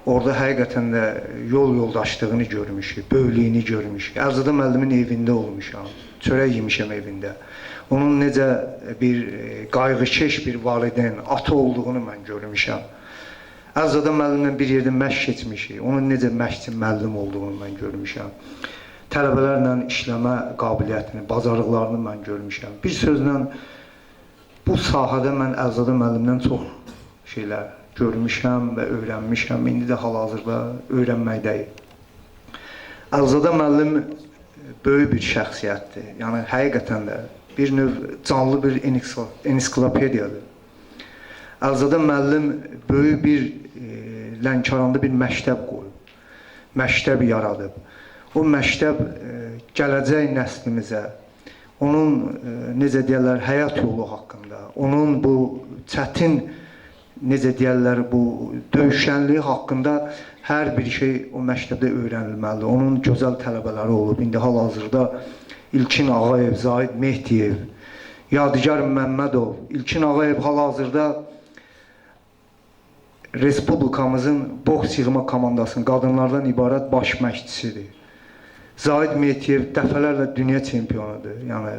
orada həqiqətən də yol yoldaşlığını görmüşük, böyüklüyünü görmüşük. Əlizade müəllimin evində olmuşam, çörək yemişəm evində. Onun necə bir qayğıkeş bir valideyn, ata olduğunu mən görmüşəm. Əlizade müəllimlə bir yerdə məşq keçmişik, onun necə məşqçi müəllim olduğunu mən görmüşəm. Tələbələrlə işləmə qabiliyyətini, bacarıqlarını mən görmüşəm. Bir sözlə, bu sahədə mən Əlizade müəllimdən çox şeylər görmüşəm və öyrənmişəm. İndi də hal-hazırda öyrənməkdəyim. Əlizade müəllim böyük bir şəxsiyyətdir. Yəni, həqiqətən də bir növ canlı bir ensiklopediyadır. Əlizade müəllim böyük bir Lənkəranda bir məktəb qoyub, məktəb yaradıb. O məktəb gələcək nəslimizə, onun necə deyərlər, həyat yolu haqqında, onun bu çətin, necə deyərlər, bu döyüşkənliyi haqqında hər bir şey o məktəbdə öyrənilməlidir. Onun gözəl tələbələri olub. İndi hal-hazırda İlkin Ağayev, Zahid Mehdiyev, Yadigar Məmmədov. İlkin Ağayev hal-hazırda Respublikamızın boks yığma komandasının qadınlardan ibarət baş məşqçisidir. Zahid Mehdiyev dəfələrlə dünya çempionudur. Yəni,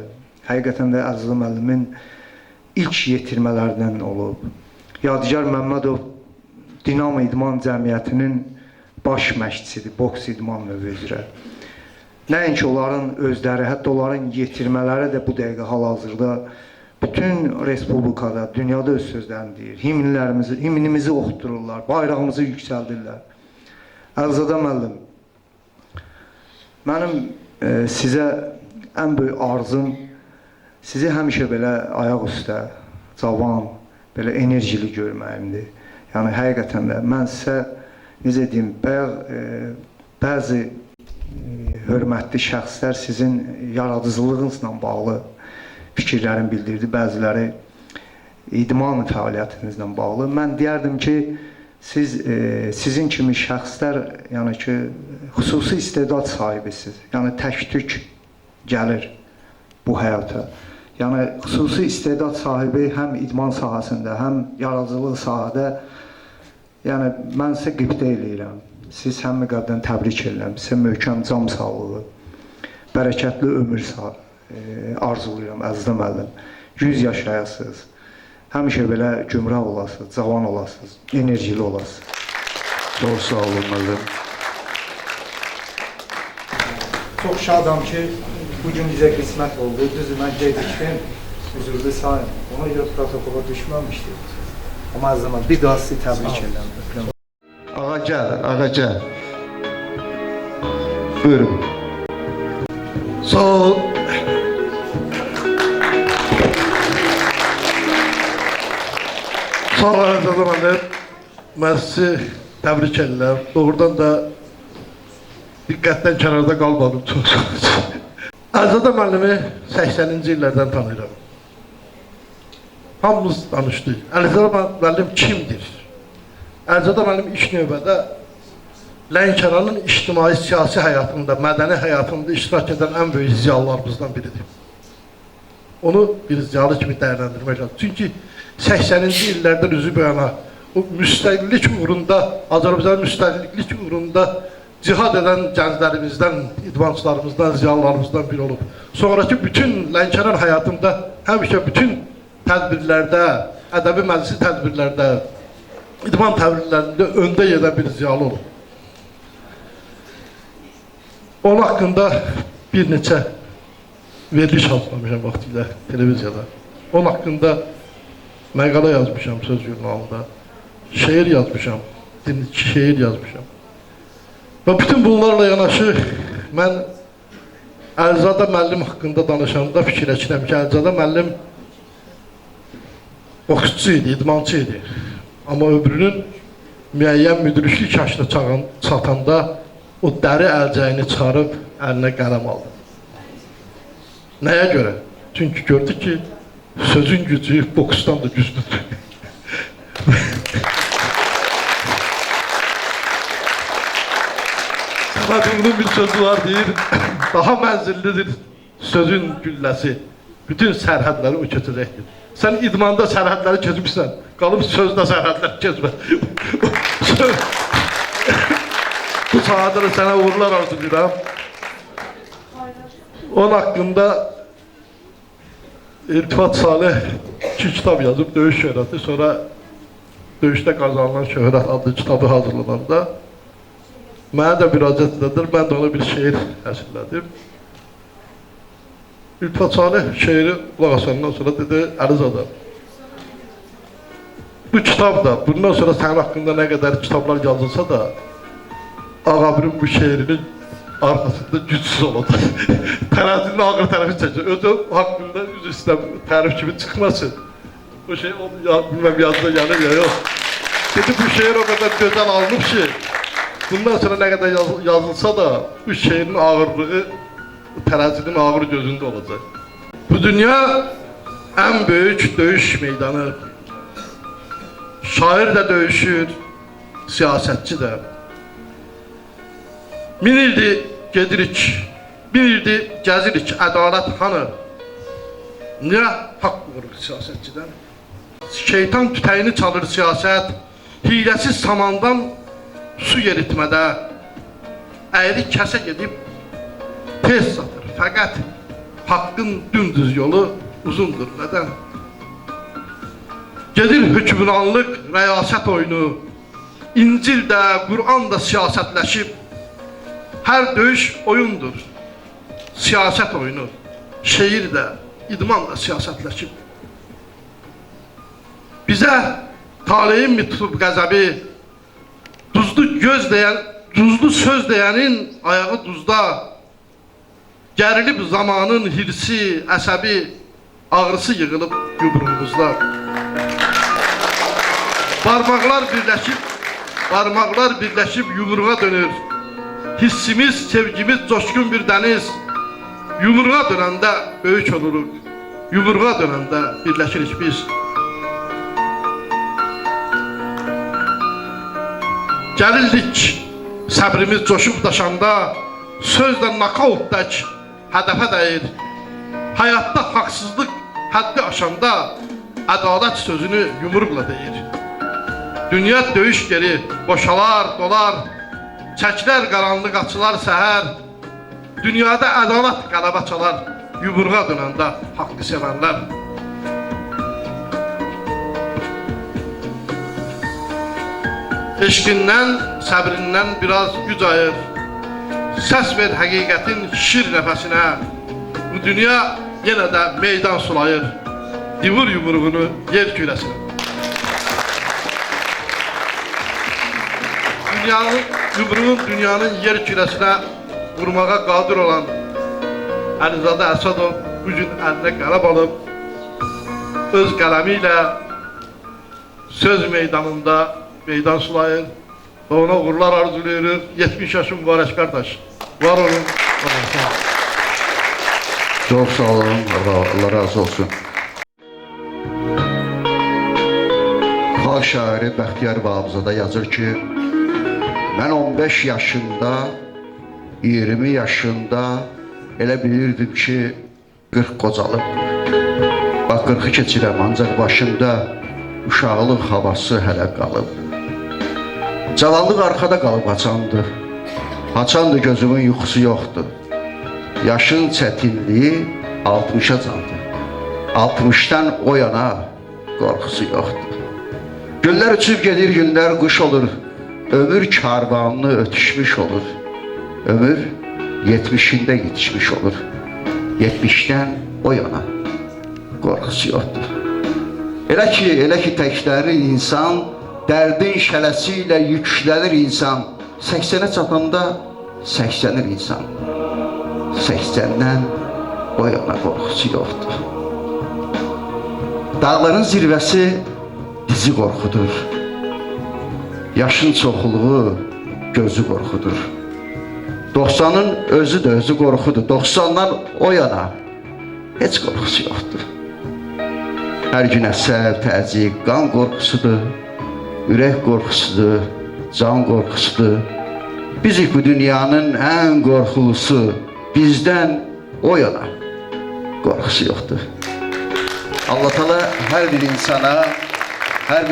həqiqətən də Əlizade müəllimin ilk yetirmələrindən olub. Yadigar Məmmədov Dinamo İdman Cəmiyyətinin baş məşqçisidir, boks idman növü üzrə. Nəinki onların özləri, hətta onların yetirmələri də bu dəqiqə hal-hazırda bütün respublikada, dünyada öz sözlərini deyir. Himnimizi oxutururlar, bayrağımızı yüksəldirlər. Əlizade müəllim, mənim sizə ən böyük arzum sizi həmişə belə ayaq üstə, cavan, belə enerjili görməyimdir. Yəni, həqiqətən də mən sizə, necə deyim, bəzi hörmətli şəxslər sizin yaradıcılığınızla bağlı fikirlərini bildirdi, bəziləri idman fəaliyyətinizlə bağlı. Mən deyərdim ki, sizin kimi şəxslər, yəni ki, xüsusi istedad sahibisiniz. Yəni, tək-tük gəlir bu həyata. Yəni, xüsusi istedad sahibi həm idman sahəsində, həm yaradıcılıq sahədə, yəni, mən sizə qibdə eləyirəm. Siz həmi qəddən təbrik edirəm. Sizə möhkəm can sağlığı, bərəkətli ömür arzulayıram, Əlizade müəllim. 100 yaşayasınız. Həmişə belə gümrah olasınız, cavan olasınız, enerjili olasınız. Çox sağ olun, müəllim. Çox şadam ki, bugün bizə qismət oldu. Düzdür, mən gecikdim, üzürlü sayım. Ona görə protokola düşməmişdir. Amma Əlizade müəllim, bir daha sizi təbrik edirəm. Ağa gəl. Buyurun. Sağ ol. Sağ ol Əlizade müəllim. Mən sizi təbrik edirəm. Doğrudan da diqqətdən kənarda qalmadım çox. Əlizade müəllimi 80-ci illərdən tanıyıram. Hamımız danışdıq. Əlizade müəllim kimdir? Əlizade müəllim ilk növbədə Lənkəranın ictimai siyasi həyatında, mədəni həyatında iştirak edən ən böyük ziyalılarımızdan biridir. Onu bir ziyalı kimi dəyərləndirmək lazım. Çünki 80-ci illərdən üzü bu yana o müstəqillik uğrunda, Azərbaycan müstəqillik uğrunda cihad edən gənclərimizdən, idmançılarımızdan, ziyalılarımızdan biri olub. Sonraki bütün Lənkəran həyatında həmişə bütün tədbirlərdə, ədəbi məclisi tədbirlərdə, idman tədbirlərində öndə gedən bir ziyalı olub. Onun haqqında bir neçə veriliş hazırlamışam vaxtilə televiziyada. Onun haqqında məqalə yazmışam söz jurnalında, şeir yazmışam, şeir yazmışam. Və bütün bunlarla yanaşı mən Əlizadə müəllim haqqında danışanda fikirləşirəm ki, Əlizadə müəllim boksçu idi, idmançı idi. Amma ömrünün müəyyən müdriklik yaşına çatanda o dəri əlcəyini çıxarıb əlinə qələm aldı. Nəyə görə? Çünki gördü ki, sözün gücü boksdan da güclüdür. Səmədimin bir sözü var, deyir, daha mənzillidir sözün gülləsi, bütün sərhədləri o keçəcəkdir. Sən idmanda sərhədləri keçmişsən, qalıb sözdə sərhədləri keçmə. Bu sahada da sənə uğurlar arzulayıram. Onun haqqında İltifat Salih 2 kitab yazıb, Döyüş Şöhrəti, sonra Döyüşdə Qazanılan Şöhrət adlı kitabı hazırlananda mənə də müraciət edir, mən də ona bir şeir həsrlədim. İltifat Salih şeiri qulaq asandan sonra dedi, Əlizadə, bu kitab da, bundan sonra sənin haqqında nə qədər kitablar yazılsa da, Ağabir'in bu şehrinin arkasında gücsüz olacaq. Tərəzinin ağır tərəfi çəkir. Özü haqqında üzü istəm tərif kimi çıxmasın. Bu şey bilməm yazıda gəlir ya, yox. Dedi, bu şehir o qədər gözəl alınıb ki, bundan sonra nə qədər yazılsa da, bu şehrin ağırlığı tərəzinin ağır gözündə olacaq. Bu dünya ən böyük döyüş meydanı. Şair də döyüşür, siyasətçi də. Min ildir gedirik, min ildir gəzirik, ədalət hanı? Niyə haqq vuruq siyasətçidən? Şeytan tütəyini çalır siyasət, hiləsiz samandan su yeritmədə, əyri kəsə gedib tez satır. Fəqət haqqın dümdüz yolu uzundur. Nədən? Gedir hökmranlıq, rəyasət oyunu, İncil də, Qur'an da siyasətləşib, hər döyüş oyundur, siyasət oyunu, şeir də, idman da siyasətləşib. Bizə taleyin mi tutub qəzəbi, duzlu söz deyənin ayağı duzda, gərilib zamanın hirsi, əsəbi, ağrısı yığılıb yumruğumuzda. Barmaqlar birləşib yumruğa dönür. Hissimiz, sevgimiz coşkun bir dəniz. Yumruğa dönəndə böyük oluruq. Yumruğa dönəndə birləşirik biz. Gəlirdik, səbrimiz coşub daşanda, sözlə nakaut tək hədəfə dəyir. Həyatda haqsızlıq həddi aşanda, ədalət sözünü yumruqla deyir. Dünya döyüş geri, boşalar, dolar, çəkilər qaranlıq açılar səhər. Dünyada ədalət qələbə çalar, yumruğa dönəndə haqqı sevənlər. Eşqindən, səbrindən biraz güc ayır. Səs ver həqiqətin şir nəfəsinə. Bu dünya yenə də meydan sulayır. Divur yumruğunu yer kürəsinə. Yumruğun dünyanın yer kürəsinə vurmağa qadir olan Əlizadə Əsədov bugün əlinə qələb alıb, öz qələmi ilə söz meydanında meydan sulayır və ona uğurlar arzulayırıq. 70 yaşım mübarək qardaş. Var olun. Çox sağ olun. Allah razı olsun. Xalq şairi Bəxtiyar Vahabzadə yazır ki, Mən 15 yaşında, 20 yaşında elə bilirdim ki, 40 qocalıb. Bax, 40-ı keçirəm, ancaq başımda uşaqlıq havası hələ qalıb. Cavanlıq arxada qalıb haçandır. Haçandır gözümün yuxusu yoxdur. Yaşın çətinliyi 60-a candır. 60-dan o yana qorxusu yoxdur. Günlər uçub gedir, günlər quş olur. Ömür karvanını ötüşmüş olur. Ömür 70'inde yetişmiş olur. 70'den o yana qorxusu yoxdur. Elə ki təkləri insan, dərdin şələsi ilə yüklənir insan. 80'e çatanda 80'ir insan. 80'den o yana qorxusu yoxdur. Dağların zirvəsi dizi qorxudur. Yaşın çoxluğu gözü qorxudur. 90'ın özü də özü qorxudur. 90'dan o yana heç qorxusu yoxdur. Hər gün əsəb, təzyiq, qan qorxusudur, ürək qorxusudur, can qorxusudur. Bizik bu dünyanın ən qorxulusu, bizdən o yana qorxusu yoxdur. Allah Teala hər bir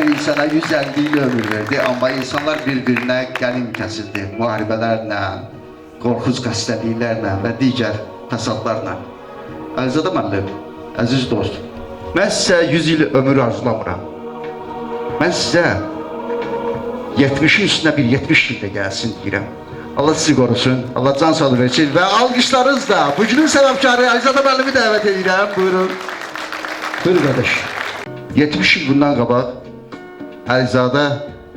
insana 150 il ömür verdi, amma insanlar bir-birinə qənim kəsildi, müharibələrlə, qorxuc xəstəliklərlə və digər fəsadlarla. Əlizadə müəllim, əziz dost, mən sizə 100 il ömür arzulamıram. Mən sizə 70'in üstünə bir 70 ildə gəlsin deyirəm. Allah sizi qorusun, Allah can sağlığı versin və alqışlarınızla bugünün səbəbkarı Əlizadə müəllimi dəvət edirəm. Buyurun. Buyurun qardaş. 70 il bundan qabaq Əlizadə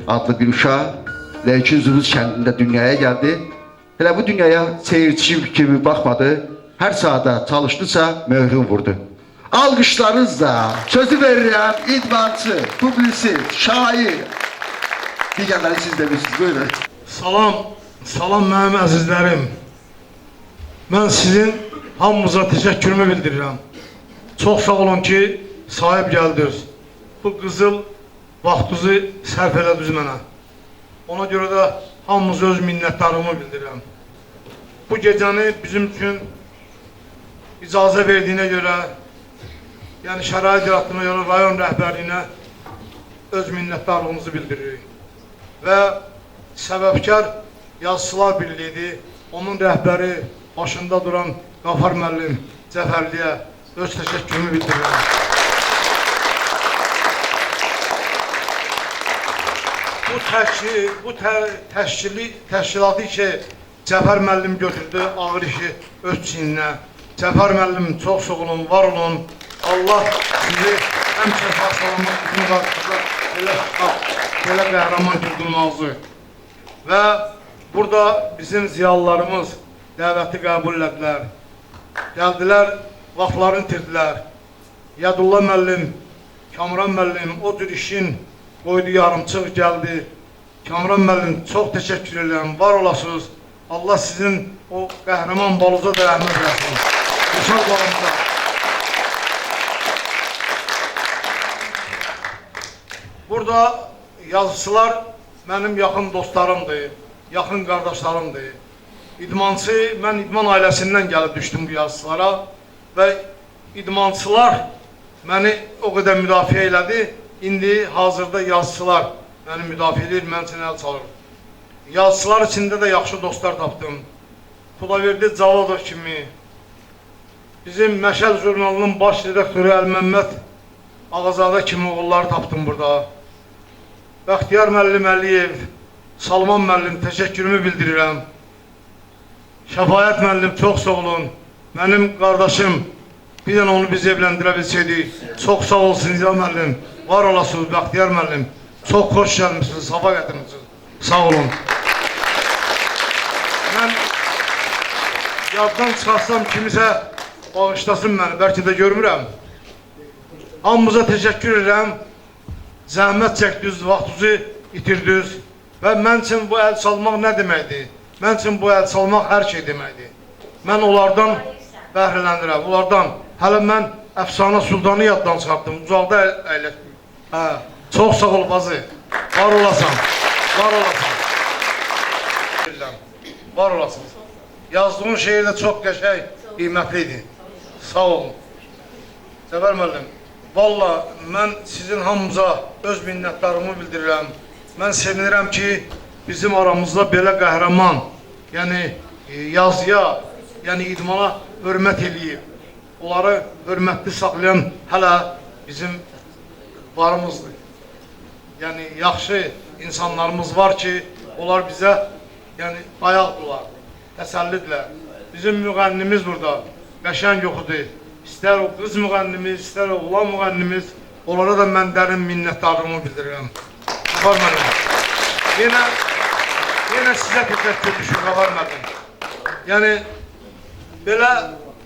adlı bir uşaq Leykin Zülüz kəndində dünyaya gəldi. Elə bu dünyaya seyirci kimi baxmadı. Hər sahada çalışdısa möhrü vurdu. Alqışlarınızla sözü verirəm idmançı, publisist, şair. Digərləri siz demişsiniz. Buyurun. Salam mənim əzizlərim. Mən sizin hamınıza təşəkkürümü bildirirəm. Çox sağ olun ki, sahib gəldiniz. Bu qızıl vaxtınızı sərf elədiniz mənə. Ona görə də hamınıza öz minnətdarlığımı bildirirəm. Bu gecəni bizim üçün icazə verdiyinə görə, yəni şərait yaratdığına görə rayon rəhbərliyinə öz minnətdarlığımızı bildiririk. Və səbəbkar Yazıçılar Birliyidir. Onun rəhbəri başında duran Qafar müəllim Cəfərliyə öz təşəkkürümü bildirirəm. Bu təşkilatı ki Cəfər müəllim götürdü ağır işi öz çiyninə. Cəfər müəllim çox sağ olun, var olun. Allah sizi həmişə sağ-salamat bütün qarşıda belə qəhrəman qıldırmağınızı. Və burada bizim ziyalılarımız dəvəti qəbul etdilər. Gəldilər, vaxtlarını itirdilər. Yadullah müəllim, Kamran müəllim o cür işin qoydu yarımçıq gəldi. Kamran müəllim çox təşəkkür edirəm, var olasınız. Allah sizin o qəhrəman baluza da rəhmət eləsin. Yaşar balımıza. Burada yazıçılar mənim yaxın dostlarımdır, yaxın qardaşlarımdır. İdmançı, mən idman ailəsindən gəlib düşdüm bu yazıçılara və idmançılar məni o qədər müdafiə elədi. İndi hazırda yazıçılar məni müdafiə edir, mən üçün əl çalır. Yazıçılar içində də yaxşı dostlar tapdım. Xudavərdi Cavalov kimi, bizim Məşəl jurnalının baş redaktörü Əl-Məmməd Ağazadə kimi oğulları tapdım burada. Bəxtiyar müəllim Əliyev, Salman müəllim təşəkkürümü bildirirəm. Şəfayət müəllim çox sağ olun. Mənim qardaşım, bir dənə onu biz evləndirə bilsəydik. Çox sağ olsun İzah müəllim, var olasınız Bəxtiyar müəllim. Çox xoş gəlmişsiniz, safa gətirmişsiniz. Sağ olun. Mən yaddan çıxarsam kimisə bağışlasın məni, bəlkə də görmürəm. Hamımıza təşəkkür edirəm. Zəhmət çəkdiniz, vaxtınızı itirdiniz. Və mən üçün bu əl salmaq nə deməkdir? Mən üçün bu əl salmaq hər şey deməkdir. Mən onlardan bəhrələndirəm, onlardan. Hələ mən Əfsanə Sultanı yaddan çıxartdım, uzaqda əylətdim. Çox sağ ol bazı, var olasan, var olasan. edirəm. Var olasınız. Yazdığın şeir də çox qəşəng, qiymətli idi. Sağ olun. Cəfər müəllim, valla mən sizin hamınıza öz minnətdarımı bildirirəm. Mən sevinirəm ki, bizim aramızda belə qəhrəman, yəni yazıya, yəni idmana hörmət eləyib. Onları hörmətli saxlayan hələ bizim varımızdır. Yəni yaxşı insanlarımız var ki, onlar bizə yəni ayaqdırlar, təsəllidirlər. Bizim müğənnimiz burada qəşəng oxudu. İstər o qız müğənnimiz, istər oğlan müğənnimiz, onlara da mən dərin minnətdarlığımı bildirirəm. Qəfar müəllim. Yenə sizə təşəkkür düşür, Qəfar müəllim. Yəni belə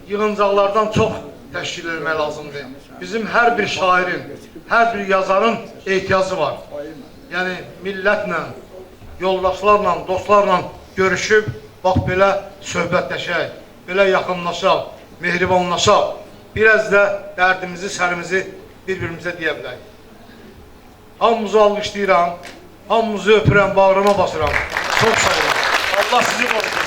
yığıncaqlardan çox təşkil etmək lazımdır. Bizim hər bir şairin, hər bir yazarın ehtiyacı var. Yəni millətlə, yoldaşlarla, dostlarla görüşüb, bax belə söhbətləşək, belə yaxınlaşaq, mehribanlaşaq, biraz da dərdimizi, sərimizi bir-birimizə deyə bilək. Hamımızı alqışlayıram, hamımızı öpürəm, bağrıma basıram. Çox sağ olun. Allah sizi qorusun.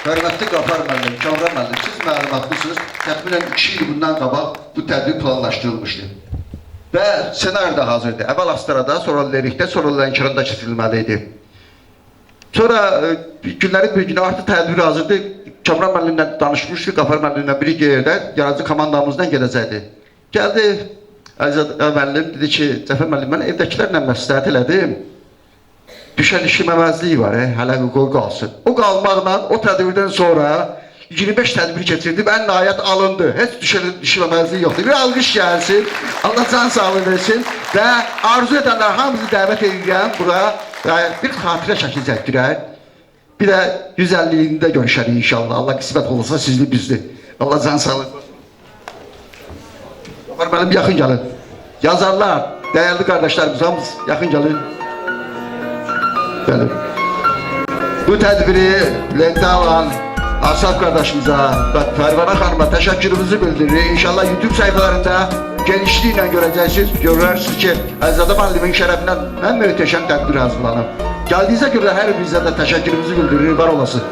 Hörmətli Qəfar müəllim, Kamran müəllim, siz məlumatlısınız. Təxminən 2 il bundan qabaq bu tədbir planlaşdırılmışdı. Və senaryo da hazırdır. Əvvəl Astarada, sonra Lerikdə, sonra Lənkəranda keçirilməli idi. Sonra günlərin bir günü artıq tədbir hazırdır. Kamran müəllimlə danışmışdı, Qəfar müəllimlə bir yerdə yaradıcı komandamızdan gedəcəkdi. Gəldi Əzizad müəllim, dedi ki, Cəfər müəllim, mən evdəkilərlə məsləhət elədim. Düşən işləməməzliyi var, hələ qoy qalsın. O qalmaqla o tədbirdən sonra 25 tədbir keçirdi və nəhayət alındı. Heç düşməməzliyi yoxdur. Bir alqış gəlsin, Allah can sağlığı versin və arzu edənlər hamımızı dəvət edirəm bura və bir xatirə şəkil çəkdirək. Bir də 150-yində görüşərik inşallah. Allah qismət olursa sizli bizli. Allah can sağlığı versin. Mənim yaxın gəlin. Yazarlar, dəyərli qardaşlarımız hamımız yaxın gəlin. Bəli. Bu tədbiri lentə alan Asaf qardaşımıza və Fərvana xanıma təşəkkürümüzü bildiririk. İnşallah YouTube sayfalarında genişliklə görəcəksiniz. Görürsünüz ki, Əlizadə müəllimin şərəfinə ən möhtəşəm tədbir hazırlanıb. Gəldiyinizə görə hər birinizə də təşəkkürümüzü bildiririk. Var olasın.